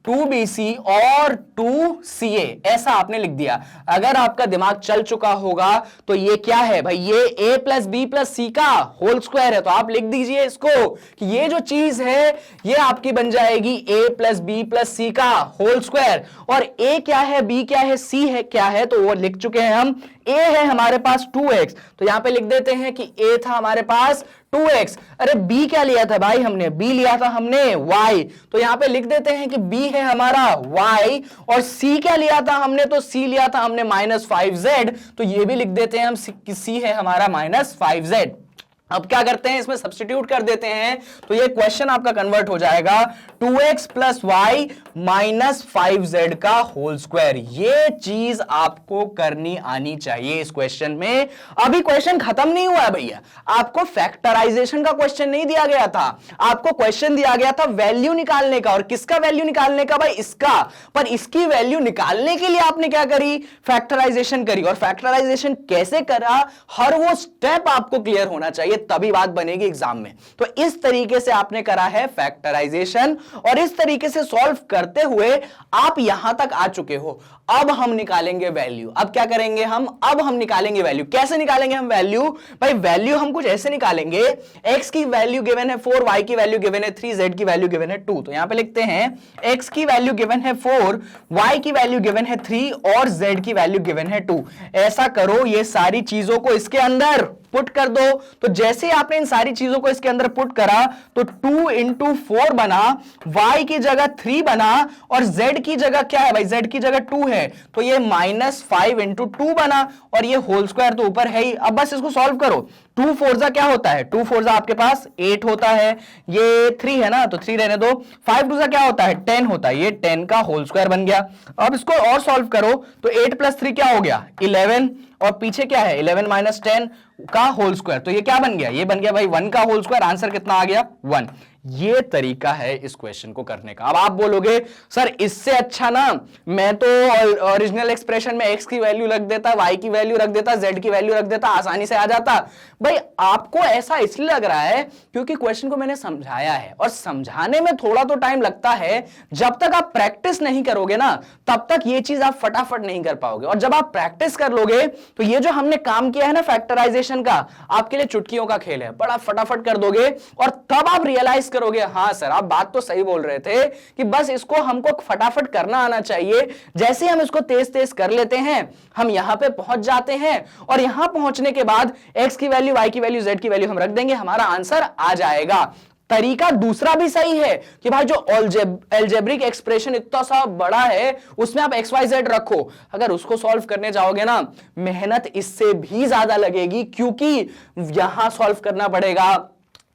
S1: 2BC और 2CA ऐसा आपने लिख दिया। अगर आपका दिमाग चल चुका होगा तो ये क्या है भाई, ये A प्लस बी प्लस सी का होल स्क्वायर है, तो आप लिख दीजिए इसको कि ये जो चीज है ये आपकी बन जाएगी A प्लस बी प्लस सी का होल स्क्वायर। और A क्या है, B क्या है, C है क्या है, तो वो लिख चुके हैं हम। A है हमारे पास 2x, तो यहां पे लिख देते हैं कि A था हमारे पास 2x। अरे B क्या लिया था भाई हमने, B लिया था हमने y, तो यहां पे लिख देते हैं कि B है हमारा y। और C क्या लिया था हमने, तो C लिया था हमने -5z, तो ये भी लिख देते हैं हम C है हमारा -5z। अब क्या करते हैं, इसमें सब्स्टिट्यूट कर देते हैं, तो ये क्वेश्चन आपका कन्वर्ट हो जाएगा 2x plus Y minus 5z का होल स्क्वायर। ये चीज आपको करनी आनी चाहिए इस क्वेश्चन में। अभी क्वेश्चन खत्म नहीं हुआ है भैया, आपको फैक्टराइजेशन का क्वेश्चन नहीं दिया गया था, आपको क्वेश्चन दिया गया था वैल्यू निकालने का। और किसका वैल्यू निकालने का भाई, इसका। पर इसकी वैल्यू निकालने के लिए आपने क्या करी, फैक्टराइजेशन करी। और फैक्टराइजेशन कैसे करा, हर वो स्टेप आपको क्लियर होना चाहिए, तभी बात बनेगी एग्जाम में। तो इस तरीके से आपने करा है फैक्टराइजेशन, और इस तरीके से सॉल्व करते हुए आप यहां तक आ चुके हो। अब हम निकालेंगे वैल्यू। अब क्या करेंगे हम, अब हम निकालेंगे वैल्यू। कैसे निकालेंगे हम वैल्यू भाई, वैल्यू हम कुछ ऐसे निकालेंगे, x की वैल्यू गिवन है 4, y की वैल्यू गिवन है 3, z की वैल्यू गिवन है 2। तो यहां पे लिखते हैं x की वैल्यू गिवन है 4, y की वैल्यू गिवन है 3 और z की वैल्यू गिवन है 2। ऐसा करो, ये सारी चीजों को इसके अंदर पुट कर दो। तो जैसे आपने इन सारी चीजों को इसके अंदर पुट करा तो 2 इंटू 4 बना, y की जगह 3 बना, और z की जगह क्या है भाई, z की जगह 2 है, तो ये -5 इंटू 2 बना, और ये होल स्क्वायर तो ऊपर है ही। अब बस इसको सॉल्व करो। 2 4 जा क्या होता है, 2 4 जा आपके पास 8 होता है, ये 3 है ना, तो 3 रहने दो। 5 2 जा क्या होता है, 10 होता है, ये 10 का होल स्क्वायर बन गया। अब इसको और सॉल्व करो तो 8 प्लस 3 क्या हो गया, 11, और पीछे क्या है 11 माइनस 10 का होल स्क्वायर, तो ये क्या बन गया, ये बन गया भाई 1 का होल स्क्वायर। आंसर कितना आ गया, 1। ये तरीका है इस क्वेश्चन को करने का। अब आप बोलोगे सर इससे अच्छा ना मैं तो ओरिजिनल एक्सप्रेशन में x की वैल्यू रख देता, y की वैल्यू रख देता, z की वैल्यू रख देता, आसानी से आ जाता। भाई आपको ऐसा इसलिए लग रहा है क्योंकि क्वेश्चन को मैंने समझाया है, और समझाने में थोड़ा तो टाइम लगता है। जब तक आप प्रैक्टिस नहीं करोगे ना तब तक ये चीज आप फटाफट नहीं कर पाओगे, और जब आप प्रैक्टिस कर लोगे तो ये जो हमने काम किया है ना फैक्टराइजेशन का, आपके लिए चुटकियों का खेल है, बड़ा फटाफट कर दोगे। और तब आप रियलाइज करोगे हाँ सर आप बात तो सही बोल रहे थे कि बस इसको हमको फटाफट करना आना चाहिए। जैसे हम इसको तेज तेज कर लेते हैं हम यहां पे पहुंच जाते हैं, और यहां पहुंचने के बाद x की वैल्यू, y की वैल्यू, z की वैल्यू हम रख देंगे, हमारा आंसर आ जाएगा। तरीका दूसरा भी सही है कि भाई जो अलजेब्रिक एक्सप्रेशन इतना सा बड़ा है उसमें आप XYZ रखो, अगर उसको सॉल्व करने जाओगे ना मेहनत इससे भी ज्यादा लगेगी, क्योंकि यहां सॉल्व करना पड़ेगा,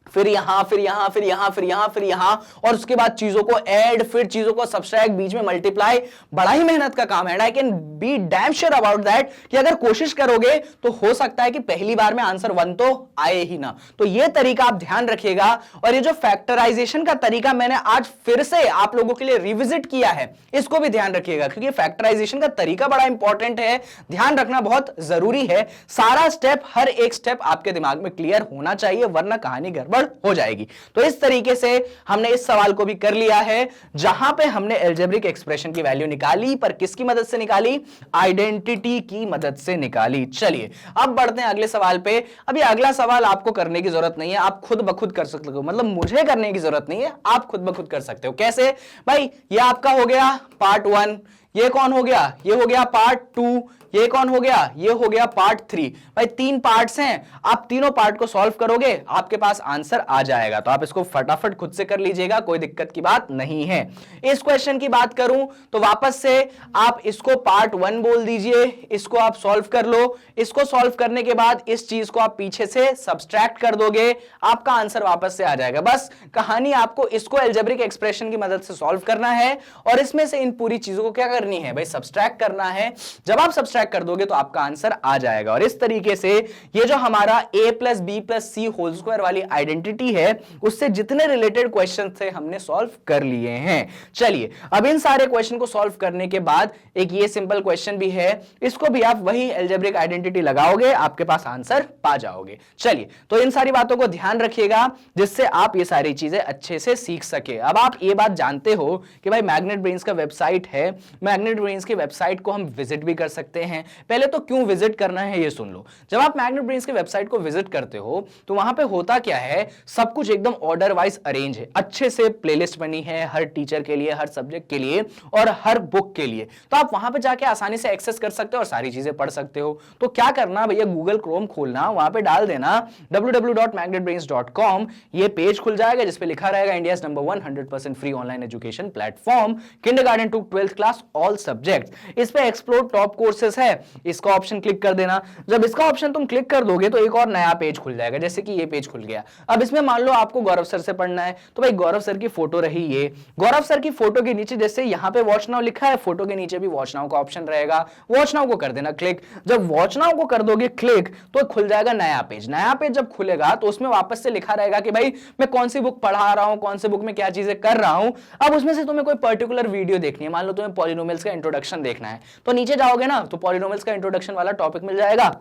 S1: फिर यहां, फिर यहां, फिर यहां, फिर यहां, फिर यहां, और उसके बाद चीजों को ऐड, फिर चीजों को सब्सट्रैक्ट, बीच में मल्टीप्लाई। बड़ा ही मेहनत का काम है। And I can be damn sure about that कि अगर कोशिश करोगे तो हो सकता है कि पहली बार में आंसर 1 तो आए ही ना। तो ये तरीका आप ध्यान रखिएगा। और ये जो फैक्टराइजेशन का तरीका मैंने आज फिर से आप लोगों के लिए रिविजिट किया है, इसको भी ध्यान रखिएगा, क्योंकि फैक्टराइजेशन का तरीका बड़ा इंपॉर्टेंट है, ध्यान रखना बहुत जरूरी है। सारा स्टेप, हर एक स्टेप आपके दिमाग में क्लियर होना चाहिए, वरना कहानी गड़बड़ हो जाएगी। तो इस तरीके से हमने इस सवाल को भी कर लिया है, जहां पे हमने अलजेब्रिक एक्सप्रेशन की वैल्यू निकाली, पर किसकी मदद से निकाली, आइडेंटिटी की मदद से निकाली। चलिए अब बढ़ते हैं अगले सवाल पे। अभी अगला सवाल आपको करने की जरूरत नहीं है, आप खुद ब खुद कर सकते हो, मतलब मुझे करने की जरूरत नहीं है, आप खुद ब खुद कर सकते हो। कैसे भाई, ये आपका हो गया पार्ट 1, ये कौन हो गया, ये हो गया पार्ट 2, ये कौन हो गया, ये हो गया पार्ट 3। भाई 3 पार्ट्स हैं, आप तीनों पार्ट को सॉल्व करोगे आपके पास आंसर आ जाएगा। तो आप इसको फटाफट खुद से कर लीजिएगा, कोई दिक्कत की बात नहीं है। इस क्वेश्चन की बात करूं तो वापस से आप इसको पार्ट 1 बोल दीजिए, इसको आप सॉल्व कर लो। इसको सॉल्व करने के बाद इस चीज को आप पीछे से सब्सट्रैक्ट कर दोगे, आपका आंसर वापस से आ जाएगा। बस कहानी आपको इसको अलजेब्रिक एक्सप्रेशन की मदद से सॉल्व करना है, और इसमें से इन पूरी चीजों को क्या करनी है भाई, सब्सट्रैक्ट करना है। जब आप सब्सट्रैक्ट कर दोगे तो आपका आंसर आ जाएगा। और इस तरीके से ये जो हमारा a plus B plus C whole square वाली आइडेंटिटी है, उससे जितने रिलेटेड क्वेश्चन थे हमने सॉल्व कर लिए हैं। चलिए अब इन सारे क्वेश्चन को सॉल्व करने के बाद एक ये सिंपल क्वेश्चन भी है, इसको भी आप वही अलजेब्रिक आइडेंटिटी लगाओगे, आपके पास आंसर पा जाओगे। चलिए तो इन सारी बातों को ध्यान रखिएगा जिससे आप ये सारी चीजें अच्छे से सीख सके। अब आप ये बात जानते हो कि भाई मैग्नेट ब्रेन्स का वेबसाइट है, मैग्नेट ब्रेन्स की वेबसाइट को हम विजिट भी कर सकते हैं। पहले तो क्यों विजिट करना है ये सुन लो। जब आप मैग्नेट ब्रेन्स की वेबसाइट को विजिट करते हो तो वहां पे होता क्या है, सब कुछ एकदम ऑर्डर वाइज अरेंज है, अच्छे से प्लेलिस्ट बनी है हर टीचर के लिए, हर सब्जेक्ट के लिए और हर बुक के लिए। तो आप वहां पे जाके आसानी से एक्सेस कर सकते हो और सारी चीजें पढ़ सकते हो। तो क्या करना भैया, गूगल क्रोम खोलना, वहां पे डाल देना www.magnetbrains.com, ये पेज खुल जाएगा जिसपे लिखा रहेगा India's number 1 100% free online education platform, kindergarten to 12th class all subjects. इस पे एक्सप्लोर टॉप कोर्सेस है, इसका ऑप्शन क्लिक कर देना। जब इसका ऑप्शन तुम क्लिक कर दोगे तो एक और नया पेज खुल जाएगा, जैसे कि ये पेज खुल गया। अब इसमें मान लो आपको गौरव सर से पढ़ना है, तो भाई गौरव सर की फोटो रही, ये गौरव सर की फोटो के नीचे जैसे यहाँ पे वॉच नाउ लिखा है, फोटो के नीचे भी वॉच नाउ का ऑप्शन रहेगा, वॉच नाउ को कर देना क्लिक। जब वॉच नाउ को कर दोगे क्लिक तो खुल जाएगा नया पेज। नया पेज जब खुलेगा तो उसमें वापस से लिखा रहेगा कि भाई मैं कौन सी बुक पढ़ा रहा हूं, कौन सी बुक में क्या चीजें कर रहा हूं। अब उसमें से तुम्हें कोई पर्टिकुलर वीडियो देखनी है, मान लो तुम्हें पॉलिनोमियल्स का इंट्रोडक्शन देखना है, तो नीचे जाओगे ना तो पॉलिनोमियल्स का इंट्रोडक्शन वाला टॉपिक मिल जाएगा,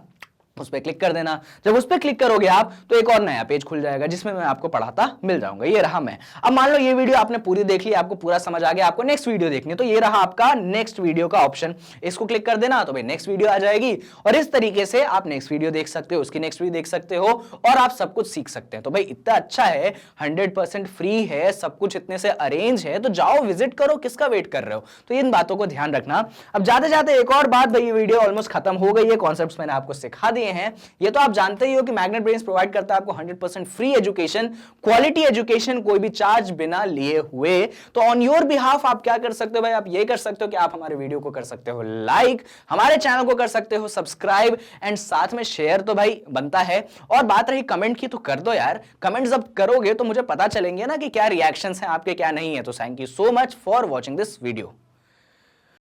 S1: उस पर क्लिक कर देना। जब उस पर क्लिक करोगे आप तो एक और नया पेज खुल जाएगा जिसमें मैं आपको पढ़ाता मिल जाऊंगा। ये रहा मैं। अब मान लो ये वीडियो आपने पूरी देख ली, आपको पूरा समझ आ गया, आपको नेक्स्ट वीडियो देखनी है, तो ये रहा आपका नेक्स्ट वीडियो का ऑप्शन, इसको क्लिक कर देना तो भाई नेक्स्ट वीडियो आ जाएगी और इस तरीके से आप नेक्स्ट वीडियो देख सकते हो, उसकी नेक्स्ट वीडियो देख सकते हो और आप सब कुछ सीख सकते हैं। तो भाई इतना अच्छा है, 100% फ्री है, सब कुछ इतने से अरेंज है, तो जाओ विजिट करो, किसका वेट कर रहे हो। तो इन बातों को ध्यान रखना। अब जाते जाते एक और बात, भाई ये वीडियो ऑलमोस्ट खत्म हो गई है, कॉन्सेप्ट्स मैंने आपको सिखा दिए हैं। ये तो आप जानते ही हो कि मैग्नेट ब्रेन्स प्रोवाइड करता है आपको 100% फ्री एजुकेशन, क्वालिटी एजुकेशन, कोई भी चार्ज बिना लिए हुए। तो ऑन योर बिहाफ आप क्या कर सकते हो भाई, आप ये कर सकते हो कि आप हमारे वीडियो को कर सकते हो लाइक, हमारे चैनल को कर सकते हो सब्सक्राइब एंड साथ में शेयर तो भाई बनता है। और बात रही कमेंट की, तो कर दो यार, कमेंट जब करोगे तो मुझे पता चलेंगे ना कि क्या रिएक्शंस हैं आपके, क्या नहीं है। तो thank you so much for watching this video.